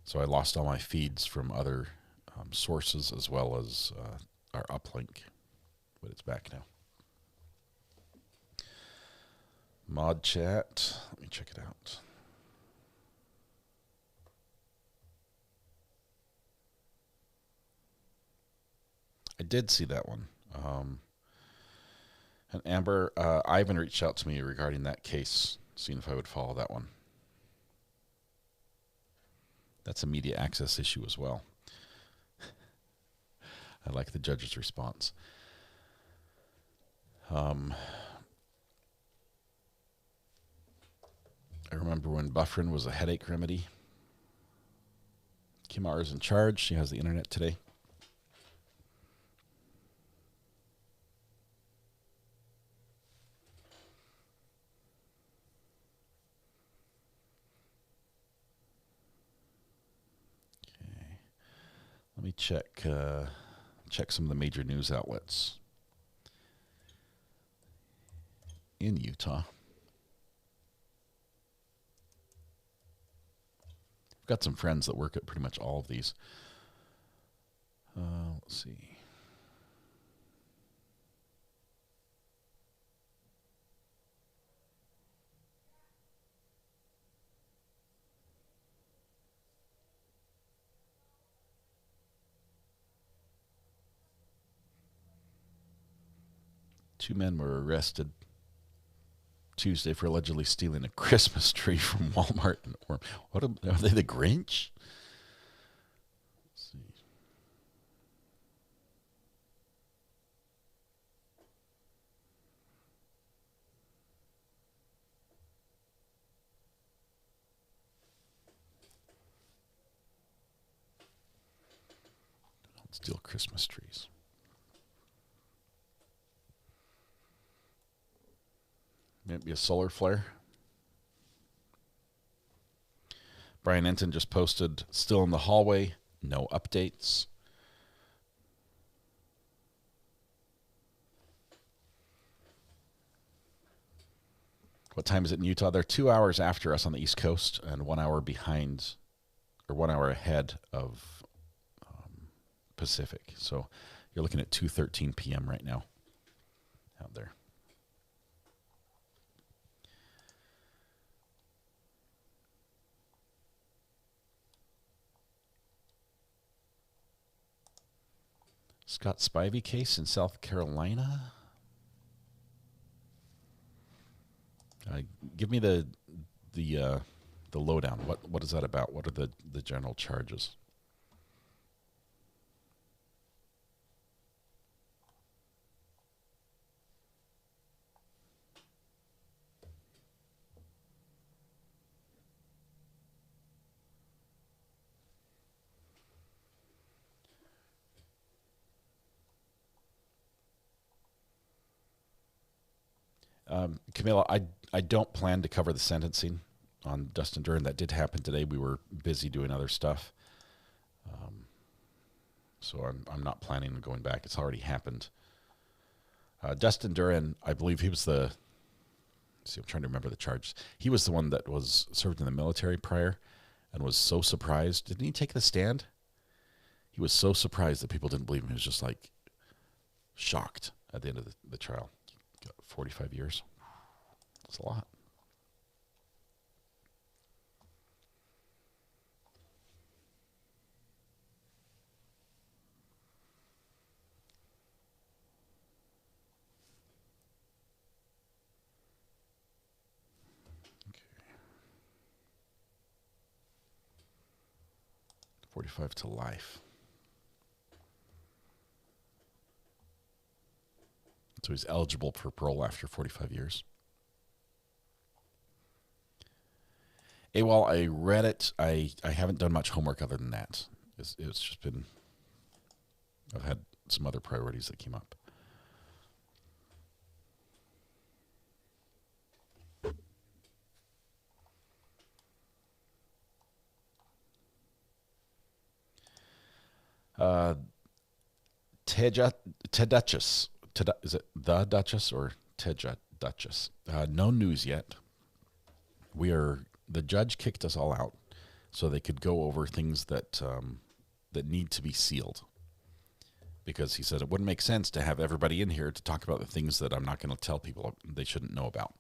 So I lost all my feeds from other sources as well as our uplink, but it's back now. Mod chat, let me check it out. I did see that one. And Amber, Ayden reached out to me regarding that case, seeing if I would follow that one. That's a media access issue as well. I like the judge's response. I remember when buffering was a headache remedy. Kimar is in charge. She has the internet today. Let me check some of the major news outlets in Utah. I've got some friends that work at pretty much all of these. Let's see. Two men were arrested Tuesday for allegedly stealing a Christmas tree from Walmart. What are they, the Grinch? Let's see. Don't steal Christmas trees. Maybe a solar flare. Brian Enton just posted, still in the hallway, no updates. What time is it in Utah? They're 2 hours after us on the East Coast and 1 hour behind, or 1 hour ahead of Pacific. So you're looking at 2:13 p.m. right now out there. Scott Spivey case in South Carolina. Give me the lowdown. What is that about? What are the general charges? Camilla, I don't plan to cover the sentencing on Dustin Duran. That did happen today. We were busy doing other stuff. So I'm not planning on going back. It's already happened. Dustin Duran, I believe he was I'm trying to remember the charges. He was the one that was served in the military prior and was so surprised. Didn't he take the stand? He was so surprised that people didn't believe him. He was just like shocked at the end of the trial. 45 years. That's a lot. 45 to life. So he's eligible for parole after 45 years. Well, I read it. I haven't done much homework other than that. It's just been, I've had some other priorities that came up. Ted Duchess. Is it the Duchess or Ted Duchess? No news yet. The judge kicked us all out so they could go over things that need to be sealed. Because he said it wouldn't make sense to have everybody in here to talk about the things that I'm not going to tell people they shouldn't know about.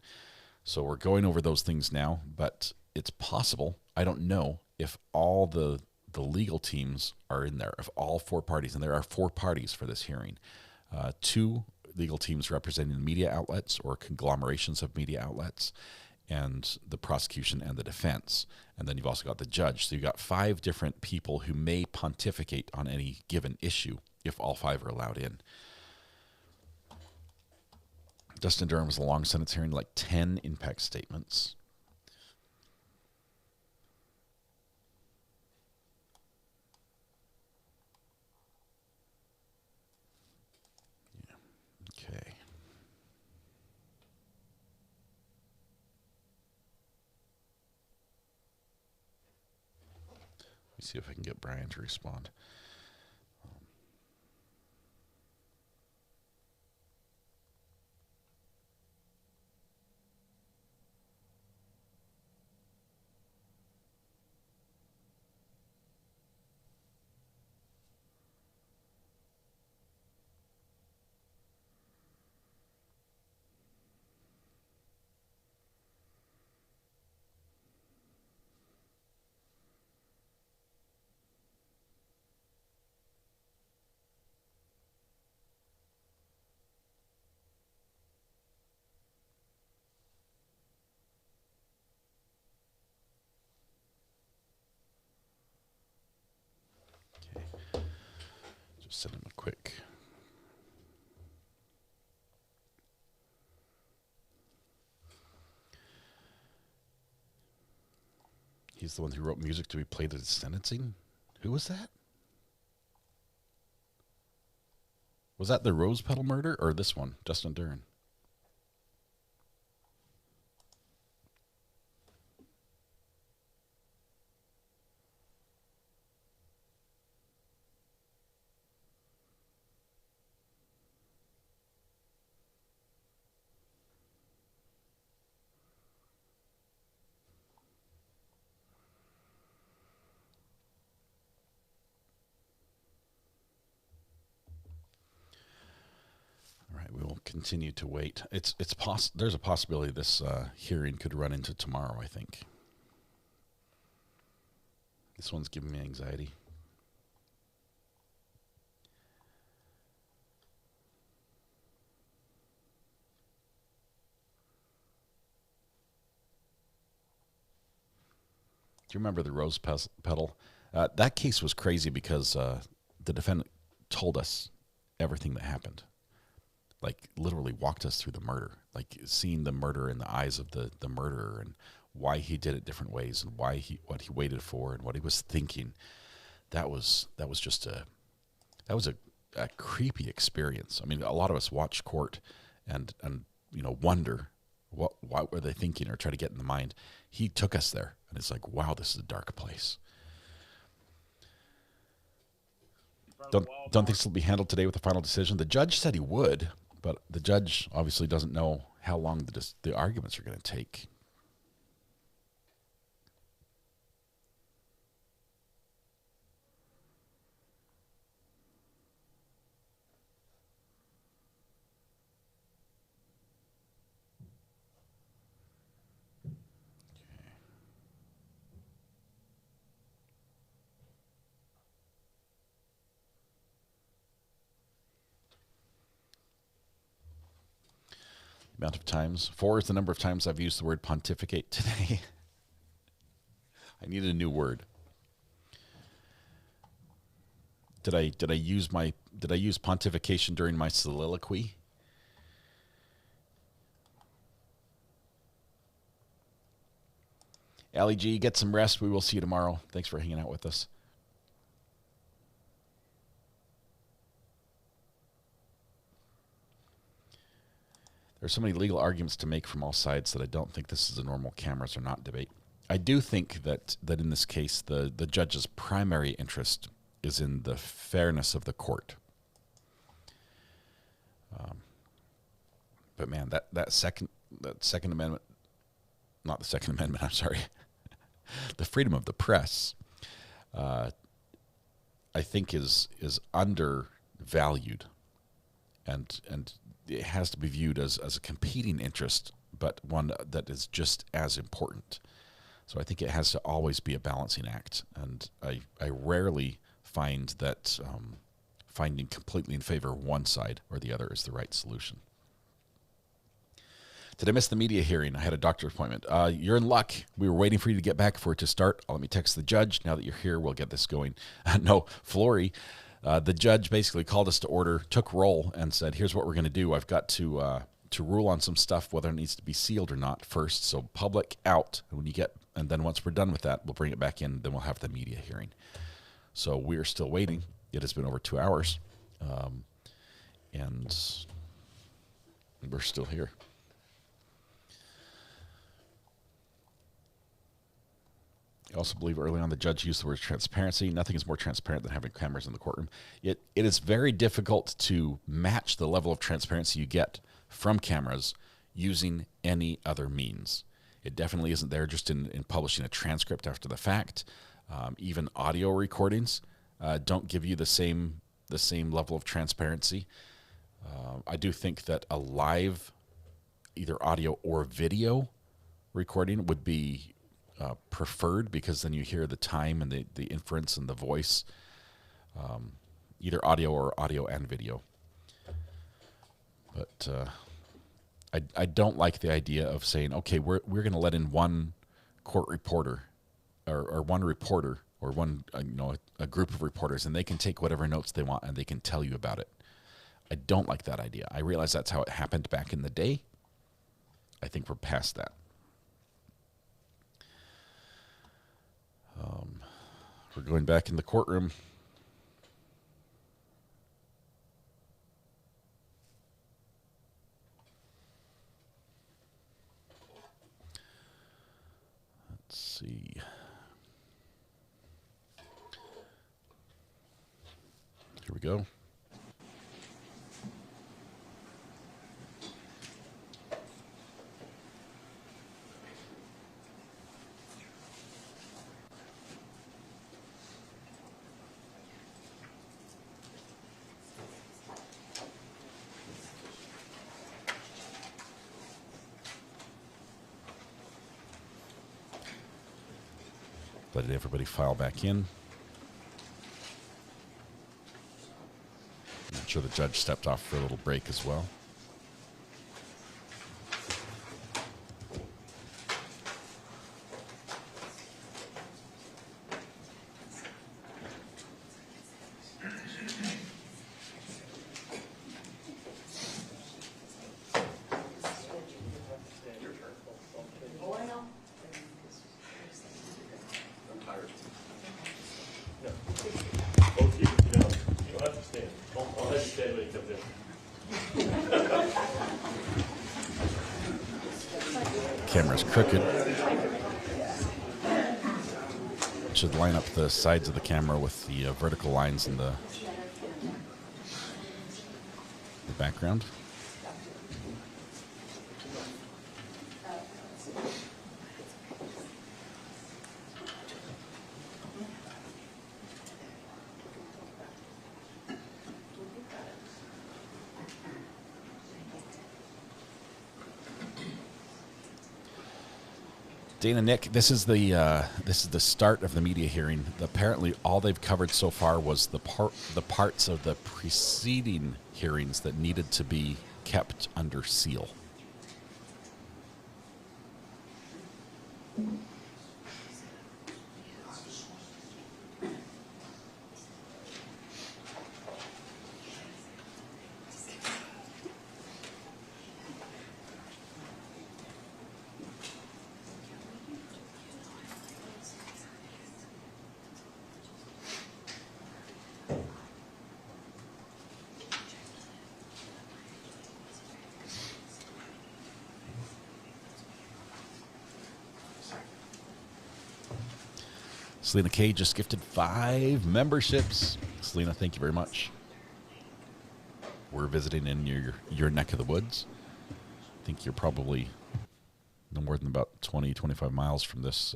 So we're going over those things now, but it's possible, I don't know, if all the legal teams are in there, if all four parties, and there are four parties for this hearing, two legal teams representing the media outlets or conglomerations of media outlets, and the prosecution and the defense. And then you've also got the judge. So you've got 5 different people who may pontificate on any given issue if all 5 are allowed in. Justin Durham was a long sentence hearing, like 10 impact statements. Yeah. Okay. Let me see if I can get Brian to respond. Just send him a quick. He's the one who wrote music to be played at his sentencing? Who was that? Was that the Rose Petal murder or this one, Justin Durham? Continue to wait. There's a possibility this hearing could run into tomorrow, I think. This one's giving me anxiety. Do you remember the Rose Petal? That case was crazy because the defendant told us everything that happened. Like literally walked us through the murder, like seeing the murder in the eyes of the murderer and why he did it different ways and what he waited for and what he was thinking. That was just a creepy experience. I mean, a lot of us watch court and wonder what were they thinking or try to get in the mind. He took us there and it's like, wow, this is a dark place. Don't think this will be handled today with a final decision. The judge said he would, but the judge obviously doesn't know how long the arguments are going to take. Amount of times. 4 is the number of times I've used the word pontificate today. I needed a new word. Did I use pontification during my soliloquy? Ali G, get some rest. We will see you tomorrow. Thanks for hanging out with us. There's so many legal arguments to make from all sides that I don't think this is a normal cameras or not debate. I do think that in this case, the judge's primary interest is in the fairness of the court. But man, that second amendment, not the Second Amendment, I'm sorry, the freedom of the press, I think is undervalued, and it has to be viewed as a competing interest, but one that is just as important. So I think it has to always be a balancing act, and I rarely find that finding completely in favor of one side or the other is the right solution. Did I miss the media hearing? I had a doctor's appointment. You're in luck. We were waiting for you to get back for it to start. Let me text the judge. Now that you're here, we'll get this going. No, Flory, the judge basically called us to order, took roll, and said, here's what we're going to do. I've got to rule on some stuff, whether it needs to be sealed or not first. So public out. And then once we're done with that, we'll bring it back in. Then we'll have the media hearing. So we're still waiting. It has been over 2 hours. And we're still here. I also believe early on the judge used the word transparency. Nothing is more transparent than having cameras in the courtroom. It is very difficult to match the level of transparency you get from cameras using any other means. It definitely isn't there just in publishing a transcript after the fact. Even audio recordings don't give you the same level of transparency. I do think that a live, either audio or video recording would be preferred, because then you hear the time and the inference and the voice, either audio or audio and video. But I don't like the idea of saying, okay, we're going to let in one court reporter or one reporter or one a group of reporters, and they can take whatever notes they want and they can tell you about it. I don't like that idea. I realize that's how it happened back in the day. I think we're past that. We're going back in the courtroom. Let's see. Here we go. Let everybody file back in. I'm sure the judge stepped off for a little break as well. Camera's crooked. Should line up the sides of the camera with the vertical lines in the background. Dana, Nick, this is the start of the media hearing. Apparently, all they've covered so far was the parts of the preceding hearings that needed to be kept under seal. Selena K just gifted 5 memberships. Selena, thank you very much. We're visiting in your neck of the woods. I think you're probably no more than about 20, 25 miles from this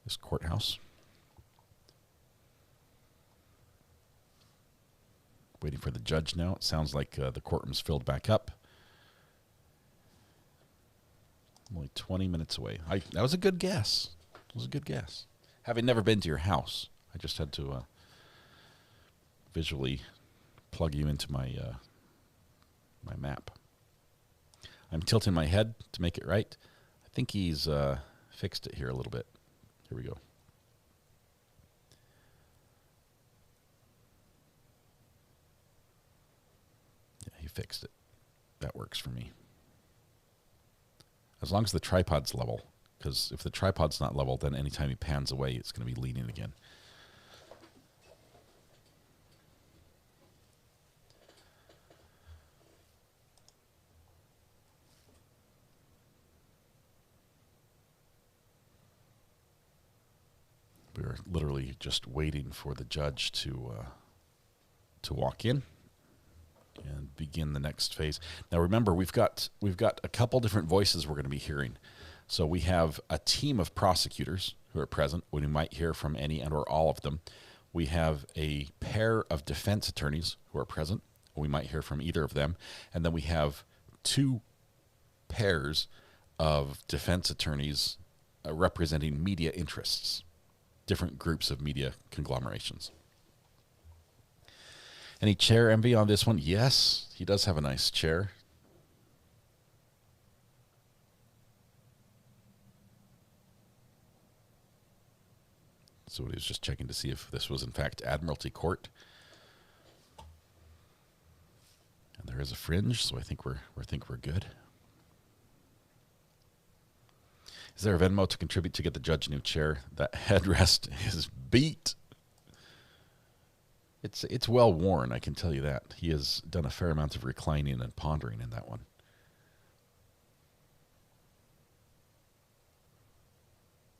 this courthouse. Waiting for the judge now. It sounds like the courtroom's filled back up. Only 20 minutes away. That was a good guess. It was a good guess. Having never been to your house, I just had to visually plug you into my my map. I'm tilting my head to make it right. I think he's fixed it here a little bit. Here we go. Yeah, he fixed it. That works for me. As long as the tripod's level, because if the tripod's not level, then anytime he pans away, it's going to be leaning again. We are literally just waiting for the judge to walk in and begin the next phase. Now remember, we've got a couple different voices we're going to be hearing. So we have a team of prosecutors who are present. We might hear from any and or all of them. We have a pair of defense attorneys who are present. We might hear from either of them. And then we have 2 pairs of defense attorneys representing media interests, different groups of media conglomerations. Any chair envy on this one? Yes, he does have a nice chair. So he was just checking to see if this was in fact Admiralty Court. And there is a fringe, so I think we're good. Is there a Venmo to contribute to get the judge a new chair? That headrest is beat. It's well worn, I can tell you that. He has done a fair amount of reclining and pondering in that one.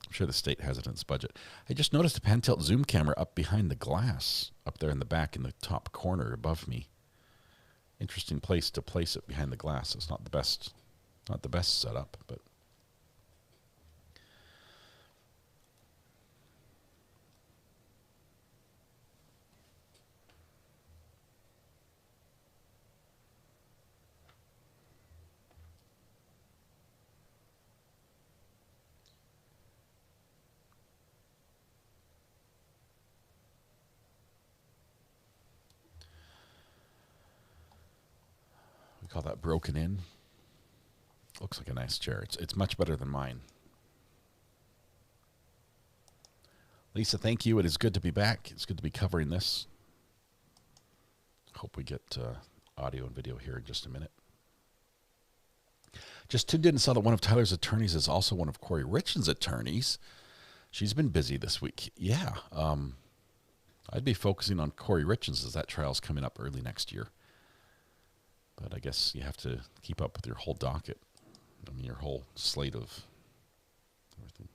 I'm sure the state has it in its budget. I just noticed a pan tilt zoom camera up behind the glass, up there in the back in the top corner above me. Interesting place to place it behind the glass. It's not the best setup, but call that broken in. Looks like a nice chair. It's much better than mine. Lisa, thank you. It is good to be back. It's good to be covering this. Hope we get audio and video here in just a minute. Just tuned in and saw that one of Tyler's attorneys is also one of Corey Richard's attorneys. She's been busy this week. Yeah. I'd be focusing on Corey Richards as that trial's coming up early next year. But I guess you have to keep up with your whole docket. I mean, your whole slate of everything.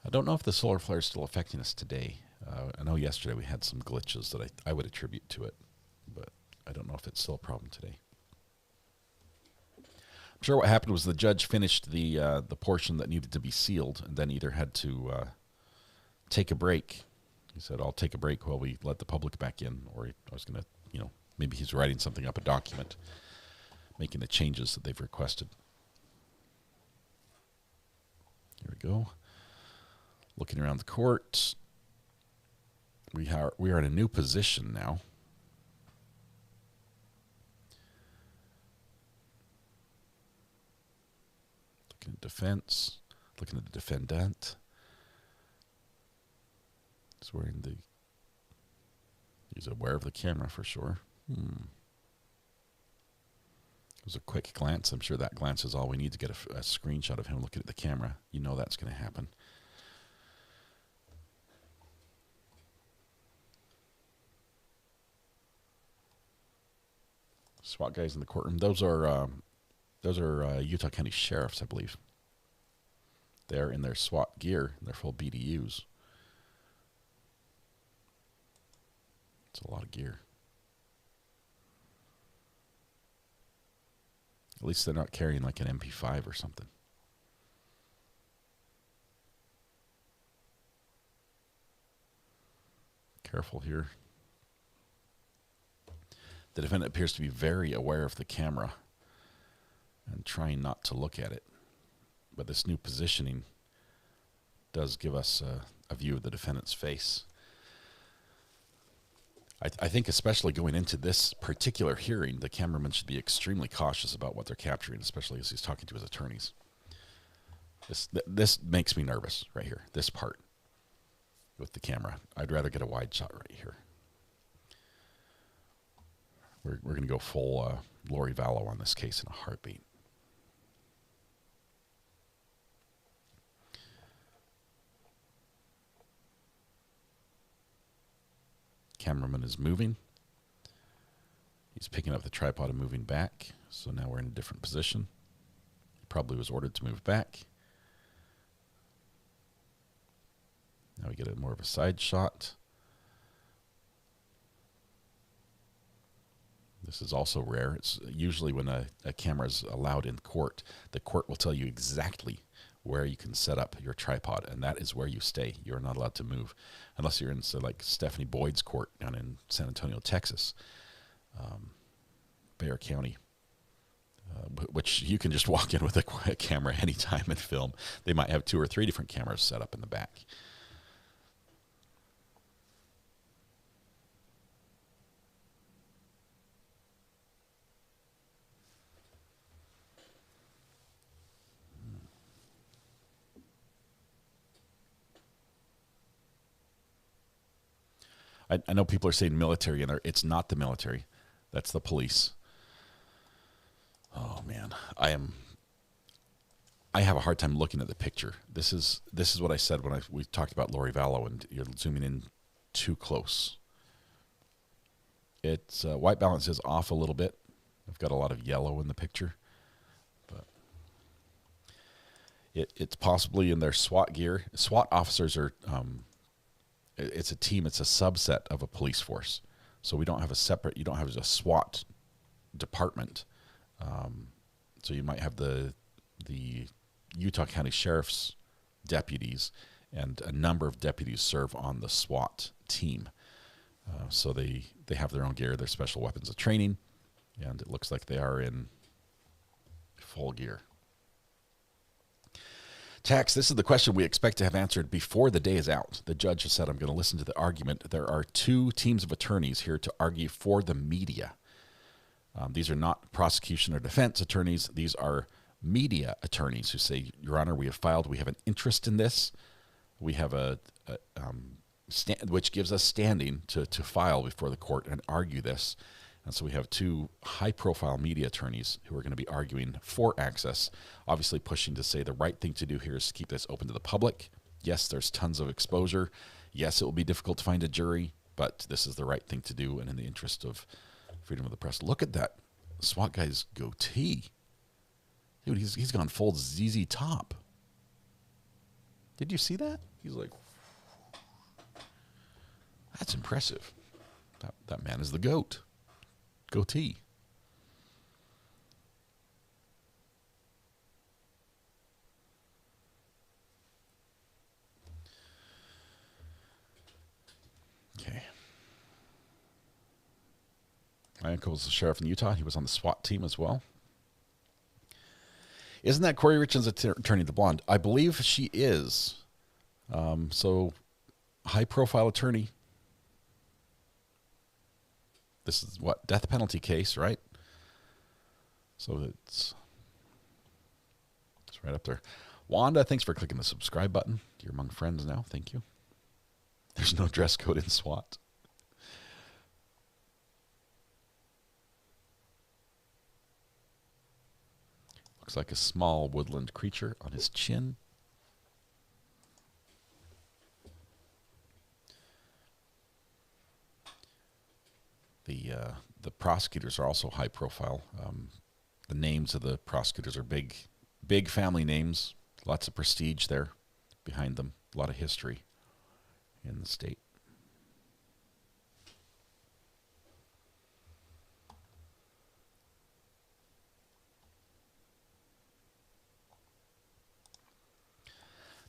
I don't know if the solar flare is still affecting us today. I know yesterday we had some glitches that I would attribute to it, but I don't know if it's still a problem today. I'm sure what happened was the judge finished the portion that needed to be sealed and then either had to take a break. He said, I'll take a break while we let the public back in, or I was going to, maybe he's writing something up, a document, making the changes that they've requested. Here we go. Looking around the court, we are in a new position now. Looking at defense. Looking at the defendant. He's aware of the camera for sure. It was a quick glance. I'm sure that glance is all we need to get a screenshot of him looking at the camera. You know that's going to happen. SWAT guys in the courtroom. Those are Utah County sheriffs, I believe. They're in their SWAT gear, their full BDUs. It's a lot of gear. At least they're not carrying like an MP5 or something. Careful here. The defendant appears to be very aware of the camera and trying not to look at it. But this new positioning does give us a view of the defendant's face. I think especially going into this particular hearing, the cameraman should be extremely cautious about what they're capturing, especially as he's talking to his attorneys. This makes me nervous right here, this part with the camera. I'd rather get a wide shot right here. We're going to go full Lori Vallow on this case in a heartbeat. Cameraman is moving. He's picking up the tripod and moving back. So now we're in a different position. He probably was ordered to move back. Now we get more of a side shot. This is also rare. It's usually when a camera is allowed in court, the court will tell you exactly where you can set up your tripod, and that is where you stay. You're not allowed to move unless you're in, say, like Stephanie Boyd's court down in San Antonio, Texas, Bexar County, which you can just walk in with a camera anytime and film. They might have 2 or 3 different cameras set up in the back. I know people are saying military, and it's not the military. That's the police. Oh, man. I have a hard time looking at the picture. This is what I said when we talked about Lori Vallow, and you're zooming in too close. It's white balance is off a little bit. I've got a lot of yellow in the picture. But it's possibly in their SWAT gear. SWAT officers are... it's a team, it's a subset of a police force. So we don't have you don't have a SWAT department. So you might have the Utah County Sheriff's deputies, and a number of deputies serve on the SWAT team. So they have their own gear, their special weapons of training, and it looks like they are in full gear. Tax, this is the question we expect to have answered before the day is out. The judge has said, I'm going to listen to the argument. There are 2 teams of attorneys here to argue for the media. These are not prosecution or defense attorneys. These are media attorneys who say, Your Honor, we have an interest in this. We have which gives us standing to file before the court and argue this. And so we have 2 high-profile media attorneys who are going to be arguing for access, obviously pushing to say the right thing to do here is to keep this open to the public. Yes, there's tons of exposure. Yes, it will be difficult to find a jury, but this is the right thing to do and in the interest of freedom of the press. Look at that SWAT guy's goatee. Dude, he's gone full ZZ Top. Did you see that? He's like, that's impressive. That man is the GOAT. Goatee. Okay. My uncle was the sheriff in Utah. He was on the SWAT team as well. Isn't that Corey Richards' attorney, the blonde? I believe she is. So, high-profile attorney. This is what? Death penalty case, right? So it's right up there. Wanda, thanks for clicking the subscribe button. You're among friends now. Thank you. There's no dress code in SWAT. Looks like a small woodland creature on his chin. The prosecutors are also high profile. The names of the prosecutors are big family names. Lots of prestige there behind them. A lot of history in the state.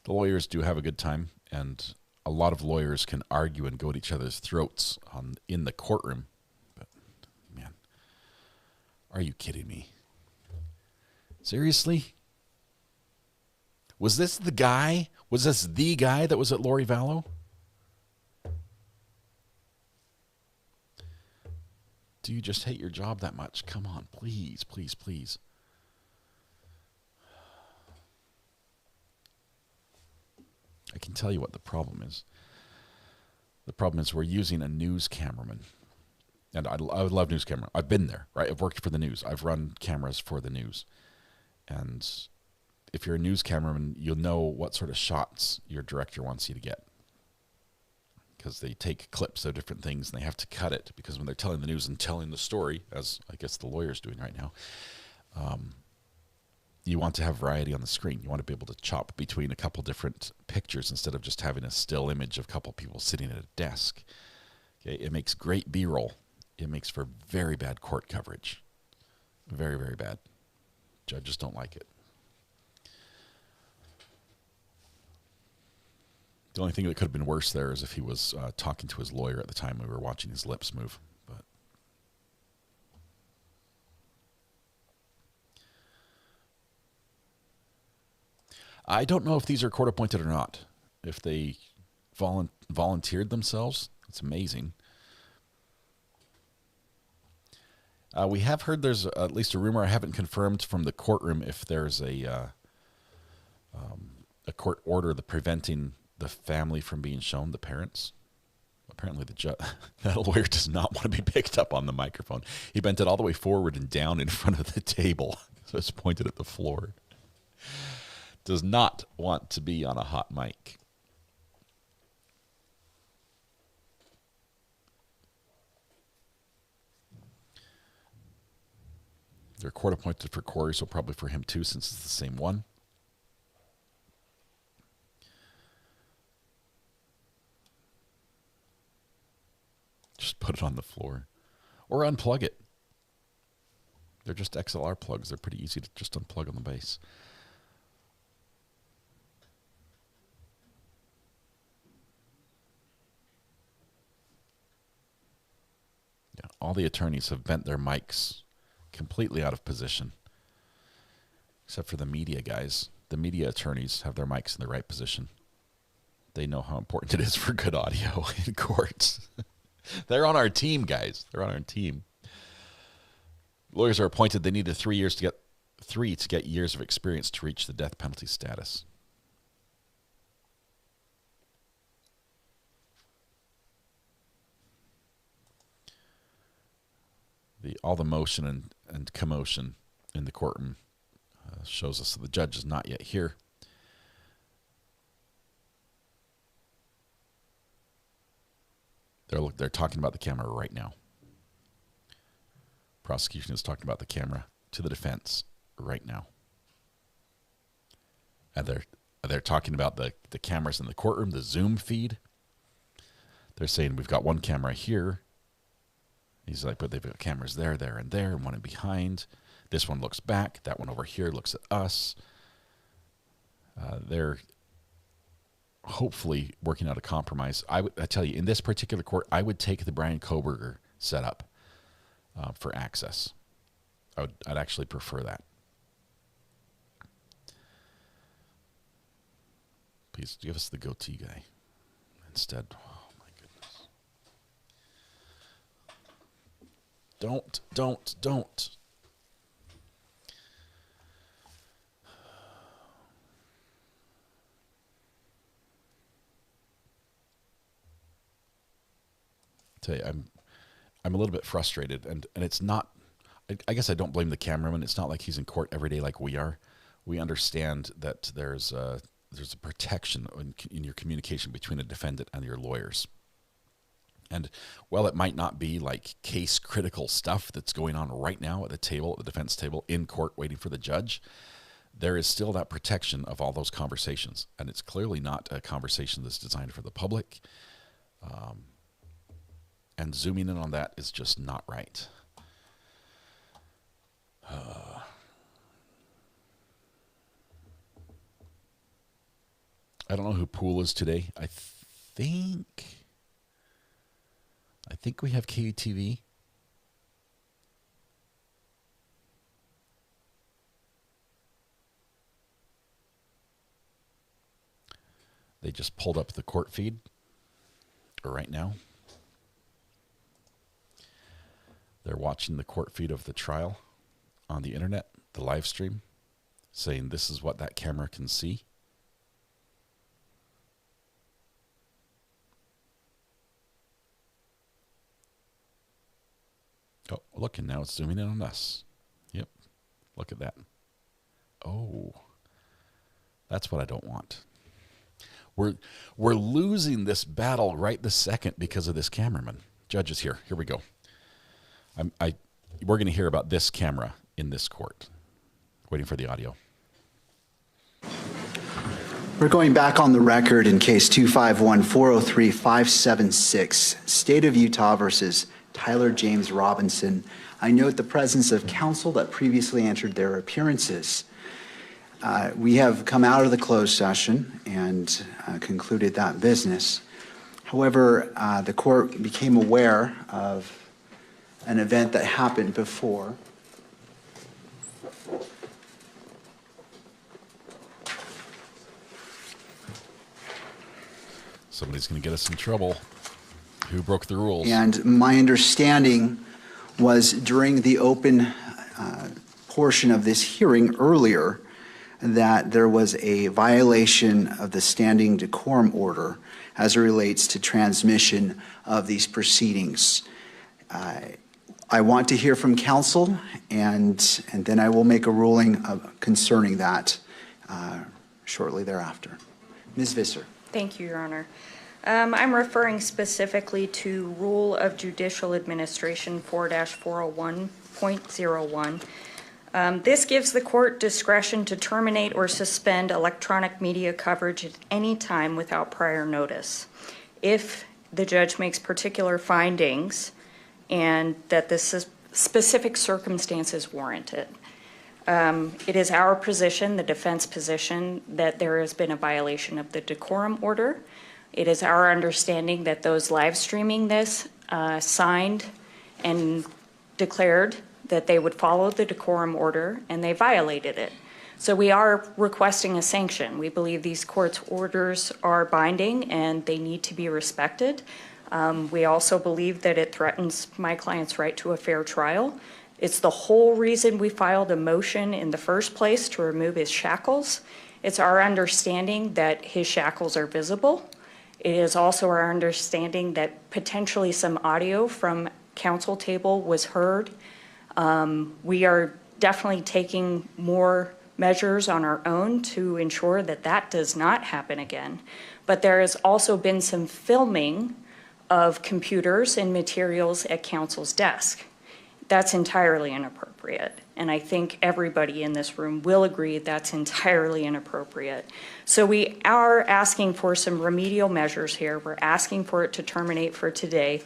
The lawyers do have a good time, and a lot of lawyers can argue and go at each other's throats in the courtroom. But, man, are you kidding me? Seriously? Was this the guy? Was this the guy that was at Lori Vallow? Do you just hate your job that much? Come on, please, please, please. I can tell you what the problem is. The problem is we're using a news cameraman. And I would love news camera. I've been there, right? I've worked for the news. I've run cameras for the news. And if you're a news cameraman, you'll know what sort of shots your director wants you to get. Because they take clips of different things and they have to cut it. Because when they're telling the news and telling the story, as I guess the lawyer's doing right now, you want to have variety on the screen. You want to be able to chop between a couple different pictures instead of just having a still image of a couple people sitting at a desk. Okay, it makes great B-roll. It makes for very bad court coverage. Very, very bad. Judges don't like it. The only thing that could have been worse there is if he was talking to his lawyer at the time we were watching his lips move. But I don't know if these are court-appointed or not. If they volunteered themselves, it's amazing. We have heard there's at least a rumor. I haven't confirmed from the courtroom if there's a court order preventing the family from being shown, the parents. Apparently that lawyer does not want to be picked up on the microphone. He bent it all the way forward and down in front of the table. So it's pointed at the floor. Does not want to be on a hot mic. They're court appointed for Corey, so probably for him too, since it's the same one. Just put it on the floor. Or unplug it. They're just XLR plugs. They're pretty easy to just unplug on the base. Yeah, all the attorneys have bent their mics completely out of position. Except for the media guys. The media attorneys have their mics in the right position. They know how important it is for good audio in courts. They're on our team, guys. They're on our team. Lawyers are appointed. They need 3 years to get years of experience to reach the death penalty status. All the motion and commotion in the courtroom shows us that the judge is not yet here. They're talking about the camera right now. Prosecution is talking about the camera to the defense right now. And they're talking about the cameras in the courtroom, the Zoom feed. They're saying we've got one camera here. He's like, but they've got cameras there, there, and there, and one in behind. This one looks back. That one over here looks at us. They're hopefully working out a compromise. I tell you, in this particular court, I would take the Brian Koberger setup for access. I'd actually prefer that. Please give us the goatee guy instead. Oh my goodness. Don't. tell you, I'm a little bit frustrated, and it's not. I guess I don't blame the cameraman. It's not like he's in court every day like we are. We understand that there's a protection in your communication between a defendant and your lawyers. And while it might not be like case critical stuff that's going on right now at the table, at the defense table, in court waiting for the judge, there is still that protection of all those conversations. And it's clearly not a conversation that's designed for the public. And zooming in on that is just not right. I don't know who Poole is today. I think we have KUTV. They just pulled up the court feed right now. They're watching the court feed of the trial on the internet, the live stream, saying this is what that camera can see. Oh, look, and now it's zooming in on us. Yep, look at that. Oh, that's what I don't want. We're losing this battle right this second because of this cameraman. Judge is here. Here we go. We're going to hear about this camera in this court. Waiting for the audio. We're going back on the record in case 251-403-576, State of Utah versus Tyler James Robinson. I note the presence of counsel that previously entered their appearances. We have come out of the closed session and concluded that business. However, the court became aware of an event that happened before. Somebody's going to get us in trouble. Who broke the rules? And my understanding was during the open portion of this hearing earlier that there was a violation of the standing decorum order as it relates to transmission of these proceedings. I want to hear from counsel, and then I will make a ruling concerning that shortly thereafter. Ms. Visser. Thank you, Your Honor. I'm referring specifically to Rule of Judicial Administration 4-401.01. This gives the court discretion to terminate or suspend electronic media coverage at any time without prior notice, if the judge makes particular findings and that the specific circumstances warrant it. It is our position, the defense position, that there has been a violation of the decorum order. It is our understanding that those live streaming this signed and declared that they would follow the decorum order, and they violated it. So we are requesting a sanction. We believe these court's orders are binding and they need to be respected. We also believe that it threatens my client's right to a fair trial. It's the whole reason we filed a motion in the first place to remove his shackles. It's our understanding that his shackles are visible. It is also our understanding that potentially some audio from counsel table was heard. We are definitely taking more measures on our own to ensure that that does not happen again. But there has also been some filming of computers and materials at counsel's desk. That's entirely inappropriate. And I think everybody in this room will agree that's entirely inappropriate. So we are asking for some remedial measures here. We're asking for it to terminate for today,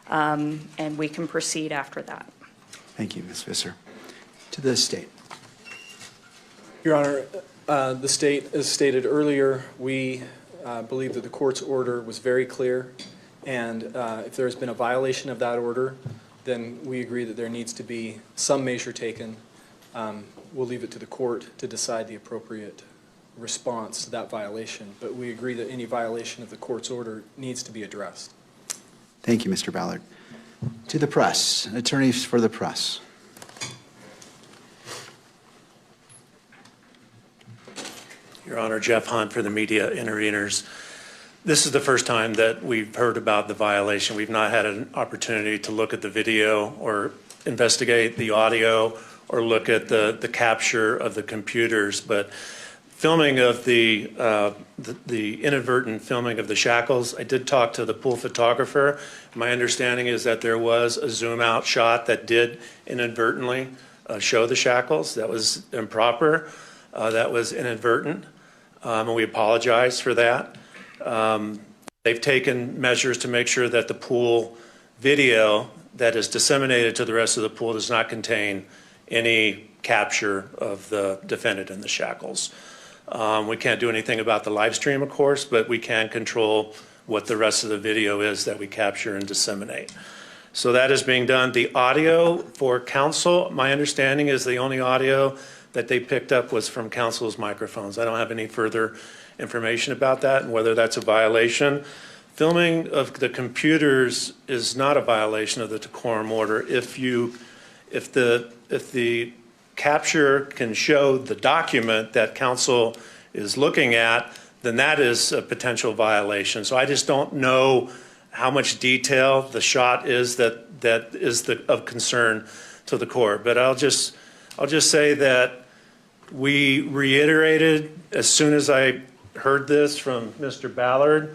and we can proceed after that. Thank you, Ms. Visser. To the state. Your Honor, the state, as stated earlier, we believe that the court's order was very clear, and if there has been a violation of that order, then we agree that there needs to be some measure taken. We'll leave it to the court to decide the appropriate response to that violation, but we agree that any violation of the court's order needs to be addressed. Thank you, Mr. Ballard. To the press, attorneys for the press. Your Honor, Jeff Hunt for the media interveners. This is the first time that we've heard about the violation. We've not had an opportunity to look at the video or investigate the audio or look at the capture of the computers. But filming of the inadvertent filming of the shackles, I did talk to the pool photographer. My understanding is that there was a zoom out shot that did inadvertently show the shackles. That was improper. That was inadvertent. And we apologize for that. They've taken measures to make sure that the pool video that is disseminated to the rest of the pool does not contain any capture of the defendant in the shackles. We can't do anything about the live stream, of course, but we can control what the rest of the video is that we capture and disseminate. So that is being done. The audio for counsel, my understanding is the only audio that they picked up was from counsel's microphones. I don't have any further information about that and whether that's a violation. Filming of the computers is not a violation of the decorum order. If the capture can show the document that counsel is looking at, then that is a potential violation. So I just don't know how much detail the shot is that is of concern to the court. But I'll just say that we reiterated as soon as I heard this from Mr. Ballard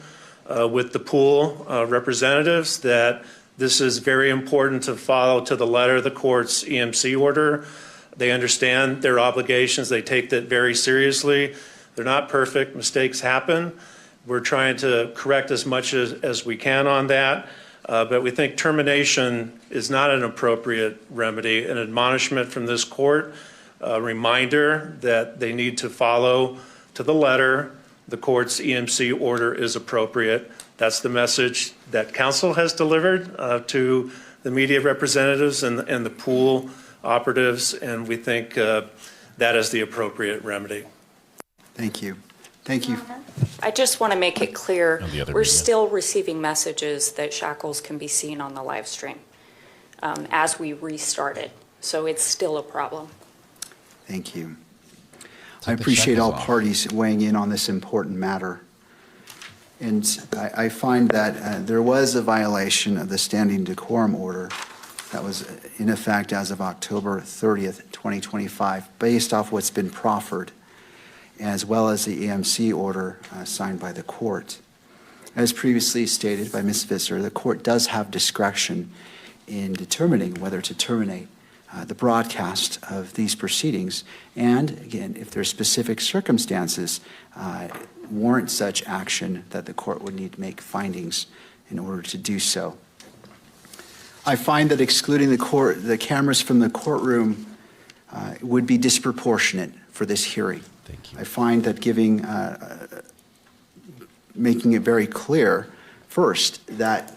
with the pool representatives that this is very important to follow to the letter of the court's EMC order. They understand their obligations. They take that very seriously. They're not perfect. Mistakes happen. We're trying to correct as much as we can on that. But we think termination is not an appropriate remedy. An admonishment from this court, a reminder that they need to follow to the letter the court's EMC order is appropriate. That's the message that counsel has delivered to the media representatives and the pool operatives, and we think that is the appropriate remedy. Thank you. Thank you. I just want to make it clear, we're still receiving messages that shackles can be seen on the live stream as we restart it. So it's still a problem. Thank you. I appreciate all parties weighing in on this important matter. And I find that there was a violation of the standing decorum order that was in effect as of October 30th, 2025, based off what's been proffered, as well as the EMC order signed by the court. As previously stated by Ms. Visser, the court does have discretion in determining whether to terminate the broadcast of these proceedings, and again, if there are specific circumstances warrant such action, that the court would need to make findings in order to do so. I find that excluding the cameras from the courtroom would be disproportionate for this hearing. Thank you. I find that making it very clear, first, that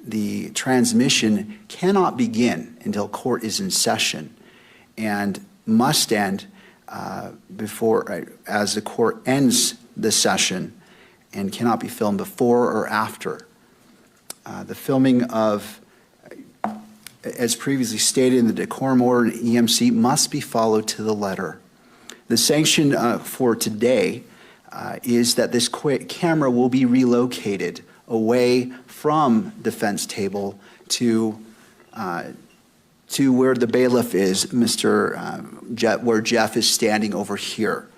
the transmission cannot begin until court is in session and must end as the court ends the session, and cannot be filmed before or after. The filming of, as previously stated in the decorum order and EMC, must be followed to the letter. The sanction for today is that this camera will be relocated away from defense table to where the bailiff is, where Jeff is standing over here.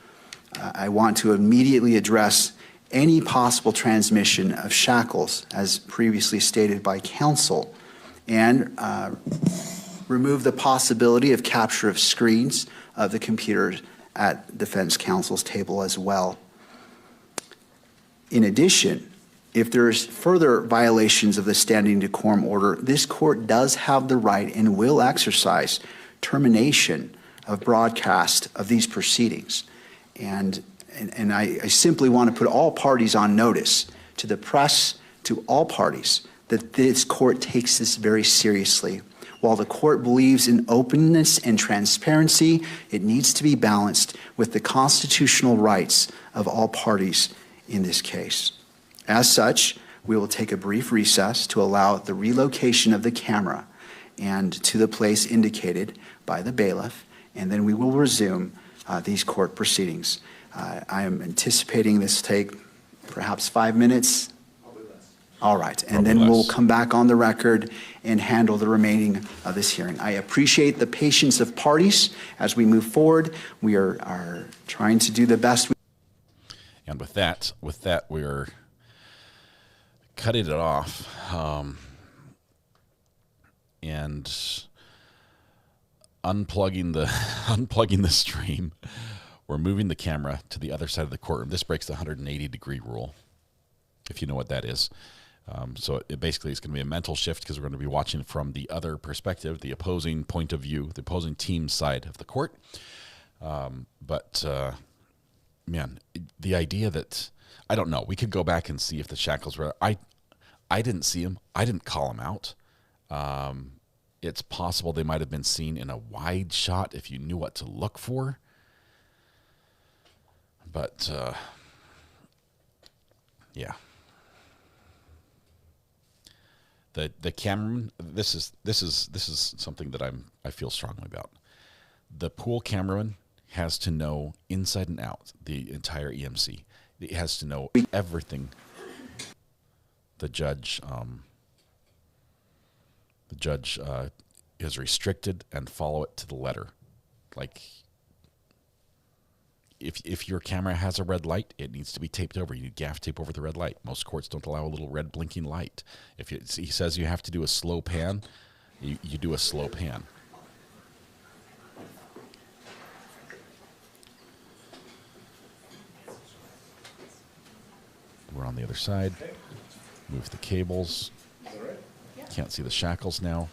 I want to immediately address any possible transmission of shackles, as previously stated by counsel, and remove the possibility of capture of screens of the computers at defense counsel's table as well. In addition, if there's further violations of the standing decorum order, this court does have the right and will exercise termination of broadcast of these proceedings. And I simply want to put all parties on notice, to the press, to all parties, that this court takes this very seriously. While the court believes in openness and transparency, it needs to be balanced with the constitutional rights of all parties in this case. As such, we will take a brief recess to allow the relocation of the camera and to the place indicated by the bailiff, and then we will resume these court proceedings. I am anticipating this take Perhaps 5 minutes? All right, and Probably then we'll less. come back on the record and handle the remaining of this hearing. I appreciate the patience of parties as we move forward. We are trying to do the best we And with that, we're cutting it off and unplugging the stream. We're moving the camera to the other side of the courtroom. This breaks the 180-degree rule, if you know what that is. So it basically is going to be a mental shift because we're going to be watching from the other perspective, the opposing point of view, the opposing team's side of the court. Man, the idea that, I don't know, we could go back and see if the shackles were, I didn't see them. I didn't call them out. It's possible they might have been seen in a wide shot if you knew what to look for. But, yeah. The cameraman, this is something that I feel strongly about. The pool cameraman has to know inside and out the entire EMC. It has to know everything. The judge is restricted and follow it to the letter. Like, if your camera has a red light, it needs to be taped over. You need gaff tape over the red light. Most courts don't allow a little red blinking light. If he says you have to do a slow pan, you do a slow pan. We're on the other side. Move the cables. Can't see the shackles now.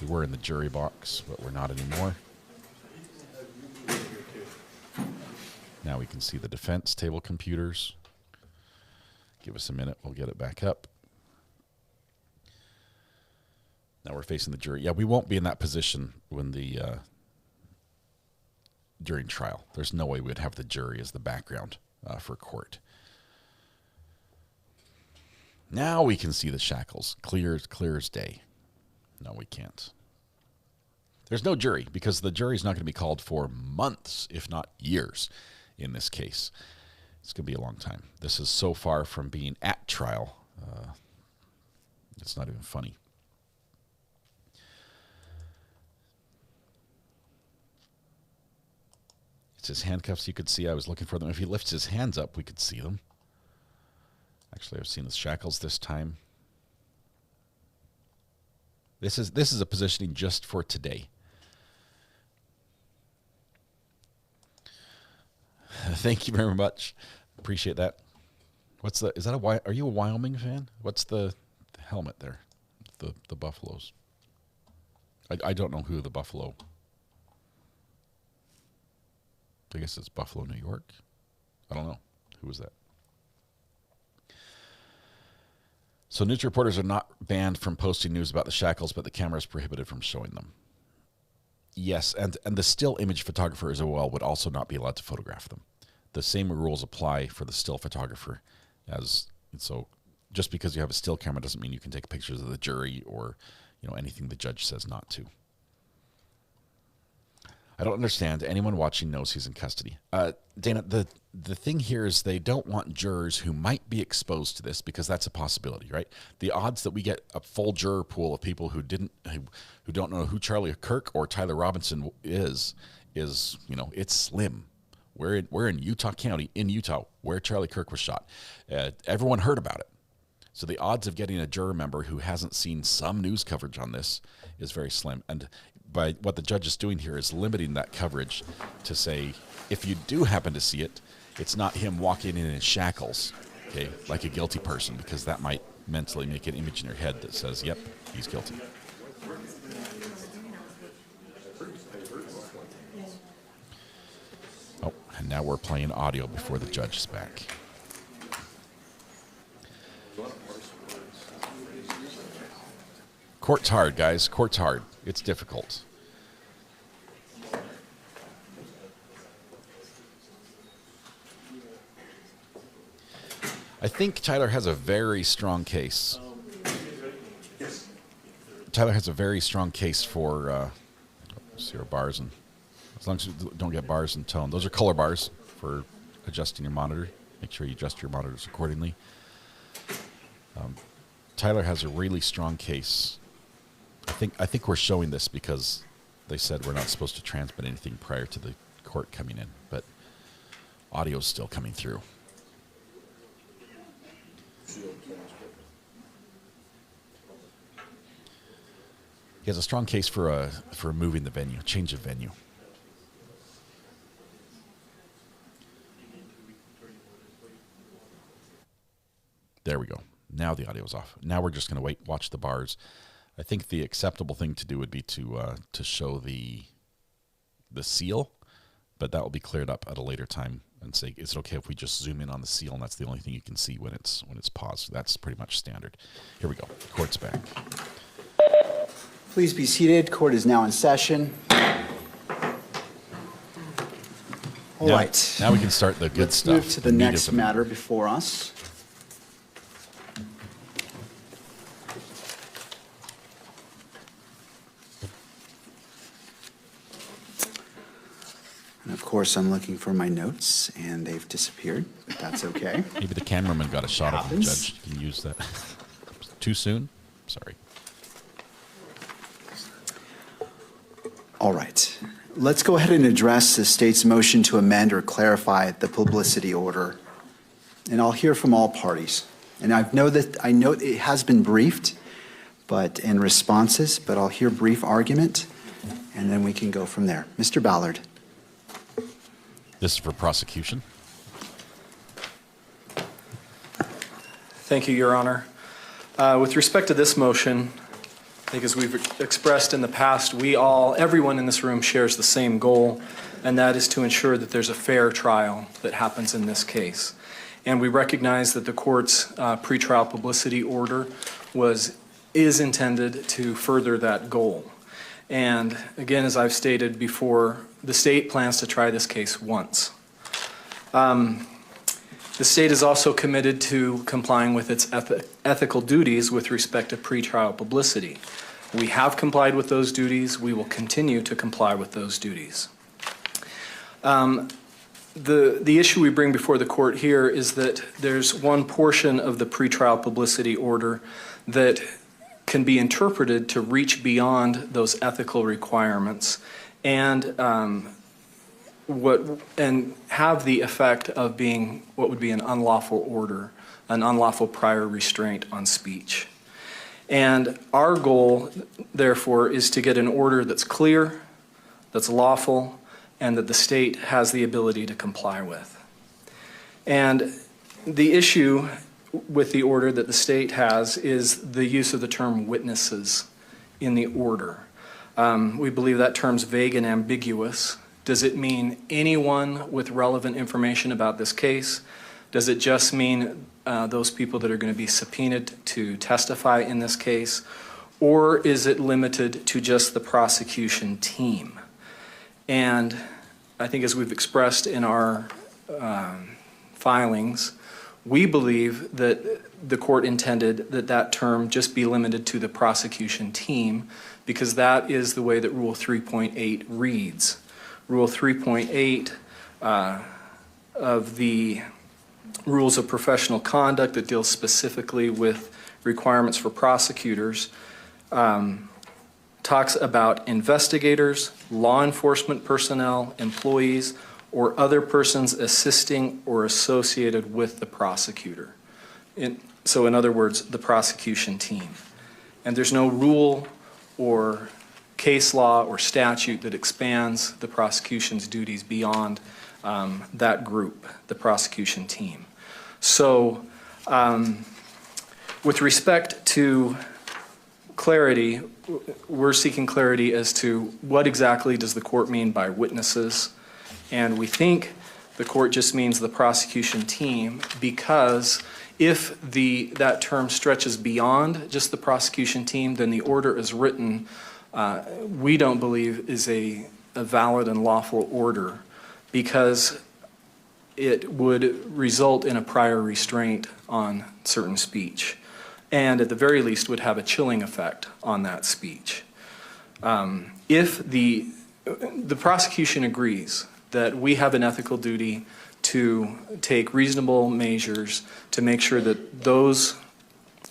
We were in the jury box, but we're not anymore. Now we can see the defense table computers. Give us a minute, we'll get it back up. Now we're facing the jury. Yeah, we won't be in that position when during trial. There's no way we'd have the jury as the background for court. Now we can see the shackles, clear as day. No, we can't. There's no jury because the jury's not going to be called for months, if not years, in this case. It's going to be a long time. This is so far from being at trial. It's not even funny. It's his handcuffs. You could see I was looking for them. If he lifts his hands up, we could see them. Actually, I've seen the shackles this time. This is a positioning just for today. Thank you very much. Appreciate that. Are you a Wyoming fan? What's the helmet there? The Buffaloes. I don't know who the Buffalo. I guess it's Buffalo, New York. I don't know. Who was that? So news reporters are not banned from posting news about the shackles, but the camera is prohibited from showing them. Yes, and the still image photographer as well would also not be allowed to photograph them. The same rules apply for the still photographer. So just because you have a still camera doesn't mean you can take pictures of the jury or anything the judge says not to. I don't understand. Anyone watching knows he's in custody. Dana, the thing here is they don't want jurors who might be exposed to this because that's a possibility, right? The odds that we get a full juror pool of people who don't know who Charlie Kirk or Tyler Robinson is it's slim. We're in Utah County, in Utah, where Charlie Kirk was shot. Everyone heard about it. So the odds of getting a juror member who hasn't seen some news coverage on this is very slim. And by what the judge is doing here is limiting that coverage to say, if you do happen to see it, it's not him walking in his shackles, okay, like a guilty person, because that might mentally make an image in your head that says, yep, he's guilty. Oh, and now we're playing audio before the judge is back. Court's hard, guys. Court's hard. It's difficult. I think Tyler has a very strong case. Tyler has a very strong case for 0 bars, and as long as you don't get bars and tone. Those are color bars for adjusting your monitor. Make sure you adjust your monitors accordingly. Tyler has a really strong case. I think we're showing this because they said we're not supposed to transmit anything prior to the court coming in, but audio's still coming through. He has a strong case for moving the venue, change of venue. There we go. Now the audio's off. Now we're just going to watch the bars. I think the acceptable thing to do would be to show the seal, but that will be cleared up at a later time and say, is it okay if we just zoom in on the seal and that's the only thing you can see when it's paused? That's pretty much standard. Here we go. Court's back. Please be seated. Court is now in session. All right. Now we can start the good stuff. Move to the next matter before us. And of course, I'm looking for my notes, and they've disappeared, but that's okay. Maybe the cameraman got a shot of the judge. You can use that. Too soon? Sorry. All right. Let's go ahead and address the state's motion to amend or clarify the publicity order. And I'll hear from all parties. And I know it has been briefed, but in responses, but I'll hear brief argument, and then we can go from there. Mr. Ballard. This is for prosecution. Thank you, Your Honor. With respect to this motion, I think as we've expressed in the past, everyone in this room shares the same goal, and that is to ensure that there's a fair trial that happens in this case. And we recognize that the court's pretrial publicity order is intended to further that goal. And again, as I've stated before, the state plans to try this case once. The state is also committed to complying with its ethical duties with respect to pretrial publicity. We have complied with those duties. We will continue to comply with those duties. The issue we bring before the court here is that there's one portion of the pretrial publicity order that can be interpreted to reach beyond those ethical requirements and have the effect of being what would be an unlawful order, an unlawful prior restraint on speech. And our goal, therefore, is to get an order that's clear, that's lawful, and that the state has the ability to comply with. And the issue with the order that the state has is the use of the term witnesses in the order. We believe that term's vague and ambiguous. Does it mean anyone with relevant information about this case? Does it just mean those people that are going to be subpoenaed to testify in this case? Or is it limited to just the prosecution team? And I think as we've expressed in our filings, we believe that the court intended that term just be limited to the prosecution team because that is the way that Rule 3.8 reads. Rule 3.8 of the Rules of Professional Conduct that deals specifically with requirements for prosecutors talks about investigators, law enforcement personnel, employees, or other persons assisting or associated with the prosecutor. So in other words, the prosecution team. And there's no rule or case law or statute that expands the prosecution's duties beyond that group, the prosecution team. So with respect to clarity, we're seeking clarity as to what exactly does the court mean by witnesses. And we think the court just means the prosecution team because if that term stretches beyond just the prosecution team, then the order as written, we don't believe is a valid and lawful order because it would result in a prior restraint on certain speech and at the very least would have a chilling effect on that speech. If the prosecution agrees that we have an ethical duty to take reasonable measures to make sure that those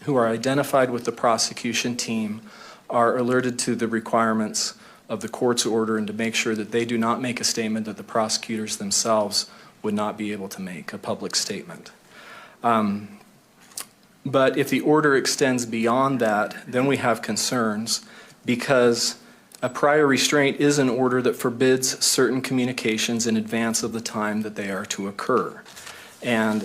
who are identified with the prosecution team are alerted to the requirements of the court's order and to make sure that they do not make a statement that the prosecutors themselves would not be able to make, a public statement. But if the order extends beyond that, then we have concerns because a prior restraint is an order that forbids certain communications in advance of the time that they are to occur. And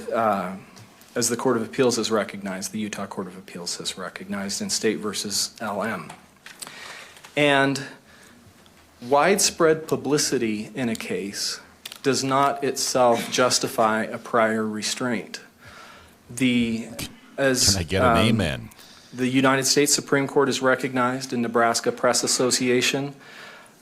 as the Court of Appeals has recognized, the Utah Court of Appeals has recognized in State versus LM. And widespread publicity in a case does not itself justify a prior restraint. Can I get an amen? The United States Supreme Court has recognized in Nebraska Press Association,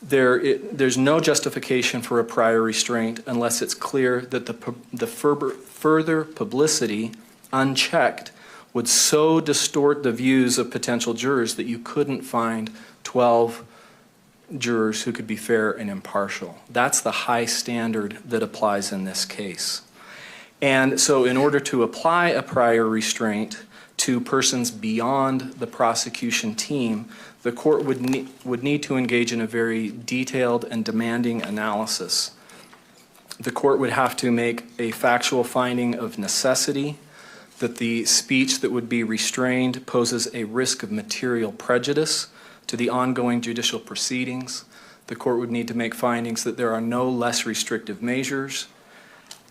there's no justification for a prior restraint unless it's clear that the further publicity, unchecked, would so distort the views of potential jurors that you couldn't find 12 jurors who could be fair and impartial. That's the high standard that applies in this case. And so in order to apply a prior restraint to persons beyond the prosecution team, the court would need to engage in a very detailed and demanding analysis. The court would have to make a factual finding of necessity, that the speech that would be restrained poses a risk of material prejudice to the ongoing judicial proceedings. The court would need to make findings that there are no less restrictive measures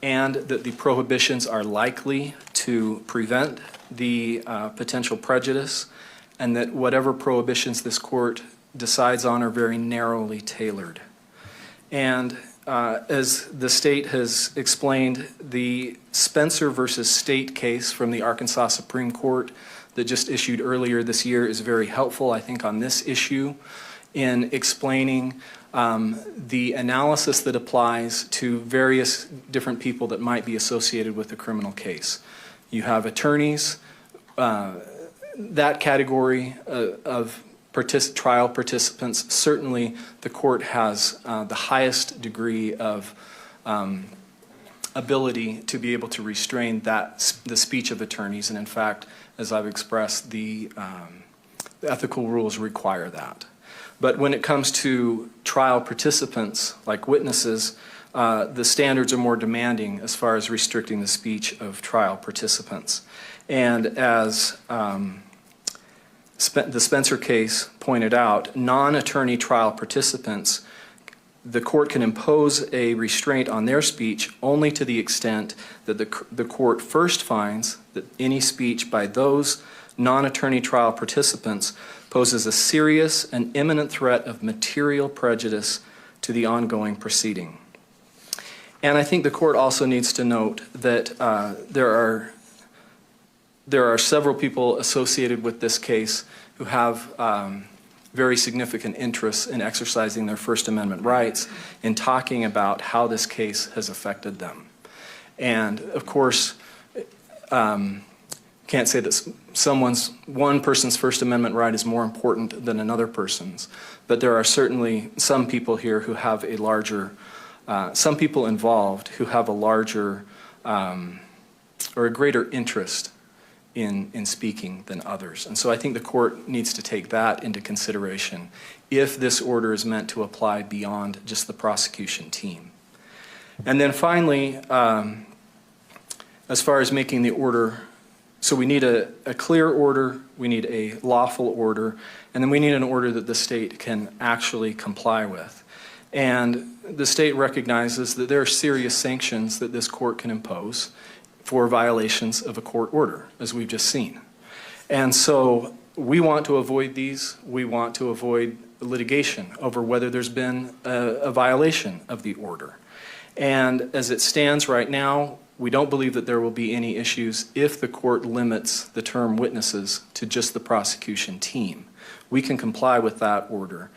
and that the prohibitions are likely to prevent the potential prejudice, and that whatever prohibitions this court decides on are very narrowly tailored. And as the state has explained, the Spencer versus State case from the Arkansas Supreme Court that just issued earlier this year is very helpful, I think, on this issue in explaining the analysis that applies to various different people that might be associated with a criminal case. You have attorneys, that category of trial participants, certainly the court has the highest degree of ability to be able to restrain the speech of attorneys, and in fact, as I've expressed, the ethical rules require that. But when it comes to trial participants, like witnesses, the standards are more demanding as far as restricting the speech of trial participants. And as the Spencer case pointed out, non-attorney trial participants, the court can impose a restraint on their speech only to the extent that the court first finds that any speech by those non-attorney trial participants poses a serious and imminent threat of material prejudice to the ongoing proceeding. And I think the court also needs to note that there are several people associated with this case who have very significant interests in exercising their First Amendment rights in talking about how this case has affected them. And of course, can't say that one person's First Amendment right is more important than another person's, but there are certainly some people here who have a larger, some people involved who have a larger or a greater interest in speaking than others. And so I think the court needs to take that into consideration if this order is meant to apply beyond just the prosecution team. And then finally, as far as making the order, so we need a clear order, we need a lawful order, and then we need an order that the state can actually comply with. And the state recognizes that there are serious sanctions that this court can impose for violations of a court order, as we've just seen. And so we want to avoid these. We want to avoid litigation over whether there's been a violation of the order. And as it stands right now, we don't believe that there will be any issues if the court limits the term witnesses to just the prosecution team. We can comply with that order.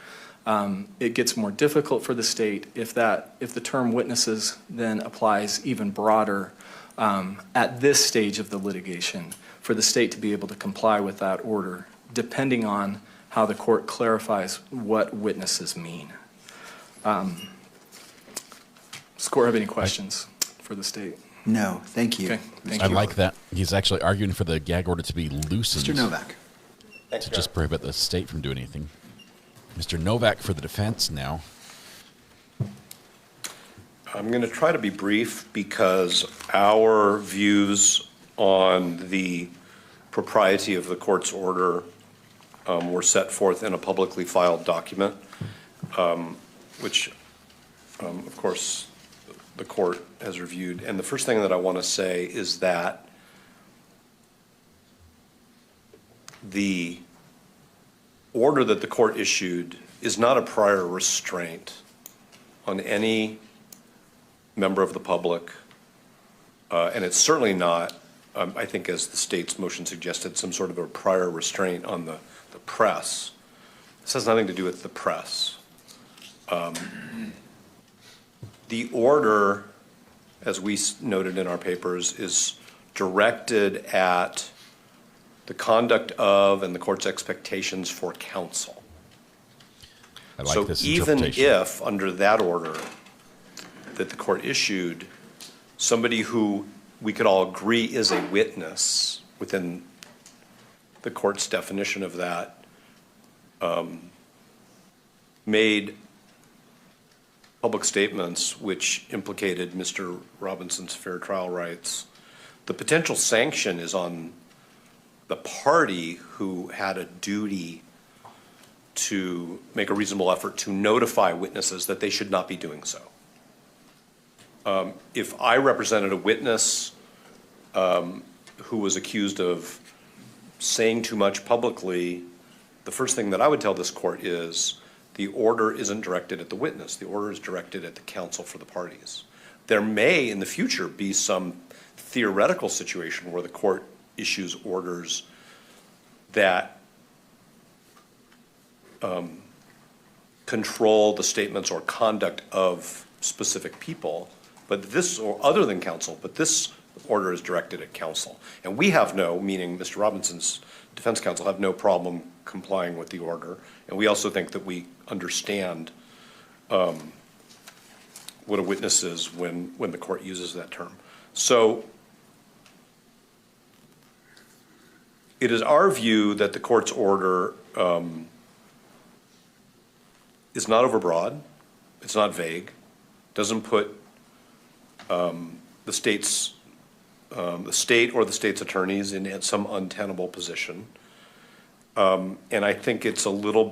It gets more difficult for the state if the term witnesses then applies even broader at this stage of the litigation for the state to be able to comply with that order, depending on how the court clarifies what witnesses mean. Does the court have any questions? for the state. No, thank you. Okay, thank I you. like that. He's actually arguing for the gag order to be loosened. Mr. Novak. To just prohibit the state from doing anything. Mr. Novak for the defense now. I'm going to try to be brief because our views on the propriety of the court's order were set forth in a publicly filed document, which, of course, the court has reviewed. And the first thing that I want to say is that the order that the court issued is not a prior restraint on any member of the public, and it's certainly not, I think as the state's motion suggested, some sort of a prior restraint on the press. This has nothing to do with the press. The order, as we noted in our papers, is directed at the conduct of and the court's expectations for counsel. I like so this even interpretation. if, under that order that the court issued, somebody who we could all agree is a witness within the court's definition of that, made public statements which implicated Mr. Robinson's fair trial rights, the potential sanction is on the party who had a duty to make a reasonable effort to notify witnesses that they should not be doing so. If I represented a witness who was accused of saying too much publicly, the first thing that I would tell this court is the order isn't directed at the witness. The order is directed at the counsel for the parties. There may, in the future, be some theoretical situation where the court issues orders that control the statements or conduct of specific people, but this, or other than counsel, but this order is directed at counsel. And we have no, meaning Mr. Robinson's defense counsel, have no problem complying with the order. And we also think that we understand what a witness is when the court uses that term. So it is our view that the court's order is not overbroad, it's not vague, doesn't put the state or the state's attorneys in some untenable position. And I think it's a little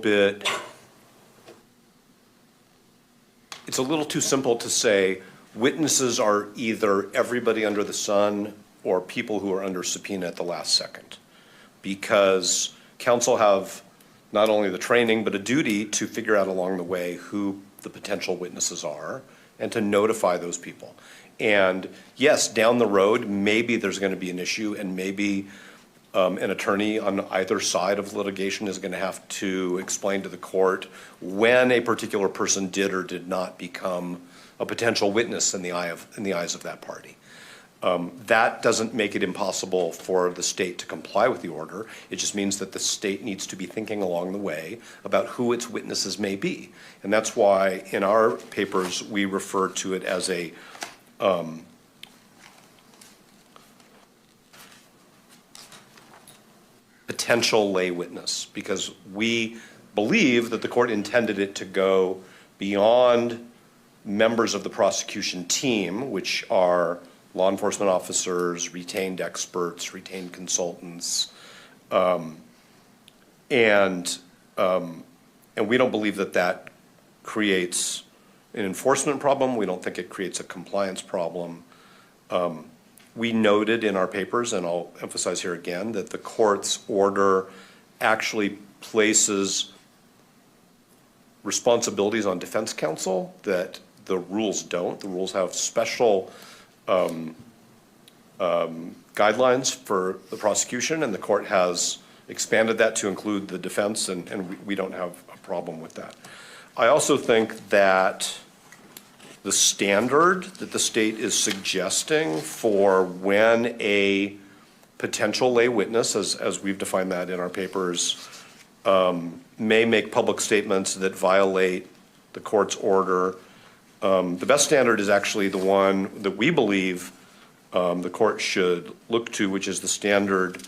too simple to say witnesses are either everybody under the sun or people who are under subpoena at the last second, because counsel have not only the training but a duty to figure out along the way who the potential witnesses are and to notify those people. And yes, down the road, maybe there's going to be an issue, and maybe an attorney on either side of litigation is going to have to explain to the court when a particular person did or did not become a potential witness in the eyes of that party. That doesn't make it impossible for the state to comply with the order. It just means that the state needs to be thinking along the way about who its witnesses may be. And that's why in our papers we refer to it as a potential lay witness, because we believe that the court intended it to go beyond members of the prosecution team, which are law enforcement officers, retained experts, retained consultants, and we don't believe that that creates an enforcement problem. We don't think it creates a compliance problem. We noted in our papers, and I'll emphasize here again, that the court's order actually places responsibilities on defense counsel that the rules don't. The rules have special guidelines for the prosecution, and the court has expanded that to include the defense, and we don't have a problem with that. I also think that the standard that the state is suggesting for when a potential lay witness, as we've defined that in our papers, may make public statements that violate the court's order The best standard is actually the one that we believe the court should look to, which is the standard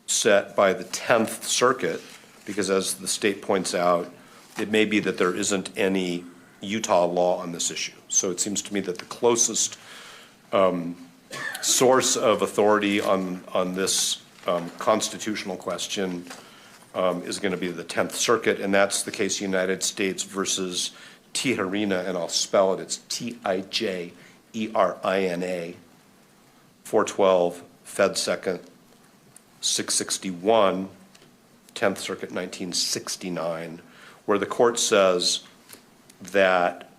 set by the 10th Circuit, because as the state points out, it may be that there isn't any Utah law on this issue. So it seems to me that the closest source of authority on this constitutional question is going to be the 10th Circuit, and that's the case United States versus Tijerina, and I'll spell it. It's Tijerina, 412 Fed Second 661, 10th Circuit 1969, where the court says that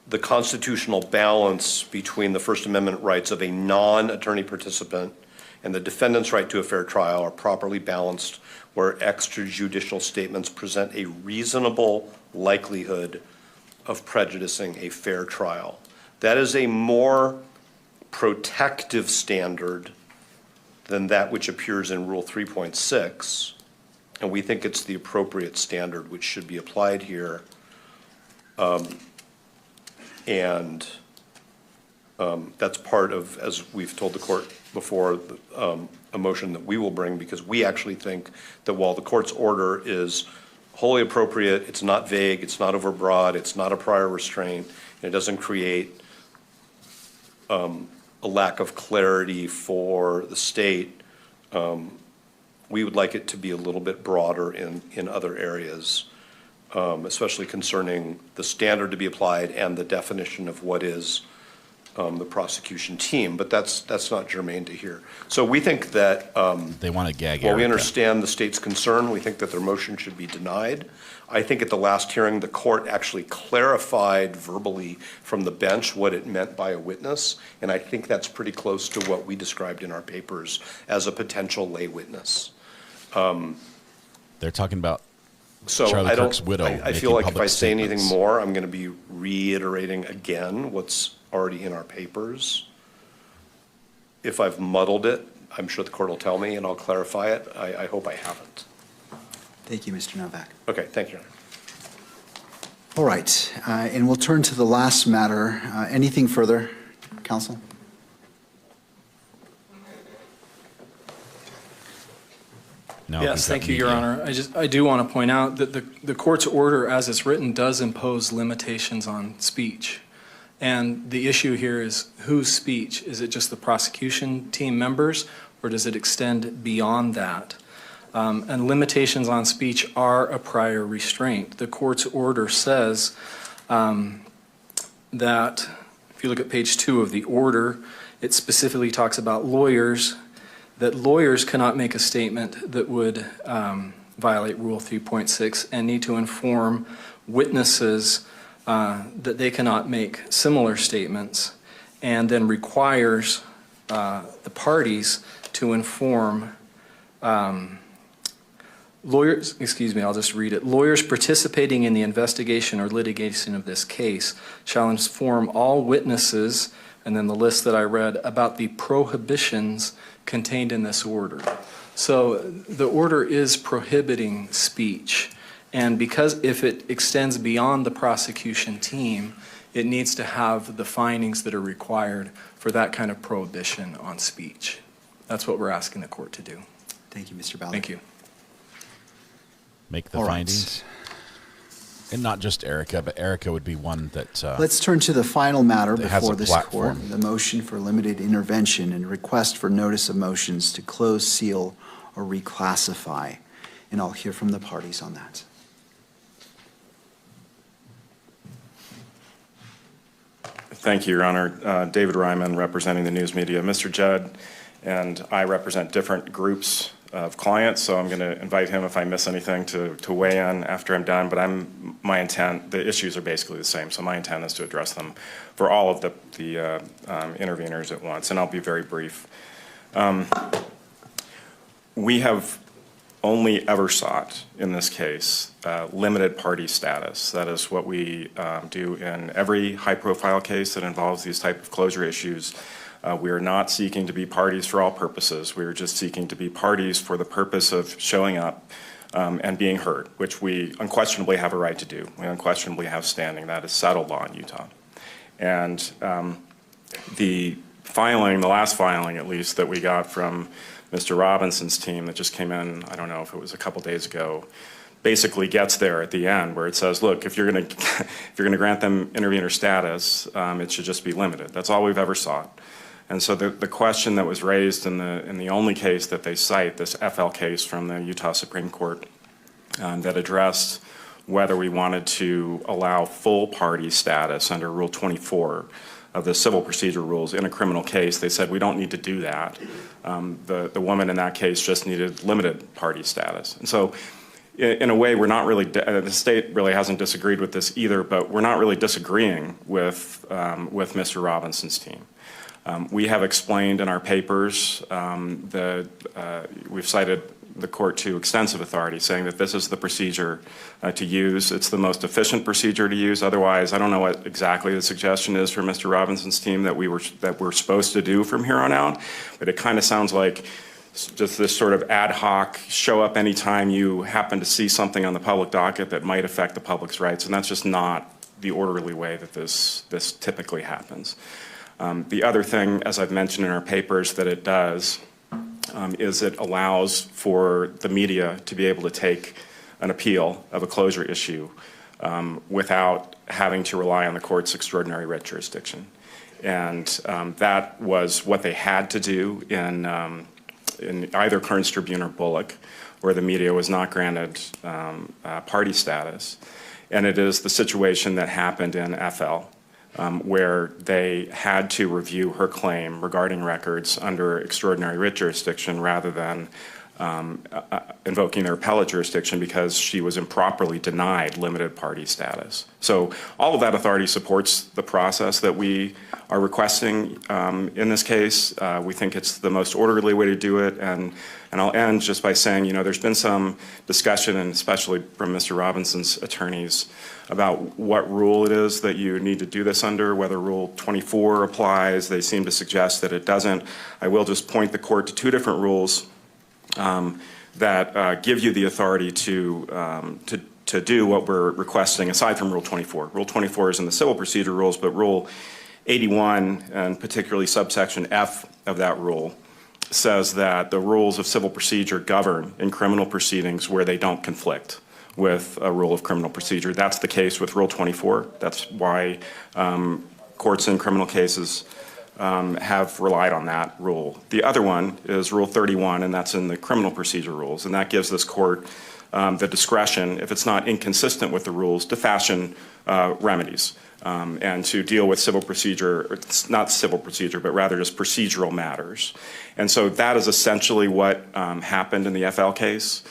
the constitutional balance between the First Amendment rights of a non-attorney participant and the defendant's right to a fair trial are properly balanced where extrajudicial statements present a reasonable likelihood of prejudicing a fair trial. That is a more protective standard than that which appears in Rule 3.6, and we think it's the appropriate standard which should be applied here. That's part of, as we've told the court before, a motion that we will bring, because we actually think that while the court's order is wholly appropriate, it's not vague, it's not overbroad, it's not a prior restraint, and it doesn't create a lack of clarity for the state, we would like it to be a little bit broader in other areas, especially concerning the standard to be applied and the definition of what is the prosecution team, but that's not germane to here. So we think that they want to gag. While we understand the state's concern, we think that their motion should be denied. I think at the last hearing, the court actually clarified verbally from the bench what it meant by a witness, and I think that's pretty close to what we described in our papers as a potential lay witness. They're talking about Charlie Kirk's widow. I feel like if I say anything more, I'm going to be reiterating again what's already in our papers. If I've muddled it, I'm sure the court will tell me and I'll clarify it. I hope I haven't. Thank you, Mr. Novak. Okay, thank you, Your Honor. All right, and we'll turn to the last matter. Anything further, counsel? No, yes, thank you, Your Honor. I do want to point out that the court's order as it's written does impose limitations on speech. And the issue here is whose speech? Is it just the prosecution team members, or does it extend beyond that? And limitations on speech are a prior restraint. The court's order says that, if you look at page 2 of the order, it specifically talks about lawyers, that lawyers cannot make a statement that would violate Rule 3.6 and need to inform witnesses that they cannot make similar statements, and then requires the parties to inform lawyers, I'll just read it. Lawyers participating in the investigation or litigation of this case shall inform all witnesses, and then the list that I read, about the prohibitions contained in this order. So the order is prohibiting speech. And because if it extends beyond the prosecution team, it needs to have the findings that are required for that kind of prohibition on speech. That's what we're asking the court to do. Thank you, Mr. Ballard. Thank you. Make the findings. And not just Erica, but Erica would be one that... Let's turn to the final matter before this platform. court, the motion for limited intervention and request for notice of motions to close, seal, or reclassify. And I'll hear from the parties on that. Thank you, Your Honor. David Ryman, representing the news media. Mr. Judd and I represent different groups of clients, so I'm going to invite him, if I miss anything, to weigh in after I'm done. But my intent, the issues are basically the same, so my intent is to address them for all of the interveners at once, and I'll be very brief. We have only ever sought, in this case, limited party status. That is what we do in every high-profile case that involves these type of closure issues. We are not seeking to be parties for all purposes. We are just seeking to be parties for the purpose of showing up and being heard, which we unquestionably have a right to do. We unquestionably have standing. That is settled law in Utah. And the last filing at least, that we got from Mr. Robinson's team that just came in, I don't know if it was a couple days ago, basically gets there at the end where it says, look, if you're going to grant them intervener status, it should just be limited. That's all we've ever sought. And so the question that was raised in the only case that they cite, this FL case from the Utah Supreme Court, that addressed whether we wanted to allow full party status under Rule 24 of the civil procedure rules in a criminal case, they said we don't need to do that. The woman in that case just needed limited party status. And so in a way, we're not really, the state really hasn't disagreed with this either, but we're not really disagreeing with Mr. Robinson's team. We have explained in our papers we've cited the court to extensive authority saying that this is the procedure to use. It's the most efficient procedure to use. Otherwise, I don't know what exactly the suggestion is for Mr. Robinson's team that we're supposed to do from here on out, but it kind of sounds like just this sort of ad hoc, show up anytime you happen to see something on the public docket that might affect the public's rights, and that's just not the orderly way that this typically happens. The other thing, as I've mentioned in our papers, that it does is it allows for the media to be able to take an appeal of a closure issue without having to rely on the court's extraordinary writ jurisdiction. And that was what they had to do in either Kearns Tribune or Bullock, where the media was not granted party status. And it is the situation that happened in FL, where they had to review her claim regarding records under extraordinary writ jurisdiction rather than invoking their appellate jurisdiction because she was improperly denied limited party status. So all of that authority supports the process that we are requesting in this case. We think it's the most orderly way to do it, and I'll end just by saying, you know, there's been some discussion, and especially from Mr. Robinson's attorneys, about what rule it is that you need to do this under, whether Rule 24 applies. They seem to suggest that it doesn't. I will just point the court to two different rules that give you the authority to do what we're requesting aside from Rule 24. Rule 24 is in the civil procedure rules, but Rule 81, and particularly subsection F of that rule, says that the rules of civil procedure govern in criminal proceedings where they don't conflict with a rule of criminal procedure. That's the case with Rule 24. That's why courts in criminal cases have relied on that rule. The other one is Rule 31, and that's in the criminal procedure rules, and that gives this court the discretion, if it's not inconsistent with the rules, to fashion remedies and to deal with civil procedure, or it's not civil procedure, but rather just procedural matters. And so that is essentially what happened in the FL case,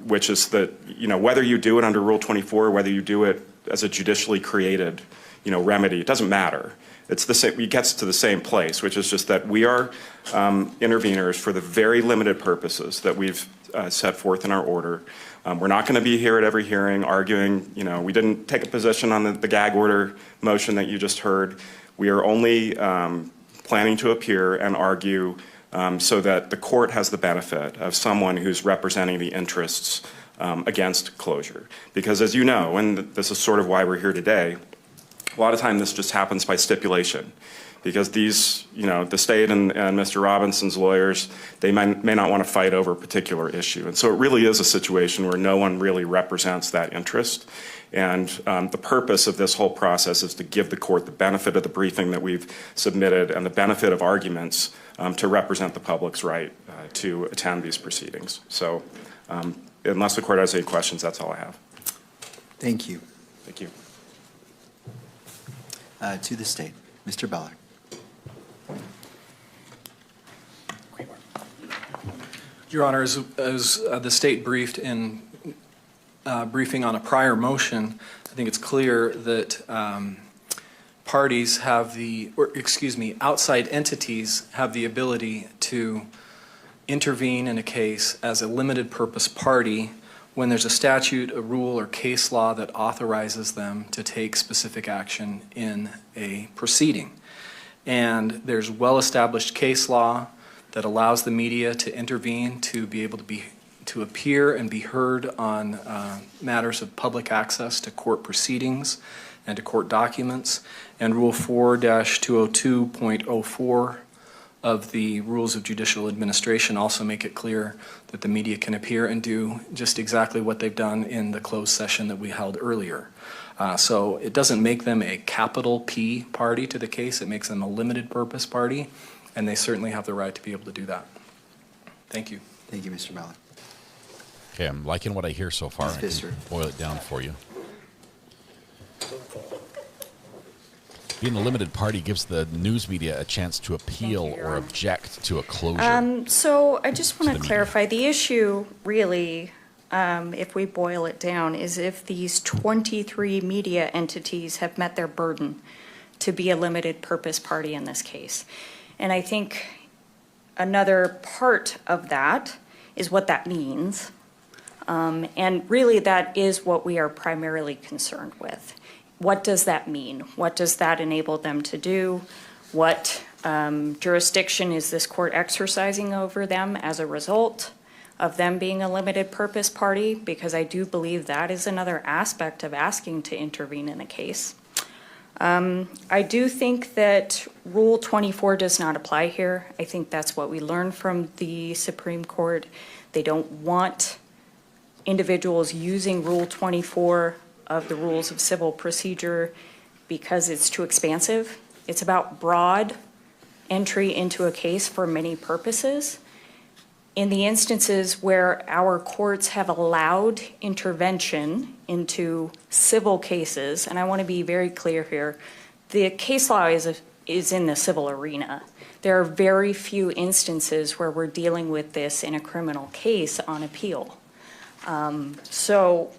which is that, you know, whether you do it under Rule 24, whether you do it as a judicially created, you know, remedy, it doesn't matter. It's the same, it gets to the same place, which is just that we are interveners for the very limited purposes that we've set forth in our order. We're not going to be here at every hearing arguing, you know, we didn't take a position on the gag order motion that you just heard. We are only planning to appear and argue so that the court has the benefit of someone who's representing the interests against closure. Because as you know, and this is sort of why we're here today, a lot of time this just happens by stipulation, because these, you know, the state and Mr. Robinson's lawyers, they may not want to fight over a particular issue. And so it really is a situation where no one really represents that interest. And the purpose of this whole process is to give the court the benefit of the briefing that we've submitted and the benefit of arguments to represent the public's right to attend these proceedings. So unless the court has any questions, that's all I have. Thank you. Thank you. To the state, Mr. Beller. Your Honor, as the state briefed in briefing on a prior motion, I think it's clear that parties have the, or excuse me, outside entities have the ability to intervene in a case as a limited purpose party when there's a statute, a rule, or case law that authorizes them to take specific action in a proceeding. And there's well-established case law that allows the media to intervene to be able to to appear and be heard on matters of public access to court proceedings and to court documents. And Rule 4-202.04 of the Rules of Judicial Administration also make it clear that the media can appear and do just exactly what they've done in the closed session that we held earlier. So it doesn't make them a capital P party to the case. It makes them a limited purpose party, and they certainly have the right to be able to do that. Thank you. Thank you, Mr. Mallett. Okay, I'm liking what I hear so far. I can boil it down for you. Being a limited party gives the news media a chance to appeal or object to a closure. So I just want to clarify, the issue really, if we boil it down, is if these 23 media entities have met their burden to be a limited purpose party in this case. And I think another part of that is what that means. And really that is what we are primarily concerned with. What does that mean? What does that enable them to do? What jurisdiction is this court exercising over them as a result of them being a limited purpose party? Because I do believe that is another aspect of asking to intervene in a case. I do think that Rule 24 does not apply here. I think that's what we learned from the Supreme Court. They don't want individuals using Rule 24 of the Rules of Civil Procedure because it's too expansive. It's about broad entry into a case for many purposes. In the instances where our courts have allowed intervention into civil cases, and I want to be very clear here, the case law is in the civil arena. There are very few instances where we're dealing with this in a criminal case on appeal. So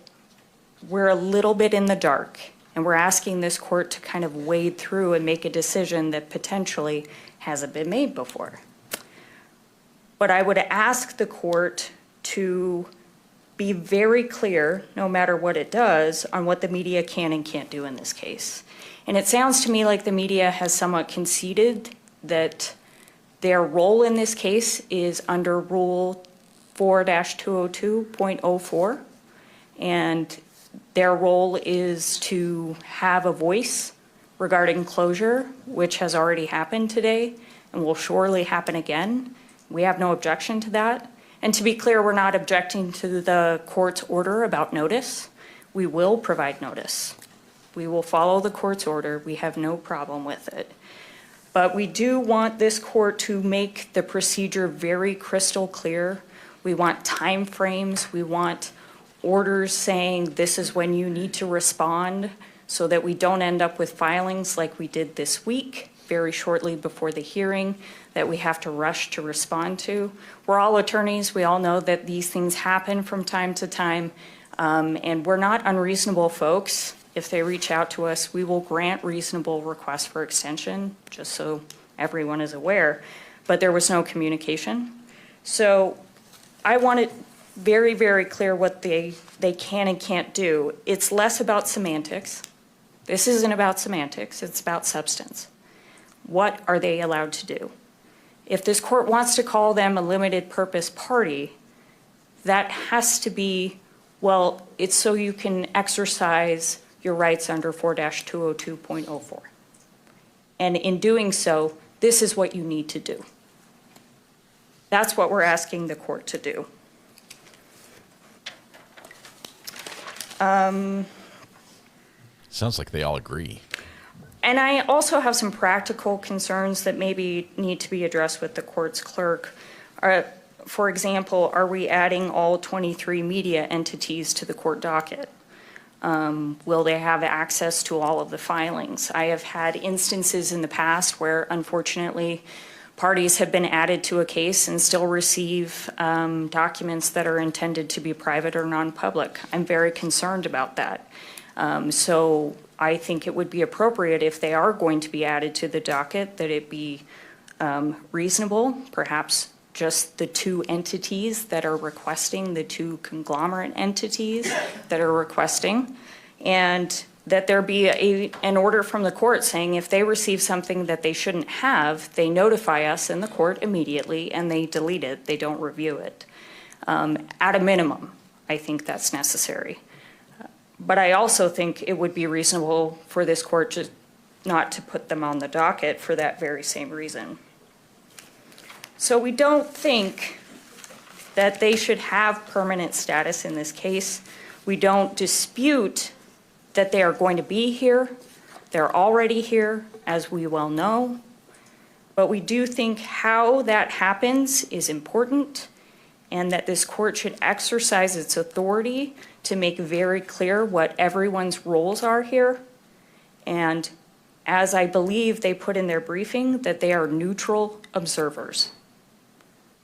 we're a little bit in the dark, and we're asking this court to kind of wade through and make a decision that potentially hasn't been made before. But I would ask the court to be very clear, no matter what it does, on what the media can and can't do in this case. And it sounds to me like the media has somewhat conceded that their role in this case is under Rule 4-202.04, and their role is to have a voice regarding closure, which has already happened today and will surely happen again. We have no objection to that. And to be clear, we're not objecting to the court's order about notice. We will provide notice. We will follow the court's order. We have no problem with it. But we do want this court to make the procedure very crystal clear. We want time frames. We want orders saying this is when you need to respond so that we don't end up with filings like we did this week, very shortly before the hearing, that we have to rush to respond to. We're all attorneys. We all know that these things happen from time to time, and we're not unreasonable folks. If they reach out to us, we will grant reasonable requests for extension, just so everyone is aware. But there was no communication. So I want it very, very clear what they can and can't do. It's less about semantics. This isn't about semantics. It's about substance. What are they allowed to do? If this court wants to call them a limited purpose party, that has to be, well, it's so you can exercise your rights under 4-202.04. And in doing so, this is what you need to do. That's what we're asking the court to do. Sounds like they all agree. And I also have some practical concerns that maybe need to be addressed with the court's clerk. For example, are we adding all 23 media entities to the court docket? Will they have access to all of the filings? I have had instances in the past where, unfortunately, parties have been added to a case and still receive documents that are intended to be private or non-public. I'm very concerned about that. So I think it would be appropriate, if they are going to be added to the docket, that it be reasonable, perhaps just the two entities that are requesting, the two conglomerate entities that are requesting, and that there be an order from the court saying if they receive something that they shouldn't have, they notify us in the court immediately and they delete it, they don't review it. At a minimum, I think that's necessary. But I also think it would be reasonable for this court not to put them on the docket for that very same reason. So we don't think that they should have permanent status in this case. We don't dispute that they are going to be here. They're already here, as we well know. But we do think how that happens is important, and that this court should exercise its authority to make very clear what everyone's roles are here. And as I believe they put in their briefing, that they are neutral observers.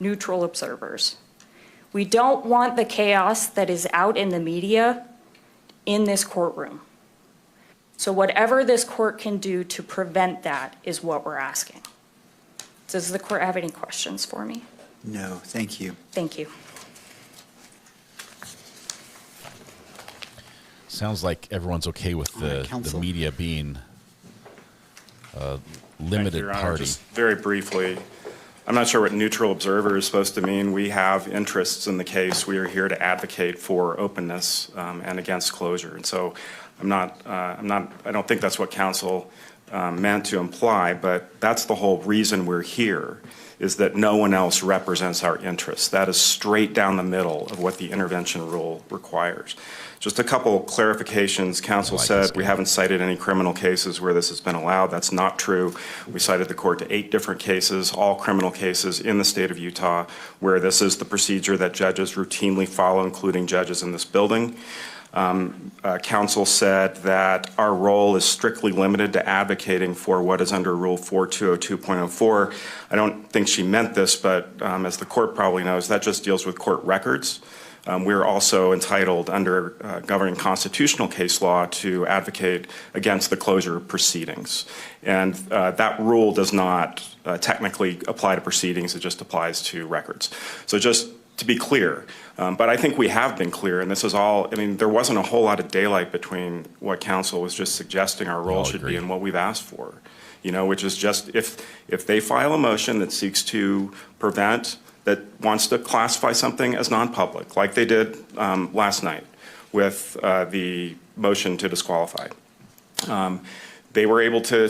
Neutral observers. We don't want the chaos that is out in the media in this courtroom. So whatever this court can do to prevent that is what we're asking. Does the court have any questions for me? No, thank you. Thank you. Sounds like everyone's okay with the media being a limited Your Honor, party. just very briefly, I'm not sure what neutral observer is supposed to mean. We have interests in the case. We are here to advocate for openness and against closure. And so I don't think that's what counsel meant to imply, but that's the whole reason we're here, is that no one else represents our interests. That is straight down the middle of what the intervention rule requires. Just a couple clarifications. Counsel said we haven't cited any criminal cases where this has been allowed. That's not true. We cited the court to 8 different cases, all criminal cases in the state of Utah, where this is the procedure that judges routinely follow, including judges in this building. Counsel said that our role is strictly limited to advocating for what is under Rule 4202.04. I don't think she meant this, but as the court probably knows, that just deals with court records. We're also entitled under governing constitutional case law to advocate against the closure of proceedings. And that rule does not technically apply to proceedings, it just applies to records. So just to be clear, but I think we have been clear, and this is all, I mean, there wasn't a whole lot of daylight between what counsel was just suggesting our role should be and what we've asked for, you know, which is just if they file a motion that seeks to prevent, that wants to classify something as non-public, like they did last night with the motion to disqualify. They were able to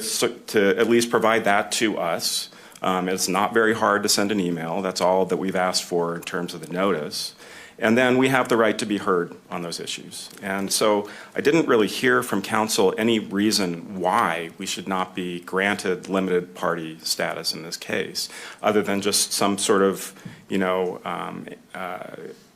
at least provide that to us. It's not very hard to send an email. That's all that we've asked for in terms of the notice. And then we have the right to be heard on those issues. And so I didn't really hear from counsel any reason why we should not be granted limited party status in this case, other than just some sort of, you know,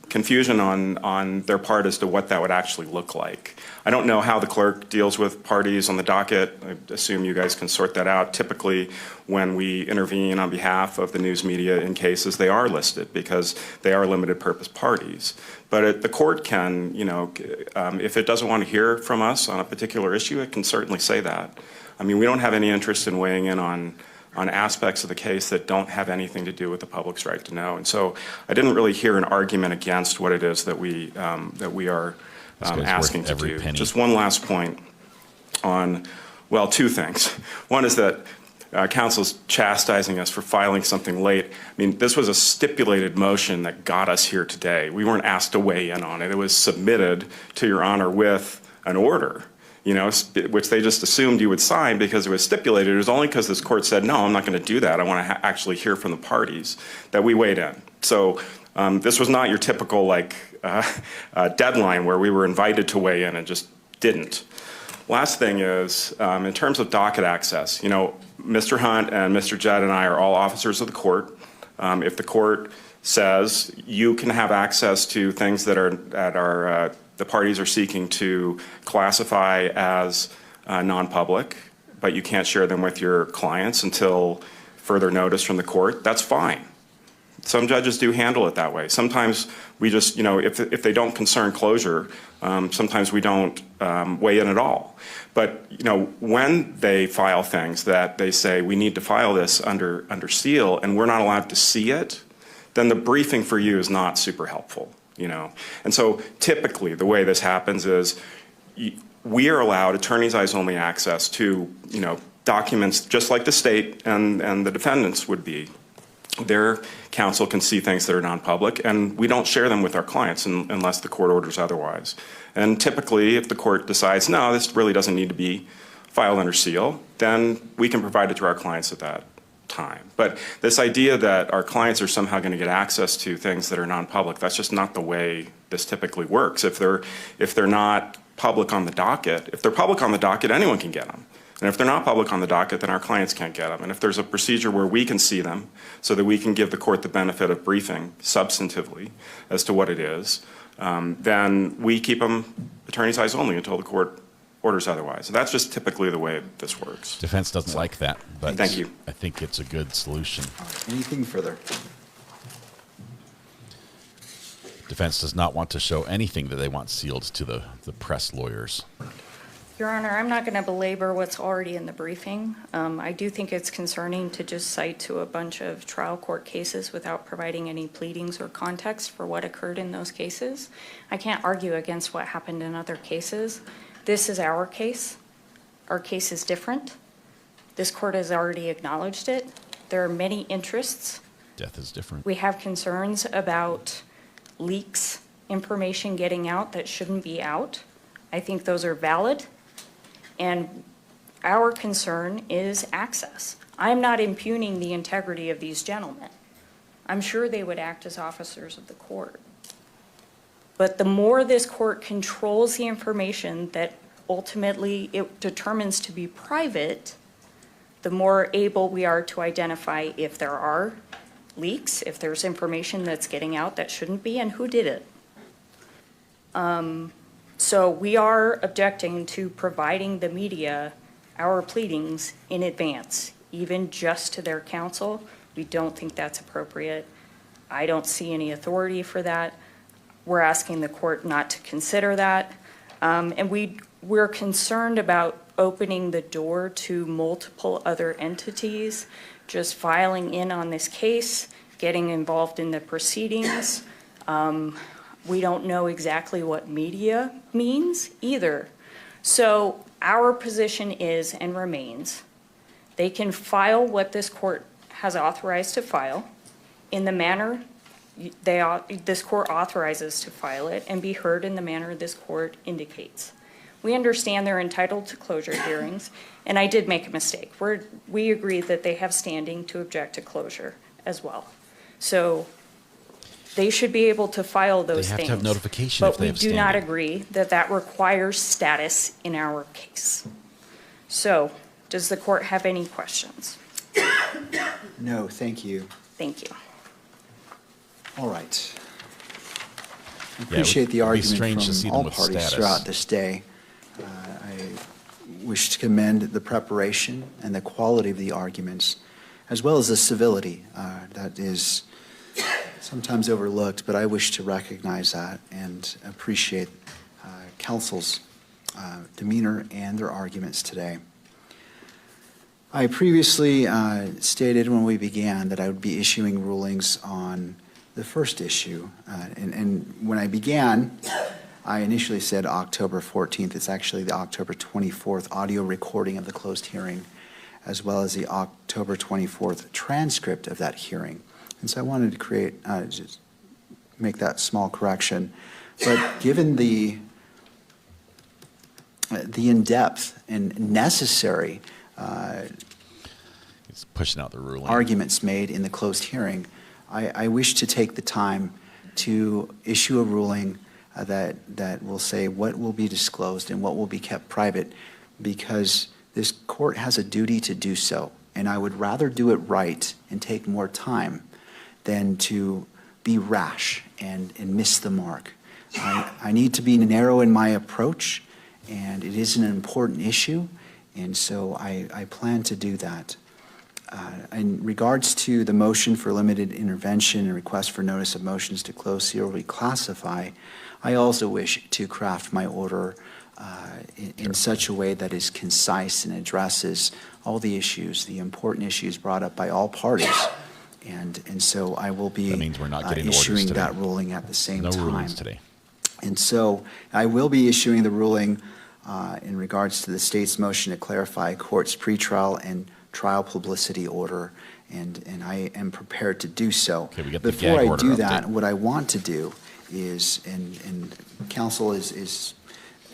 confusion on their part as to what that would actually look like. I don't know how the clerk deals with parties on the docket. I assume you guys can sort that out. Typically, when we intervene on behalf of the news media in cases, they are listed because they are limited purpose parties. But the court can, you know, if it doesn't want to hear from us on a particular issue, it can certainly say that. I mean, we don't have any interest in weighing in on aspects of the case that don't have anything to do with the public's right to know. And so I didn't really hear an argument against what it is that we are asking to do. Penny. Just one last point on, well, 2 things. One is that counsel's chastising us for filing something late. I mean, this was a stipulated motion that got us here today. We weren't asked to weigh in on it. It was submitted to Your Honor with an order, you know, which they just assumed you would sign because it was stipulated. It was only because this court said, no, I'm not going to do that. I want to actually hear from the parties that we weighed in. So this was not your typical, like, deadline where we were invited to weigh in and just didn't. Last thing is, in terms of docket access, you know, Mr. Hunt and Mr. Judd and I are all officers of the court. If the court says you can have access to things that are the parties are seeking to classify as non-public, but you can't share them with your clients until further notice from the court, that's fine. Some judges do handle it that way. Sometimes we just, you know, if they don't concern closure, sometimes we don't weigh in at all. But, you know, when they file things that they say we need to file this under seal and we're not allowed to see it, then the briefing for you is not super helpful, you know. And so typically the way this happens is we are allowed attorney's eyes only access to, you know, documents just like the state and the defendants would be. their counsel can see things that are non-public, and we don't share them with our clients unless the court orders otherwise. And typically, if the court decides, no, this really doesn't need to be filed under seal, then we can provide it to our clients at that time. But this idea that our clients are somehow going to get access to things that are non-public, that's just not the way this typically works. If they're not public on the docket, if they're public on the docket, anyone can get them. And if they're not public on the docket, then our clients can't get them. And if there's a procedure where we can see them so that we can give the court the benefit of briefing substantively as to what it is, then we keep them attorney's eyes only until the court orders otherwise. And that's just typically the way this works. Defense doesn't like that, but thank you. I think it's a good solution. Anything further? Defense does not want to show anything that they want sealed to the press lawyers. Your Honor, I'm not going to belabor what's already in the briefing. I do think it's concerning to just cite to a bunch of trial court cases without providing any pleadings or context for what occurred in those cases. I can't argue against what happened in other cases. This is our case. Our case is different. This court has already acknowledged it. There are many interests. Death is different. We have concerns about leaks, information getting out that shouldn't be out. I think those are valid. And our concern is access. I'm not impugning the integrity of these gentlemen. I'm sure they would act as officers of the court. But the more this court controls the information that ultimately it determines to be private, the more able we are to identify if there are leaks, if there's information that's getting out that shouldn't be, and who did it. So we are objecting to providing the media our pleadings in advance, even just to their counsel. We don't think that's appropriate. I don't see any authority for that. We're asking the court not to consider that. And we're concerned about opening the door to multiple other entities just filing in on this case, getting involved in the proceedings. We don't know exactly what media means either. So our position is and remains, they can file what this court has authorized to file in the manner this court authorizes to file it and be heard in the manner this court indicates. We understand they're entitled to closure hearings, and I did make a mistake. We agree that they have standing to object to closure as well. So they should be able to file those things. They have to have notification if they have standing. But we do not agree that that requires status in our case. So, does the court have any questions? No, thank you. Thank you. All right. I appreciate the argument from all parties throughout this day. I wish to commend the preparation and the quality of the arguments, as well as the civility that is sometimes overlooked, but I wish to recognize that and appreciate counsel's demeanor and their arguments today. I previously stated when we began that I would be issuing rulings on the first issue, and when I began, I initially said October 14th. It's actually the October 24th audio recording of the closed hearing, as well as the October 24th transcript of that hearing. And so I wanted to create, just make that small correction. But given the in-depth and necessary it's pushing out the ruling arguments made in the closed hearing, I wish to take the time to issue a ruling that will say what will be disclosed and what will be kept private, because this court has a duty to do so. And I would rather do it right and take more time than to be rash and miss the mark. I need to be narrow in my approach, and it is an important issue, and so I plan to do that. In regards to the motion for limited intervention and request for notice of motions to close, seal, or reclassify, I also wish to craft my order in such a way that is concise and addresses all the issues, the important issues brought up by all parties. And so I will be issuing that ruling at the same time. No rulings today. And so I will be issuing the ruling in regards to the state's motion to clarify court's pretrial and trial publicity order, and I am prepared to do so. Okay, we got the Before gag I order do update. that, what I want to do is, and council is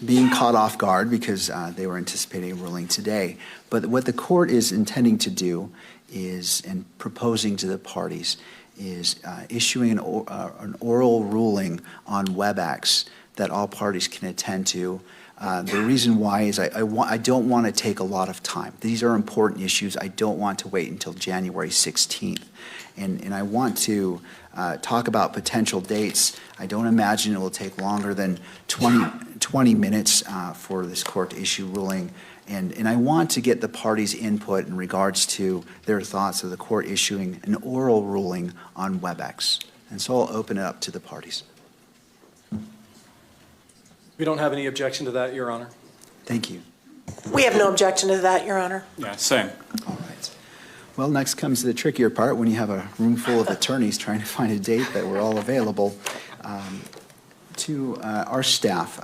being caught off guard because they were anticipating a ruling today. But what the court is intending to do is, and proposing to the parties, is issuing an oral ruling on WebEx that all parties can attend to. The reason why is I don't want to take a lot of time. These are important issues. I don't want to wait until January 16th. And I want to talk about potential dates. I don't imagine it will take longer than 20 minutes for this court to issue ruling. And I want to get the parties' input in regards to their thoughts of the court issuing an oral ruling on WebEx. And so I'll open it up to the parties. We don't have any objection to that, Your Honor. Thank you. We have no objection to that, Your Honor. Yeah, same. All right. Well, next comes the trickier part when you have a room full of attorneys trying to find a date that we're all available. To our staff,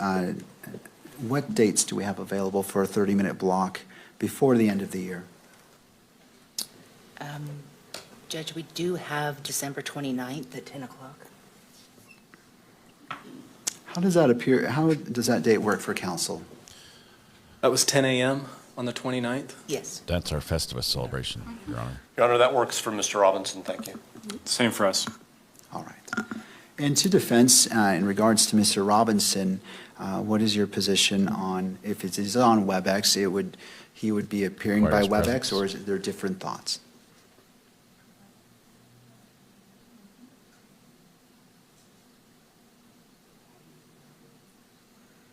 what dates do we have available for a 30-minute block before the end of the year? Judge, we do have December 29th at 10 o'clock. How does that appear? How does that date work for council? That was 10 a.m. on the 29th? Yes. That's our Festivus celebration, Your Honor. Your Honor, that works for Mr. Robinson. Thank you. Same for us. All right. And to defense, in regards to Mr. Robinson, what is your position on, if it is on WebEx, he would be appearing by WebEx, presence. or is there different thoughts?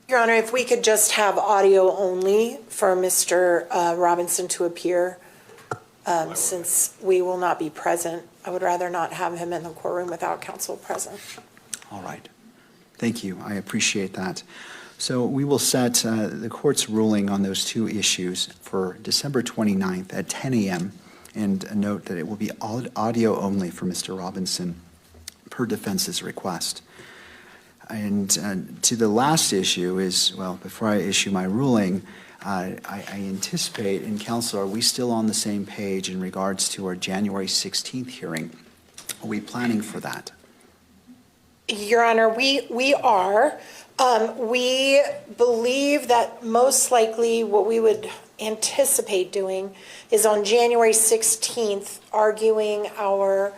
Your Honor, if we could just have audio only for Mr. Robinson to appear, since we will not be present, I would rather not have him in the courtroom without counsel present. All right. Thank you. I appreciate that. So we will set the court's ruling on those two issues for December 29th at 10 a.m. And note that it will be audio only for Mr. Robinson per defense's request. And to the last issue is, well, before I issue my ruling, I anticipate, and counsel, are we still on the same page in regards to our January 16th hearing? Are we planning for that? Your Honor, we are. We believe that most likely what we would anticipate doing is on January 16th, arguing our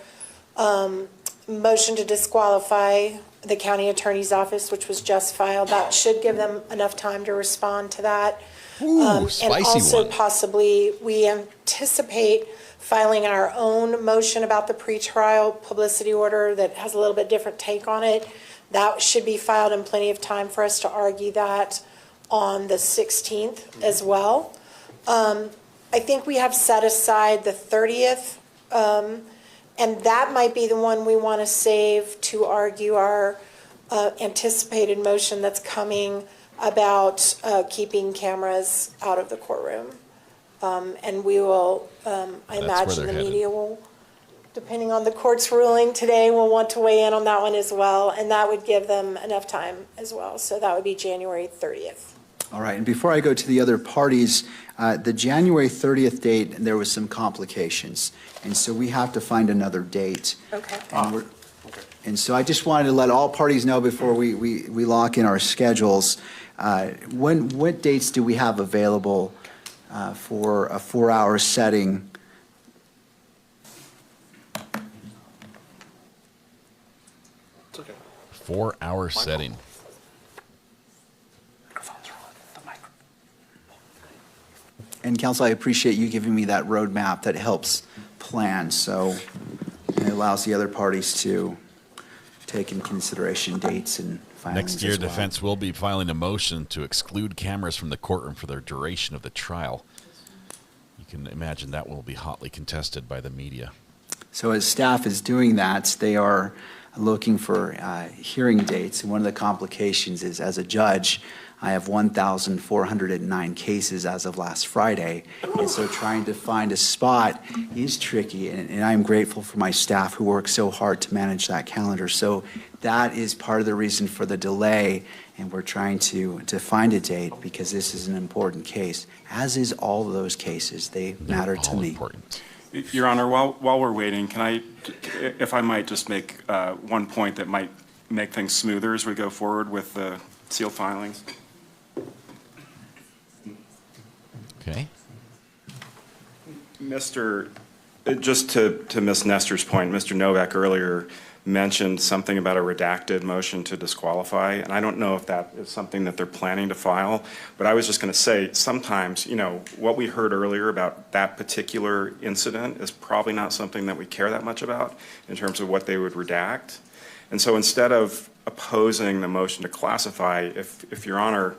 motion to disqualify the county attorney's office, which was just filed. That should give them enough time to respond to that. Ooh, spicy and also one. possibly we anticipate filing our own motion about the pretrial publicity order that has a little bit different take on it. That should be filed in plenty of time for us to argue that on the 16th as well. I think we have set aside the 30th, and that might be the one we want to save to argue our anticipated motion that's coming about keeping cameras out of the courtroom. And we will, I imagine the media will, depending on the court's ruling today, will want to weigh in on that one as well. And that would give them enough time as well. So that would be January 30th. All right, and before I go to the other parties, the January 30th date, there was some complications. And so we have to find another date. Okay. And so I just wanted to let all parties know before we lock in our schedules, what dates do we have available for a 4-hour setting? It's okay. 4-hour setting. And counsel, I appreciate you giving me that roadmap that helps plan, so it allows the other parties to take in consideration dates and filings. Next year, as well. defense will be filing a motion to exclude cameras from the courtroom for the duration of the trial. You can imagine that will be hotly contested by the media. So as staff is doing that, they are looking for hearing dates. And one of the complications is, as a judge, I have 1,409 cases as of last Friday. And so trying to find a spot is tricky. And I'm grateful for my staff who work so hard to manage that calendar. So that is part of the reason for the delay. And we're trying to find a date because this is an important case, as is all of those cases. They matter to me. Important. Your Honor, while we're waiting, can I, if I might just make one point that might make things smoother as we go forward with the sealed filings? Okay. Just to Ms. Nestor's point, Mr. Novak earlier mentioned something about a redacted motion to disqualify, and I don't know if that is something that they're planning to file, but I was just going to say, sometimes, you know, what we heard earlier about that particular incident is probably not something that we care that much about in terms of what they would redact. And so instead of opposing the motion to classify, if Your Honor,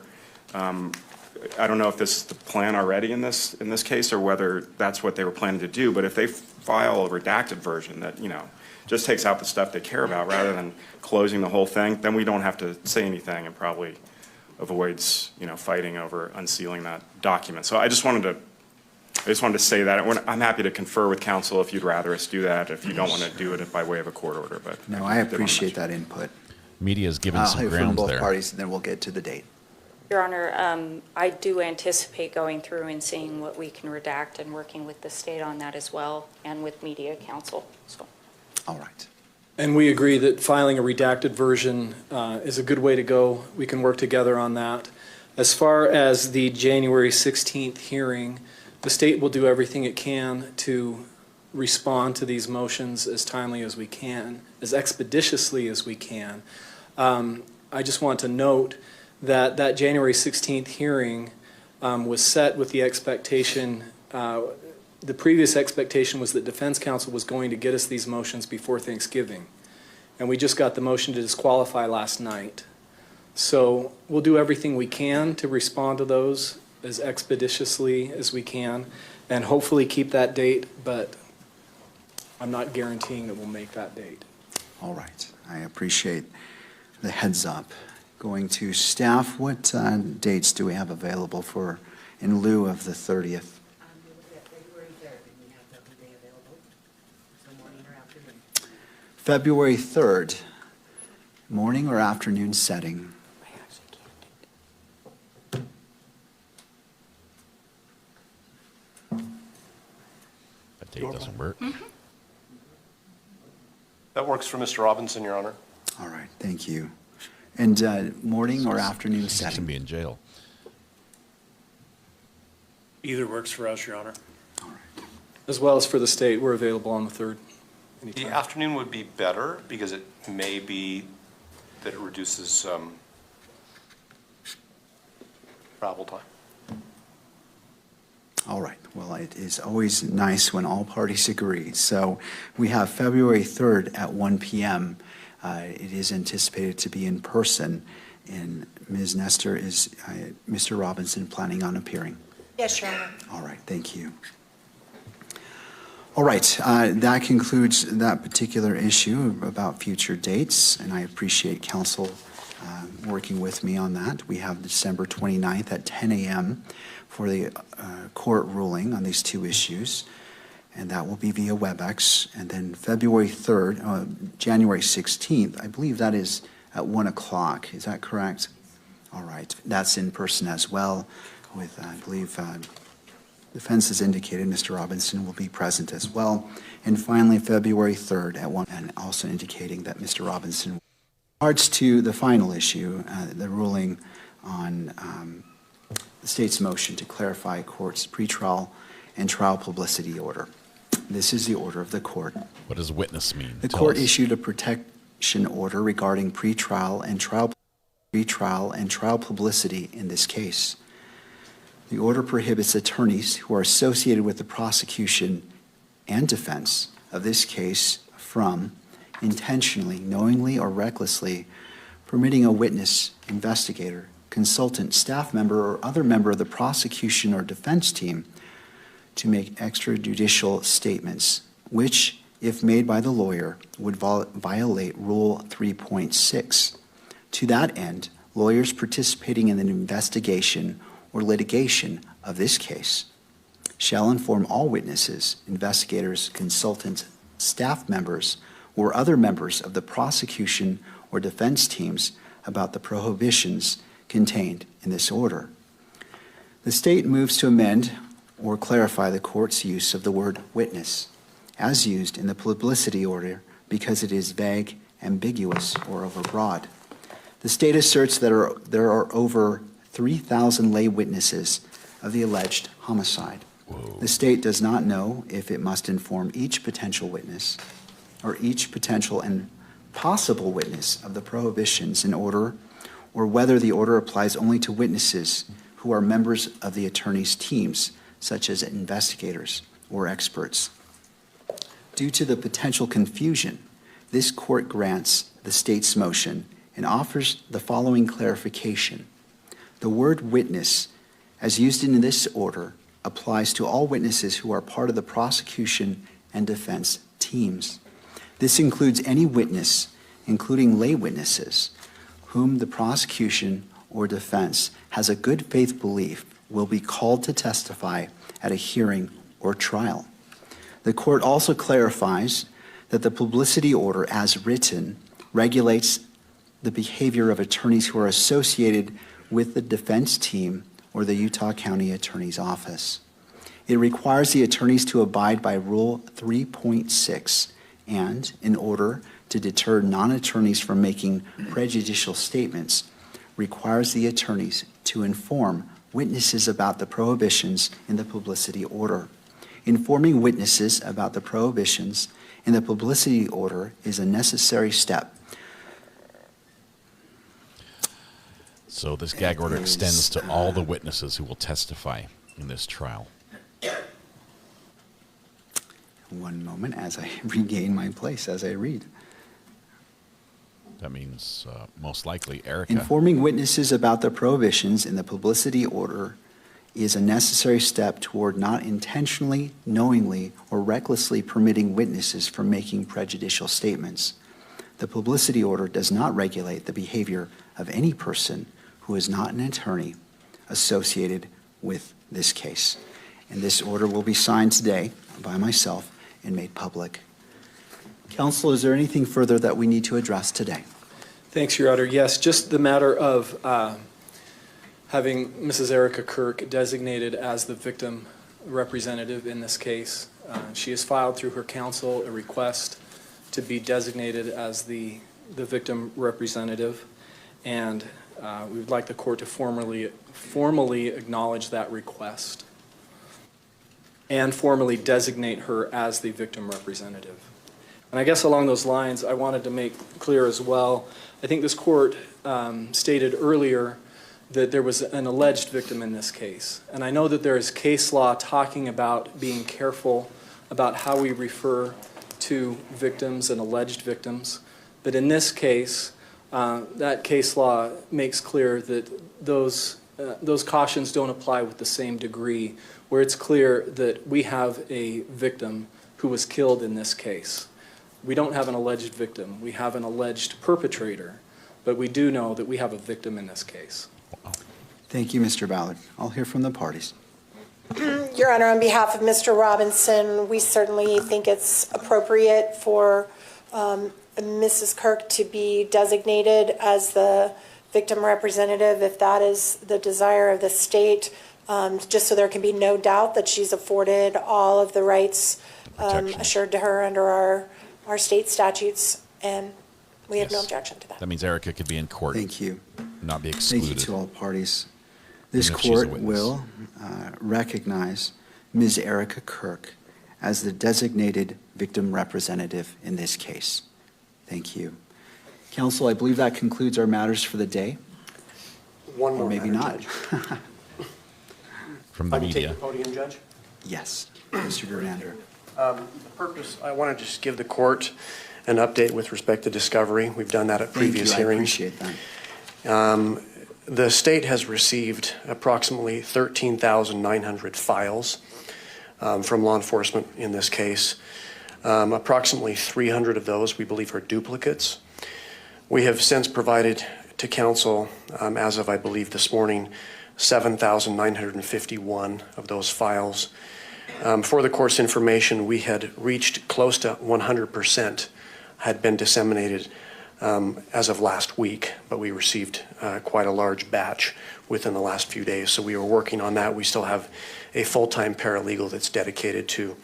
I don't know if this is the plan already in this case or whether that's what they were planning to do, but if they file a redacted version that, you know, just takes out the stuff they care about rather than closing the whole thing, then we don't have to say anything and probably avoids, you know, fighting over unsealing that document. So I just wanted to say that. I'm happy to confer with counsel if you'd rather us do that, if you don't want to do it by way of a court order. But no, I appreciate that input. Media's given some ground from both there. parties, and then we'll get to the date. Your Honor, I do anticipate going through and seeing what we can redact and working with the state on that as well and with media counsel. So. All right. And we agree that filing a redacted version is a good way to go. We can work together on that. As far as the January 16th hearing, the state will do everything it can to respond to these motions as timely as we can, as expeditiously as we can. I just want to note that January 16th hearing was set with the expectation, the previous expectation was that defense counsel was going to get us these motions before Thanksgiving. And we just got the motion to disqualify last night. So we'll do everything we can to respond to those as expeditiously as we can and hopefully keep that date, but I'm not guaranteeing that we'll make that date. All right. I appreciate the heads up. Going to staff, what dates do we have available for in lieu of the 30th? February 3rd, morning or afternoon setting? That date doesn't work. That works for Mr. Robinson, Your Honor. All right, thank you. And morning or afternoon He's going to setting? be in jail. Either works for us, Your Honor. As well as for the state, we're available on the 3rd. The afternoon would be better because it may be that it reduces travel time. All right. Well, it is always nice when all parties agree. So we have February 3rd at 1 p.m. It is anticipated to be in person. And Ms. Nestor, is Mr. Robinson planning on appearing? Yes, Your Honor. All right. Thank you. All right. That concludes that particular issue about future dates, and I appreciate counsel working with me on that. We have December 29th at 10 a.m. for the court ruling on these two issues, and that will be via WebEx. And then February 3rd, January 16th, I believe that is at 1 o'clock. Is that correct? All right. That's in person as well with, I believe, defense has indicated Mr. Robinson will be present as well. And finally, February 3rd at 1, and also indicating that Mr. Robinson. In regards to the final issue, the ruling on the state's motion to clarify court's pretrial and trial publicity order. This is the order of the court. What does witness mean? The court issued a protection order regarding pretrial and trial publicity in this case. The order prohibits attorneys who are associated with the prosecution and defense of this case from intentionally, knowingly, or recklessly permitting a witness, investigator, consultant, staff member, or other member of the prosecution or defense team to make extrajudicial statements, which, if made by the lawyer, would violate Rule 3.6. To that end, lawyers participating in an investigation or litigation of this case shall inform all witnesses, investigators, consultants, staff members, or other members of the prosecution or defense teams about the prohibitions contained in this order. The state moves to amend or clarify the court's use of the word witness as used in the publicity order because it is vague, ambiguous, or overbroad. The state asserts that there are over 3,000 lay witnesses of the alleged homicide. Whoa. The state does not know if it must inform each potential witness or each potential and possible witness of the prohibitions in order, or whether the order applies only to witnesses who are members of the attorney's teams, such as investigators or experts. Due to the potential confusion, this court grants the state's motion and offers the following clarification. The word witness, as used in this order, applies to all witnesses who are part of the prosecution and defense teams. This includes any witness, including lay witnesses, whom the prosecution or defense has a good faith belief will be called to testify at a hearing or trial. The court also clarifies that the publicity order as written regulates the behavior of attorneys who are associated with the defense team or the Utah County Attorney's Office. It requires the attorneys to abide by Rule 3.6 and, in order to deter non-attorneys from making prejudicial statements, requires the attorneys to inform witnesses about the prohibitions in the publicity order. Informing witnesses about the prohibitions in the publicity order is a necessary step. So this gag order extends to all the witnesses who will testify in this trial. One moment as I regain my place as I read. That means most likely Erica. Informing witnesses about the prohibitions in the publicity order is a necessary step toward not intentionally, knowingly, or recklessly permitting witnesses from making prejudicial statements. The publicity order does not regulate the behavior of any person who is not an attorney associated with this case. And this order will be signed today by myself and made public. Counsel, is there anything further that we need to address today? Thanks, Your Honor. Yes, just the matter of having Mrs. Erica Kirk designated as the victim representative in this case. She has filed through her counsel a request to be designated as the victim representative, and we would like the court to formally acknowledge that request and formally designate her as the victim representative. And I guess along those lines, I wanted to make clear as well, I think this court stated earlier that there was an alleged victim in this case. And I know that there is case law talking about being careful about how we refer to victims and alleged victims. But in this case, that case law makes clear that those cautions don't apply with the same degree, where it's clear that we have a victim who was killed in this case. We don't have an alleged victim. We have an alleged perpetrator, but we do know that we have a victim in this case. Thank you, Mr. Ballard. I'll hear from the parties. Your Honor, on behalf of Mr. Robinson, we certainly think it's appropriate for Mrs. Kirk to be designated as the victim representative, if that is the desire of the state, just so there can be no doubt that she's afforded all of the rights assured to her under our state statutes, and we have no objection to that. That means Erica could be in court. Thank you. Not be excluded. Thank you to all parties. This court will recognize Ms. Erica Kirk as the designated victim representative in this case. Thank you. Counsel, I believe that concludes our matters for the day. One more or maybe matter, not. Judge. From the If I can media. take the podium, Judge? Yes, Mr. Germander. The purpose, I want to just give the court an update with respect to discovery. We've done that at previous hearings. I appreciate that. The state has received approximately 13,900 files from law enforcement in this case. Approximately 300 of those we believe are duplicates. We have since provided to counsel, as of I believe this morning, 7,951 of those files. For the court's information, we had reached close to 100% had been disseminated as of last week, but we received quite a large batch within the last few days. So we were working on that. We still have a full-time paralegal that's dedicated to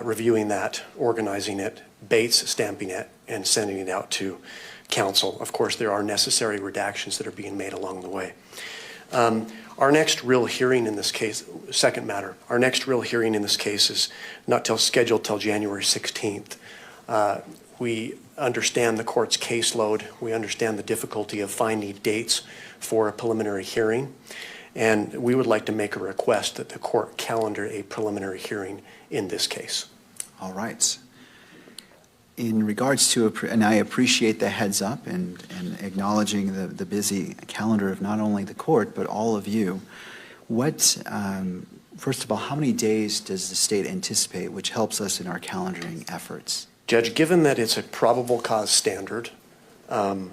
reviewing that, organizing it, Bates stamping it, and sending it out to counsel. Of course, there are necessary redactions that are being made along the way. Our next real hearing in this case, second matter, our next real hearing in this case is not scheduled till January 16th. We understand the court's caseload. We understand the difficulty of finding dates for a preliminary hearing. And we would like to make a request that the court calendar a preliminary hearing in this case. All right. In regards to, and I appreciate the heads up and acknowledging the busy calendar of not only the court, but all of you, what, first of all, how many days does the state anticipate, which helps us in our calendaring efforts? Judge, given that it's a probable cause standard and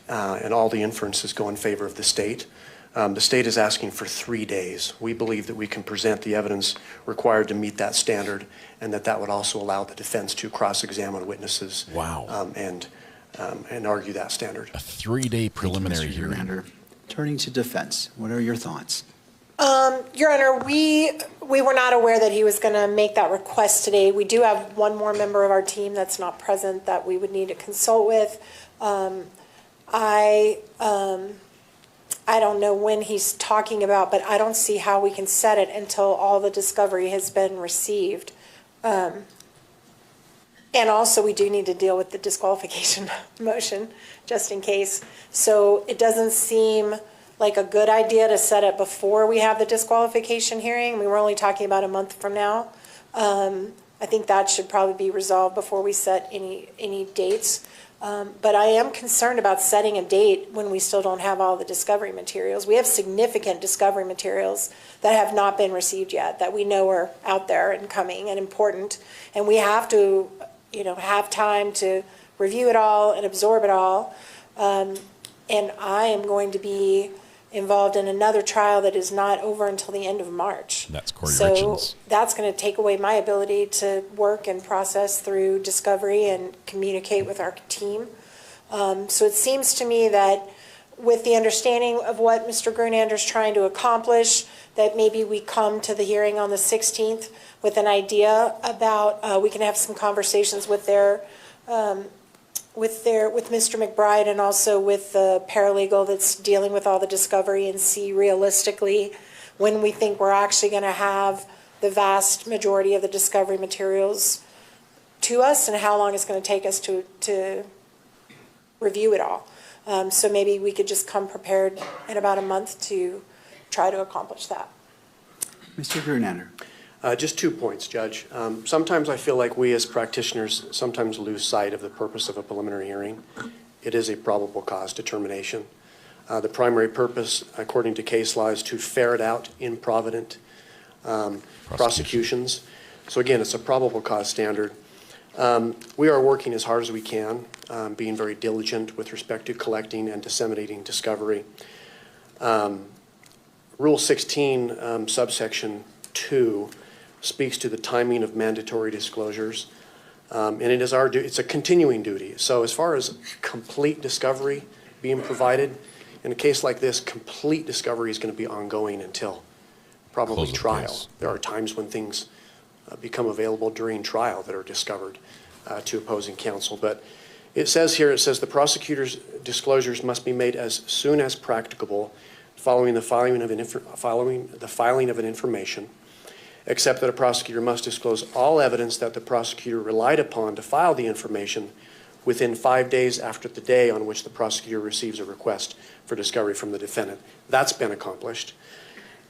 all the inferences go in favor of the state is asking for 3 days. We believe that we can present the evidence required to meet that standard, and that would also allow the defense to cross-examine witnesses. Wow. And argue that standard. A 3-day preliminary hearing. Turning to defense, what are your thoughts? Your Honor, we were not aware that he was going to make that request today. We do have one more member of our team that's not present that we would need to consult with. I don't know when he's talking about, but I don't see how we can set it until all the discovery has been received. And also, we do need to deal with the disqualification motion, just in case. So it doesn't seem like a good idea to set it before we have the disqualification hearing. We were only talking about a month from now. I think that should probably be resolved before we set any dates. But I am concerned about setting a date when we still don't have all the discovery materials. We have significant discovery materials that have not been received yet, that we know are out there and coming and important. And we have to, have time to review it all and absorb it all. And I am going to be involved in another trial that is not over until the end of March. That's Corey So Richens. that's going to take away my ability to work and process through discovery and communicate with our team. So it seems to me that with the understanding of what Mr. Grunander's trying to accomplish, that maybe we come to the hearing on the 16th with an idea about, we can have some conversations with with Mr. McBride and also with the paralegal that's dealing with all the discovery, and see realistically when we think we're actually going to have the vast majority of the discovery materials to us and how long it's going to take us to review it all. So maybe we could just come prepared in about a month to try to accomplish that. Mr. Grunander. Just 2 points, Judge. Sometimes I feel like we as practitioners sometimes lose sight of the purpose of a preliminary hearing. It is a probable cause determination. The primary purpose, according to case law, is to ferret out improvident prosecutions. So again, it's a probable cause standard. We are working as hard as we can, being very diligent with respect to collecting and disseminating discovery. Rule 16, subsection 2, speaks to the timing of mandatory disclosures, and it is it's a continuing duty. So as far as complete discovery being provided, in a case like this, complete discovery is going to be ongoing until probably trial. There are times when things become available during trial that are discovered to opposing counsel. But it says here, the prosecutor's disclosures must be made as soon as practicable following the filing of an information, except that a prosecutor must disclose all evidence that the prosecutor relied upon to file the information within 5 days after the day on which the prosecutor receives a request for discovery from the defendant. That's been accomplished.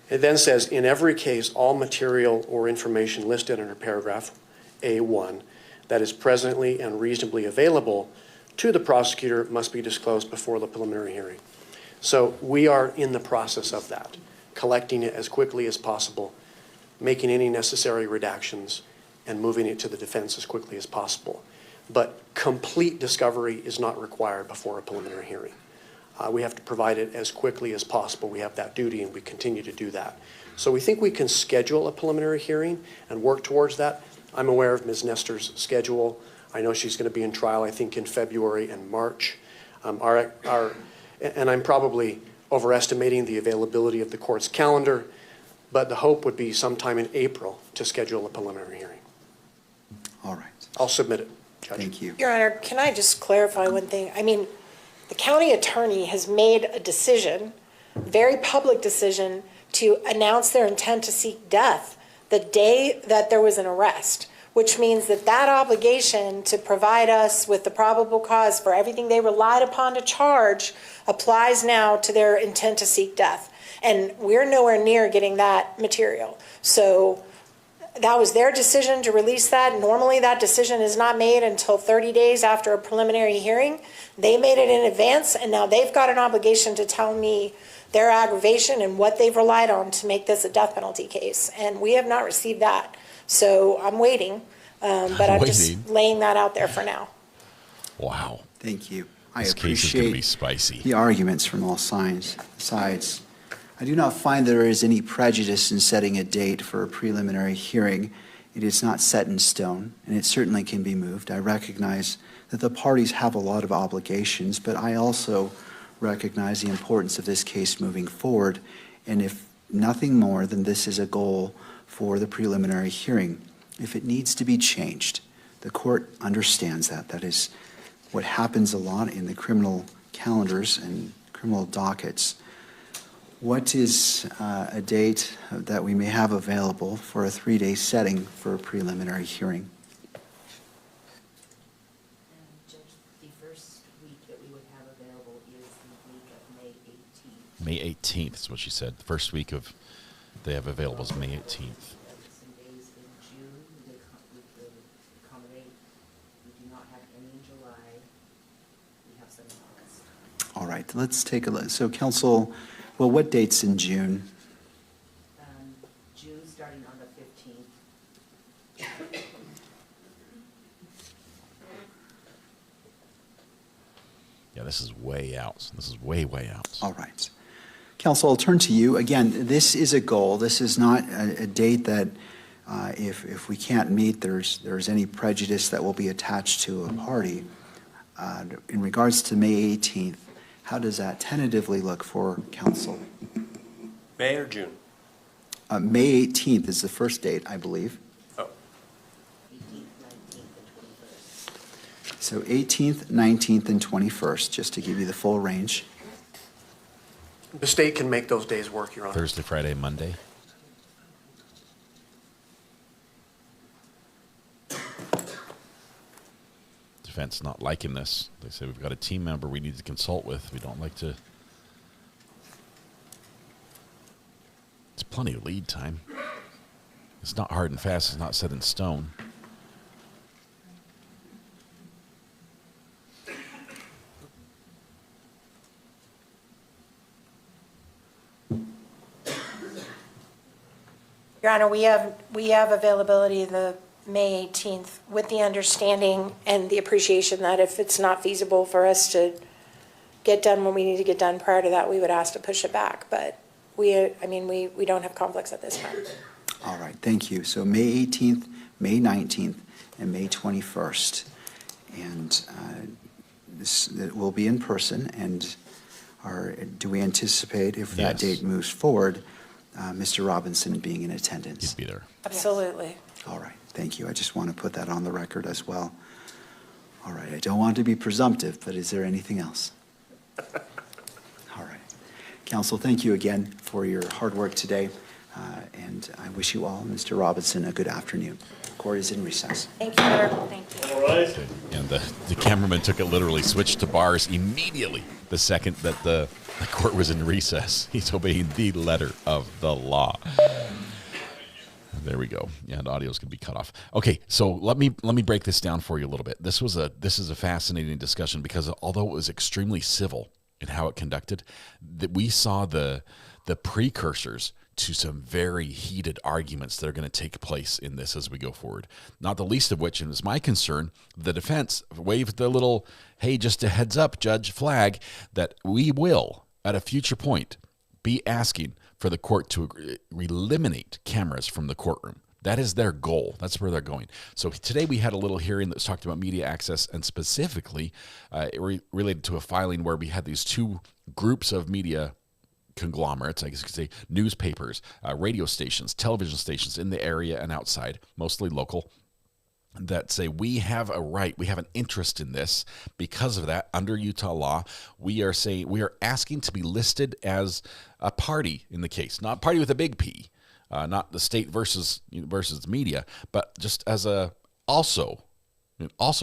It then says, in every case, all material or information listed under paragraph A1 that is presently and reasonably available to the prosecutor must be disclosed before the preliminary hearing. So we are in the process of that, collecting it as quickly as possible, making any necessary redactions, and moving it to the defense as quickly as possible. But complete discovery is not required before a preliminary hearing. We have to provide it as quickly as possible. We have that duty, and we continue to do that. So we think we can schedule a preliminary hearing and work towards that. I'm aware of Ms. Nestor's schedule. I know she's going to be in trial, I think, in February and March. And I'm probably overestimating the availability of the court's calendar, but the hope would be sometime in April to schedule a preliminary hearing. All right. I'll submit it, Judge. Thank you. Your Honor, can I just clarify one thing? I mean, the county attorney has made a decision, very public decision, to announce their intent to seek death the day that there was an arrest, which means that that obligation to provide us with the probable cause for everything they relied upon to charge applies now to their intent to seek death. And we're nowhere near getting that material. So that was their decision to release that. Normally that decision is not made until 30 days after a preliminary hearing. They made it in advance, and now they've got an obligation to tell me their aggravation and what they've relied on to make this a death penalty case. And we have not received that. So I'm waiting, but I'm just laying that out there for now. Wow. Thank you. This case is going to be spicy. The arguments from all sides. I do not find there is any prejudice in setting a date for a preliminary hearing. It is not set in stone, and it certainly can be moved. I recognize that the parties have a lot of obligations, but I also recognize the importance of this case moving forward, and if nothing more than this is a goal for the preliminary hearing. If it needs to be changed, the court understands that. That is what happens a lot in the criminal calendars and criminal dockets. What is a date that we may have available for a 3-day setting for a preliminary hearing? Judge, the first week that we would have available is the week of May 18th. May 18th is what she said. The first week of they have available is May 18th. Some days in June we could accommodate. We do not have any in July. We have some in August. All right, let's take a look. So, counsel, well, what dates in June? June starting on the 15th. Yeah, this is way out. This is way out. All right. Counsel, I'll turn to you. Again, this is a goal. This is not a date that if we can't meet, there's any prejudice that will be attached to a party. In regards to May 18th, how does that tentatively look for counsel? May or June? May 18th is the first date, I believe. Oh. 18th, 19th, and 21st. So 18th, 19th, and 21st, just to give you the full range. The state can make those days work, Your Honor. Thursday, Friday, Monday. Defense not liking this. They say we've got a team member we need to consult with. We don't like to. It's plenty of lead time. It's not hard and fast. It's not set in stone. Your Honor, we have availability the May 18th with the understanding and the appreciation that if it's not feasible for us to get done when we need to get done prior to that, we would ask to push it back. But we don't have conflicts at this time. All right, thank you. So May 18th, May 19th, and May 21st. And it will be in person. And do we anticipate, if that date moves forward, Mr. Robinson being in attendance? He'd be there. Absolutely. All right, thank you. I just want to put that on the record as well. All right, I don't want to be presumptive, but is there anything else? All right. Counsel, thank you again for your hard work today, and I wish you all, Mr. Robinson, a good afternoon. Court is in recess. Thank you, Your Honor. Thank you. All right. And the cameraman took it literally, switched to bars immediately the second that the court was in recess. He's obeying the letter of the law. There we go. Yeah, the audio's going to be cut off. Okay, so let me break this down for you a little bit. This is a fascinating discussion because although it was extremely civil in how it conducted, that we saw the precursors to some very heated arguments that are going to take place in this as we go forward. Not the least of which, and it's my concern, the defense waved the little, hey, just a heads up, Judge flag, that we will, at a future point, be asking for the court to eliminate cameras from the courtroom. That is their goal. That's where they're going. So today we had a little hearing that was talked about media access, and specifically related to a filing where we had these two groups of media conglomerates, I guess you could say, newspapers, radio stations, television stations in the area and outside, mostly local, that say we have a right, we have an interest in this. Because of that, under Utah law, we are asking to be listed as a party in the case, not party with a big P, not the state versus media, but just as a also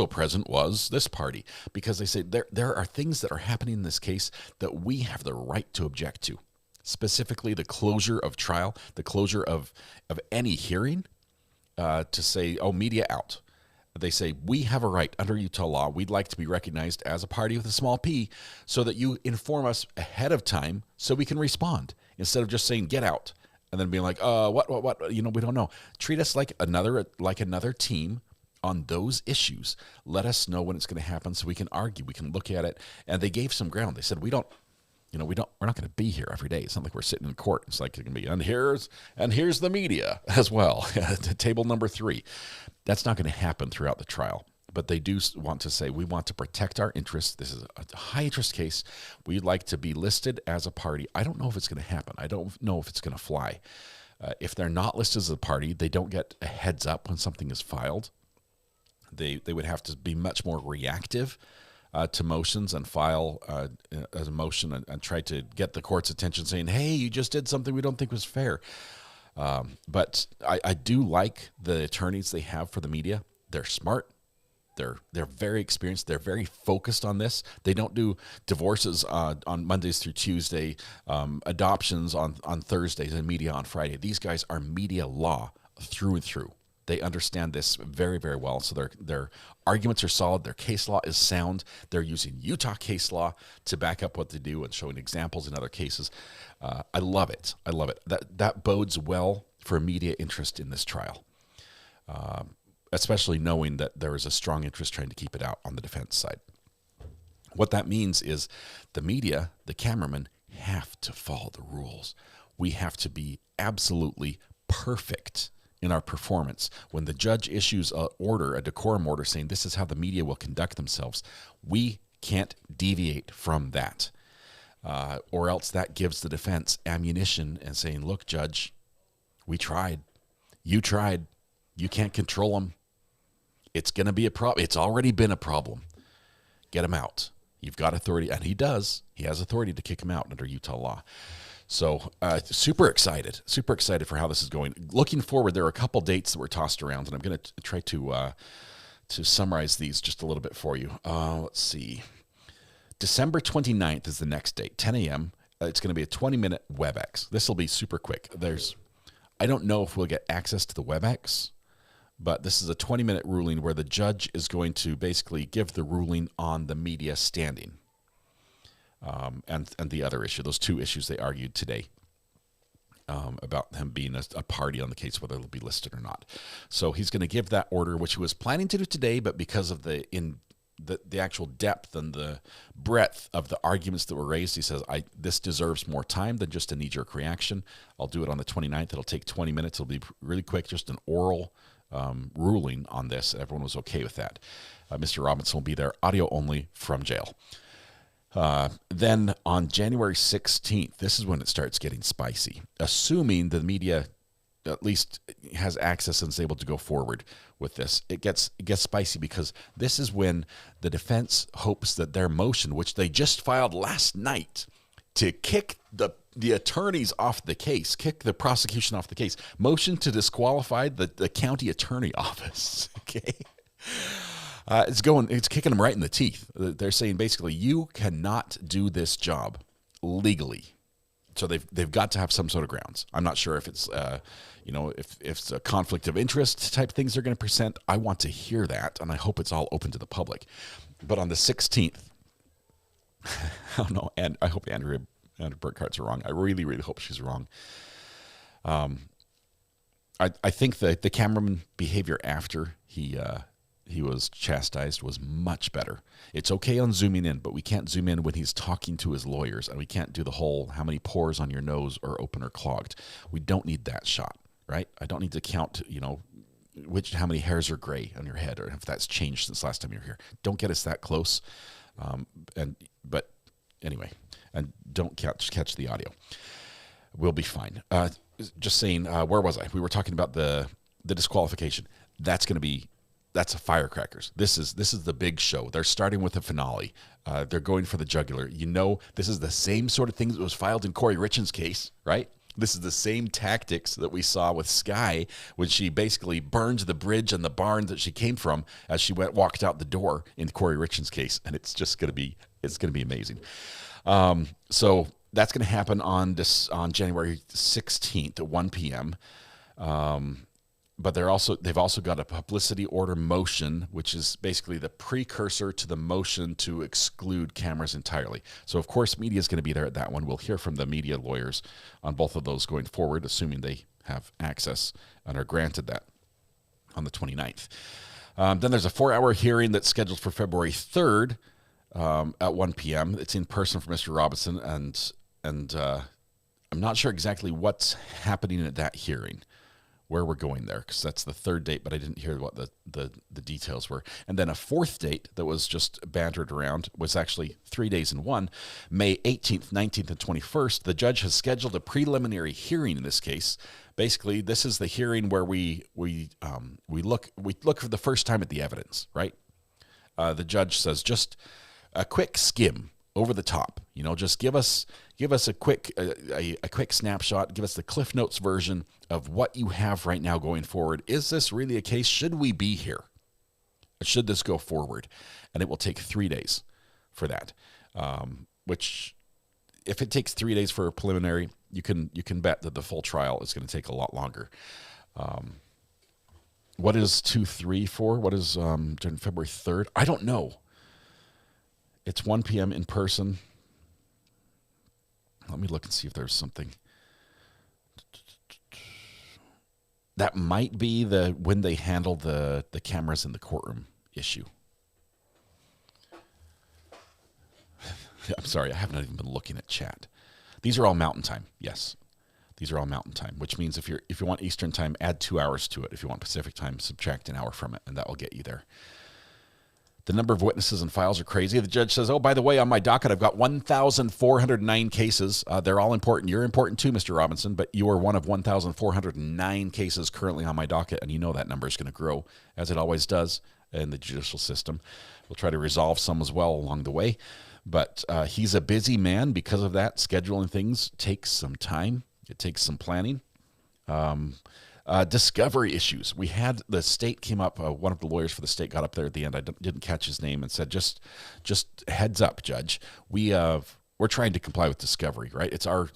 present was this party, because they say there are things that are happening in this case that we have the right to object to, specifically the closure of trial, the closure of any hearing, to say, oh, media out. They say, we have a right under Utah law. We'd like to be recognized as a party with a small p, so that you inform us ahead of time so we can respond, instead of just saying, get out, and then being like, what, we don't know. Treat us like another team on those issues. Let us know when it's going to happen so we can argue, we can look at it. And they gave some ground. They said, we're not going to be here every day. It's not like we're sitting in court. It's like it can be, and here's the media as well. Table number 3. That's not going to happen throughout the trial. But they do want to say, we want to protect our interests. This is a high interest case. We'd like to be listed as a party. I don't know if it's going to happen. I don't know if it's going to fly. If they're not listed as a party, they don't get a heads up when something is filed. They would have to be much more reactive to motions and file as a motion and try to get the court's attention, saying, hey, you just did something we don't think was fair. But I do like the attorneys they have for the media. They're smart. They're very experienced. They're very focused on this. They don't do divorces on Mondays through Tuesday, adoptions on Thursdays, and media on Friday. These guys are media law through and through. They understand this very, very well. So their arguments are solid. Their case law is sound. They're using Utah case law to back up what they do and showing examples in other cases. I love it. I love it. That bodes well for media interest in this trial, especially knowing that there is a strong interest trying to keep it out on the defense side. What that means is the media, the cameramen, have to follow the rules. We have to be absolutely perfect in our performance. When the judge issues a decorum order saying this is how the media will conduct themselves, we can't deviate from that. Or else that gives the defense ammunition and saying, look, judge, we tried. You tried. You can't control them. It's going to be a problem. It's already been a problem. Get him out. You've got authority, and he does. He has authority to kick him out under Utah law. So super excited for how this is going. Looking forward, there are a couple dates that were tossed around, and I'm going to try to summarize these just a little bit for you. Let's see. December 29th is the next date, 10 a.m. It's going to be a 20-minute WebEx. This will be super quick. I don't know if we'll get access to the WebEx, but this is a 20-minute ruling where the judge is going to basically give the ruling on the media standing. And the other issue, those two issues they argued today, about him being a party on the case, whether it'll be listed or not. So he's going to give that order, which he was planning to do today, but because of the actual depth and the breadth of the arguments that were raised, he says, this deserves more time than just a knee-jerk reaction. I'll do it on the 29th. It'll take 20 minutes. It'll be really quick, just an oral ruling on this. Everyone was okay with that. Mr. Robinson will be there, audio only from jail. Then on January 16th, this is when it starts getting spicy, assuming the media at least has access and is able to go forward with this. It gets spicy because this is when the defense hopes that their motion, which they just filed last night to kick the attorneys off the case, kick the prosecution off the case, motion to disqualify the county attorney office, okay? It's kicking them right in the teeth. They're saying basically, you cannot do this job legally. So they've got to have some sort of grounds. I'm not sure if it's if it's a conflict of interest type things they're going to present. I want to hear that, and I hope it's all open to the public. But on the 16th, I don't know, and I hope Andrew Burkhart's wrong. I really, really hope she's wrong. I think the cameraman behavior after he was chastised was much better. It's okay on zooming in, but we can't zoom in when he's talking to his lawyers, and we can't do the whole how many pores on your nose are open or clogged. We don't need that shot, right? I don't need to count, how many hairs are gray on your head or if that's changed since last time you were here. Don't get us that close. But anyway, and don't catch the audio. We'll be fine. Just saying, where was I? We were talking about the disqualification. That's a firecrackers. This is the big show. They're starting with the finale. They're going for the jugular. This is the same sort of thing that was filed in Corey Richens' case, right? This is the same tactics that we saw with Skye when she basically burned the bridge and the barn that she came from as she walked out the door in Corey Richens' case, and it's going to be amazing. So that's going to happen on January 16th at 1 p.m. But they've also got a publicity order motion, which is basically the precursor to the motion to exclude cameras entirely. So, of course, media is going to be there at that one. We'll hear from the media lawyers on both of those going forward, assuming they have access and are granted that on the 29th. Then there's a 4-hour hearing that's scheduled for February 3rd at 1 p.m. It's in person for Mr. Robinson, and I'm not sure exactly what's happening at that hearing, where we're going there, because that's the third date, but I didn't hear what the details were. And then a fourth date that was just bantered around was actually 3 days in one, May 18th, 19th, and 21st. The judge has scheduled a preliminary hearing in this case. Basically, this is the hearing where we look for the first time at the evidence, right? The judge says just a quick skim over the top, just give us a quick snapshot, give us the Cliff Notes version of what you have right now going forward. Is this really a case? Should we be here? Should this go forward? And it will take 3 days for that, which if it takes 3 days for a preliminary, you can bet that the full trial is going to take a lot longer. What is 2-3 for? What is during February 3rd? I don't know. It's 1 p.m. in person. Let me look and see if there's something. That might be when they handle the cameras in the courtroom issue. I'm sorry, I haven't even been looking at chat. These are all Mountain Time. Yes, these are all Mountain Time, which means if you want Eastern Time, add 2 hours to it. If you want Pacific Time, subtract an hour from it, and that will get you there. The number of witnesses and files are crazy. The judge says, oh, by the way, on my docket, I've got 1,409 cases. They're all important. You're important too, Mr. Robinson, but you are one of 1,409 cases currently on my docket, and you know that number is going to grow, as it always does in the judicial system. We'll try to resolve some as well along the way. But he's a busy man. Because of that, scheduling things takes some time. It takes some planning. Discovery issues. We had the state came up. One of the lawyers for the state got up there at the end. I didn't catch his name and said, "Just heads up, Judge. We're trying to comply with discovery, right? It's our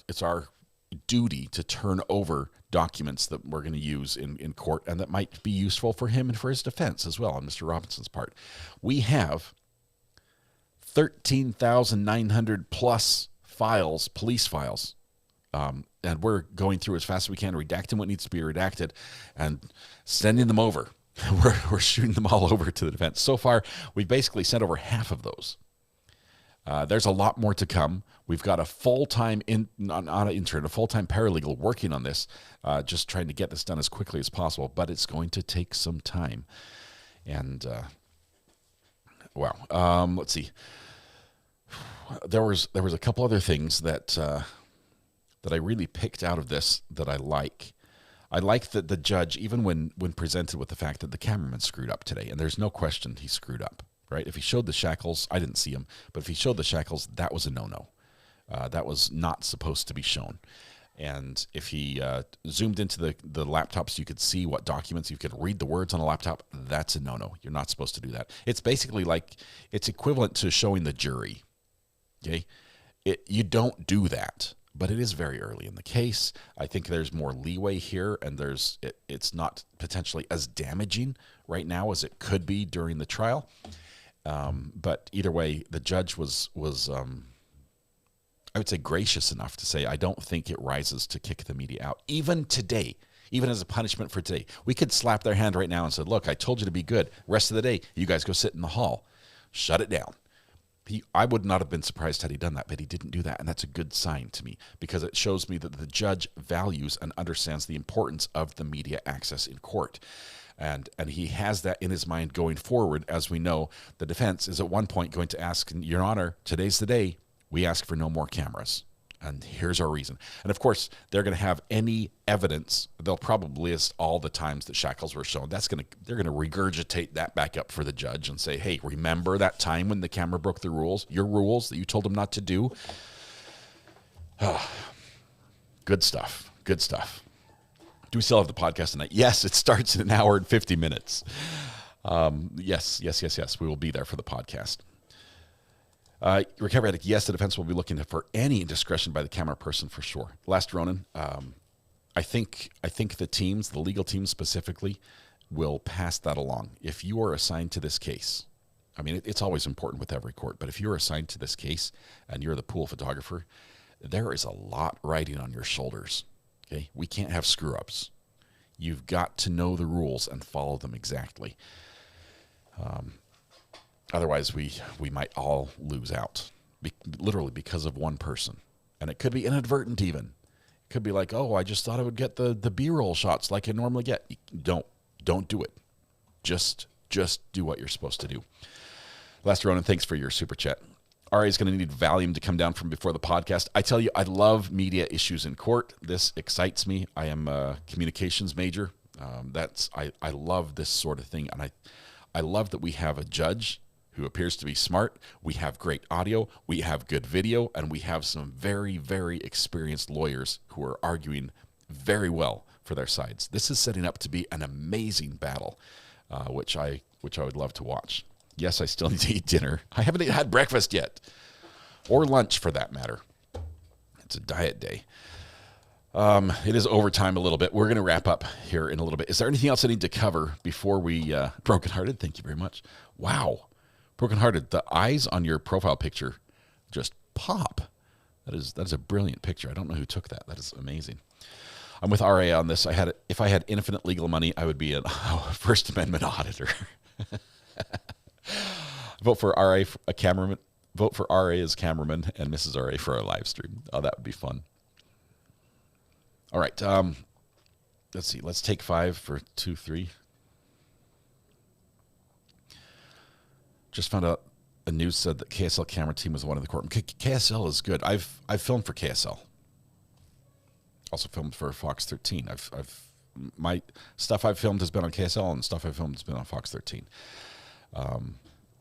duty to turn over documents that we're going to use in court and that might be useful for him and for his defense as well on Mr. Robinson's part. We have 13,900 plus files, police files." And we're going through as fast as we can, redacting what needs to be redacted and sending them over. We're shooting them all over to the defense. So far, we've basically sent over half of those. There's a lot more to come. We've got a full-time intern, a full-time paralegal working on this, just trying to get this done as quickly as possible, but it's going to take some time. And, wow. Let's see. There was a couple other things that I really picked out of this that I like. I like that the judge, even when presented with the fact that the cameraman screwed up today, and there's no question he screwed up, right? If he showed the shackles, I didn't see him, but if he showed the shackles, that was a no-no. That was not supposed to be shown. And if he zoomed into the laptop so you could see what documents, you could read the words on a laptop, that's a no-no. You're not supposed to do that. It's basically like, it's equivalent to showing the jury, okay? You don't do that. But it is very early in the case. I think there's more leeway here, and it's not potentially as damaging right now as it could be during the trial. But either way, the judge was I would say gracious enough to say, I don't think it rises to kick the media out. Even today, even as a punishment for today, we could slap their hand right now and say, look, I told you to be good. Rest of the day, you guys go sit in the hall. Shut it down. I would not have been surprised had he done that, but he didn't do that, and that's a good sign to me because it shows me that the judge values and understands the importance of the media access in court. And he has that in his mind going forward. As we know, the defense is at one point going to ask, Your Honor, today's the day we ask for no more cameras. And here's our reason. And of course, they're going to have any evidence. They'll probably list all the times that shackles were shown. They're going to regurgitate that back up for the judge and say, hey, remember that time when the camera broke the rules, your rules that you told them not to do? Good stuff. Good stuff. Do we still have the podcast tonight? Yes, it starts in an hour and 50 minutes. Yes. We will be there for the podcast. Recovery Addict, yes, the defense will be looking for any indiscretion by the camera person for sure. Last Ronan, I think the teams, the legal teams specifically, will pass that along. If you are assigned to this case, I mean, it's always important with every court, but if you're assigned to this case and you're the pool photographer, there is a lot riding on your shoulders. Okay, we can't have screw-ups. You've got to know the rules and follow them exactly. Otherwise, we might all lose out, literally because of one person. And it could be inadvertent even. It could be like, oh, I just thought I would get the B-roll shots like I normally get. Don't do it. Just do what you're supposed to do. Last Ronan, thanks for your super chat. RA is going to need Valium to come down from before the podcast. I tell you, I love media issues in court. This excites me. I am a communications major. I love this sort of thing. And I love that we have a judge who appears to be smart. We have great audio, we have good video, and we have some very, very experienced lawyers who are arguing very well for their sides. This is setting up to be an amazing battle, which I would love to watch. Yes, I still need to eat dinner. I haven't had breakfast yet, or lunch for that matter. It's a diet day. It is overtime a little bit. We're going to wrap up here in a little bit. Is there anything else I need to cover before we, Brokenhearted, thank you very much. Wow. Brokenhearted, the eyes on your profile picture just pop. That is a brilliant picture. I don't know who took that. That is amazing. I'm with RA on this. If I had infinite legal money, I would be a First Amendment auditor. Vote for RA, a cameraman. Vote for RA as cameraman and Mrs. RA for our live stream. Oh, that would be fun. All right. Let's see. Let's take 5 for 2, 3. Just found out a news said that KSL camera team was one of the courtroom. KSL is good. I've filmed for KSL. Also filmed for Fox 13. My stuff I've filmed has been on KSL, and stuff I've filmed has been on Fox 13.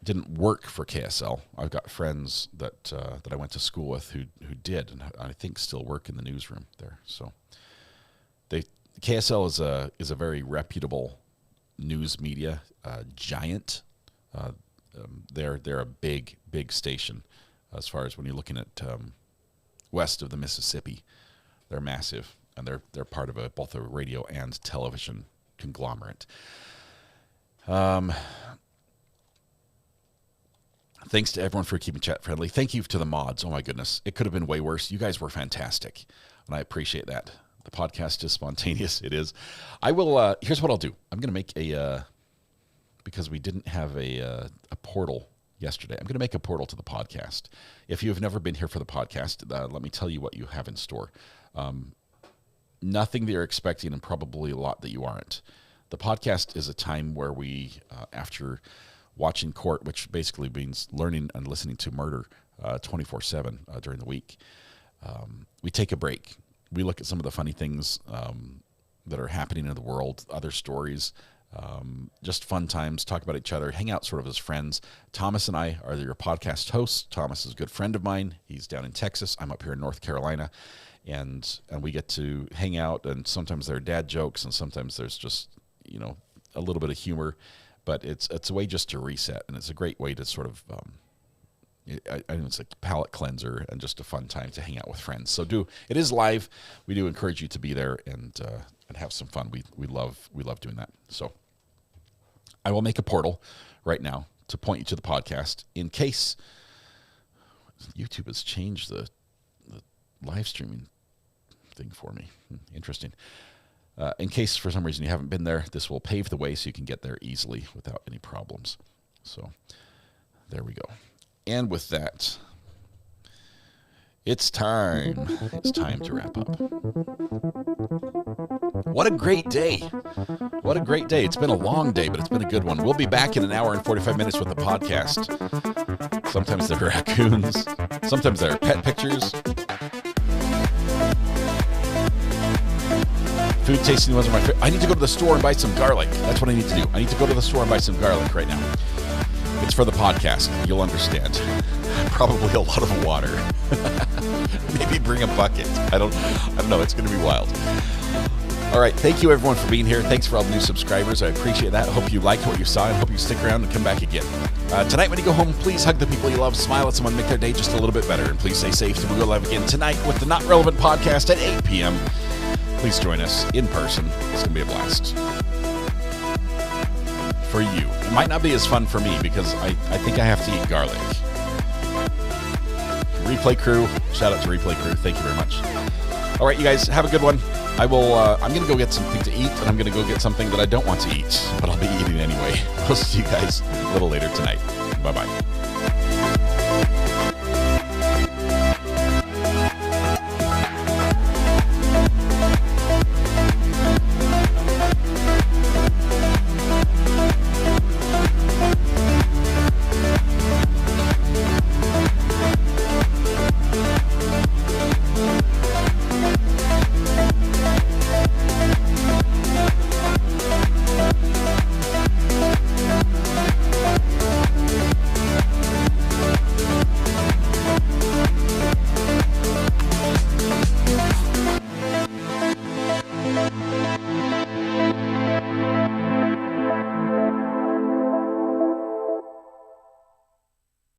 Didn't work for KSL. I've got friends that I went to school with who did, and I think still work in the newsroom there. So KSL is a very reputable news media giant. They're a big station as far as when you're looking at west of the Mississippi. They're massive, and they're part of both a radio and television conglomerate. Thanks to everyone for keeping chat friendly. Thank you to the mods. Oh my goodness, it could have been way worse. You guys were fantastic, and I appreciate that. The podcast is spontaneous. It is. I will. Here's what I'll do. I'm going to make because we didn't have a portal yesterday. I'm going to make a portal to the podcast. If you have never been here for the podcast, let me tell you what you have in store. Nothing that you're expecting, and probably a lot that you aren't. The podcast is a time where we, after watching court, which basically means learning and listening to murder 24/7 during the week, we take a break. We look at some of the funny things that are happening in the world, other stories, just fun times, talk about each other, hang out sort of as friends. Thomas and I are your podcast hosts. Thomas is a good friend of mine. He's down in Texas. I'm up here in North Carolina. And we get to hang out, and sometimes there are dad jokes, and sometimes there's just, a little bit of humor. But it's a way just to reset, and it's a great way to sort of, I know it's a palate cleanser and just a fun time to hang out with friends. So it is live. We do encourage you to be there and have some fun. We love doing that. So I will make a portal right now to point you to the podcast in case YouTube has changed the live streaming thing for me. Interesting. In case for some reason you haven't been there, this will pave the way so you can get there easily without any problems. So there we go. And with that, it's time. It's time to wrap up. What a great day. What a great day. It's been a long day, but it's been a good one. We'll be back in an hour and 45 minutes with the podcast. Sometimes there are raccoons. Sometimes there are pet pictures. Food tasting was my favorite. I need to go to the store and buy some garlic. That's what I need to do. I need to go to the store and buy some garlic right now. It's for the podcast. You'll understand. Probably a lot of water. Maybe bring a bucket. I don't know. It's going to be wild. All right. Thank you, everyone, for being here. Thanks for all the new subscribers. I appreciate that. I hope you liked what you saw and hope you stick around and come back again. Tonight, when you go home, please hug the people you love, smile at someone, make their day just a little bit better, and please stay safe. So we'll go live again tonight with the Not Relevant podcast at 8 p.m. Please join us in person. It's going to be a blast. For you. It might not be as fun for me because I think I have to eat garlic. Replay crew. Shout out to Replay crew. Thank you very much. All right, you guys, have a good one. I'm going to go get something to eat, and I'm going to go get something that I don't want to eat, but I'll be eating anyway. I'll see you guys a little later tonight. Bye-bye.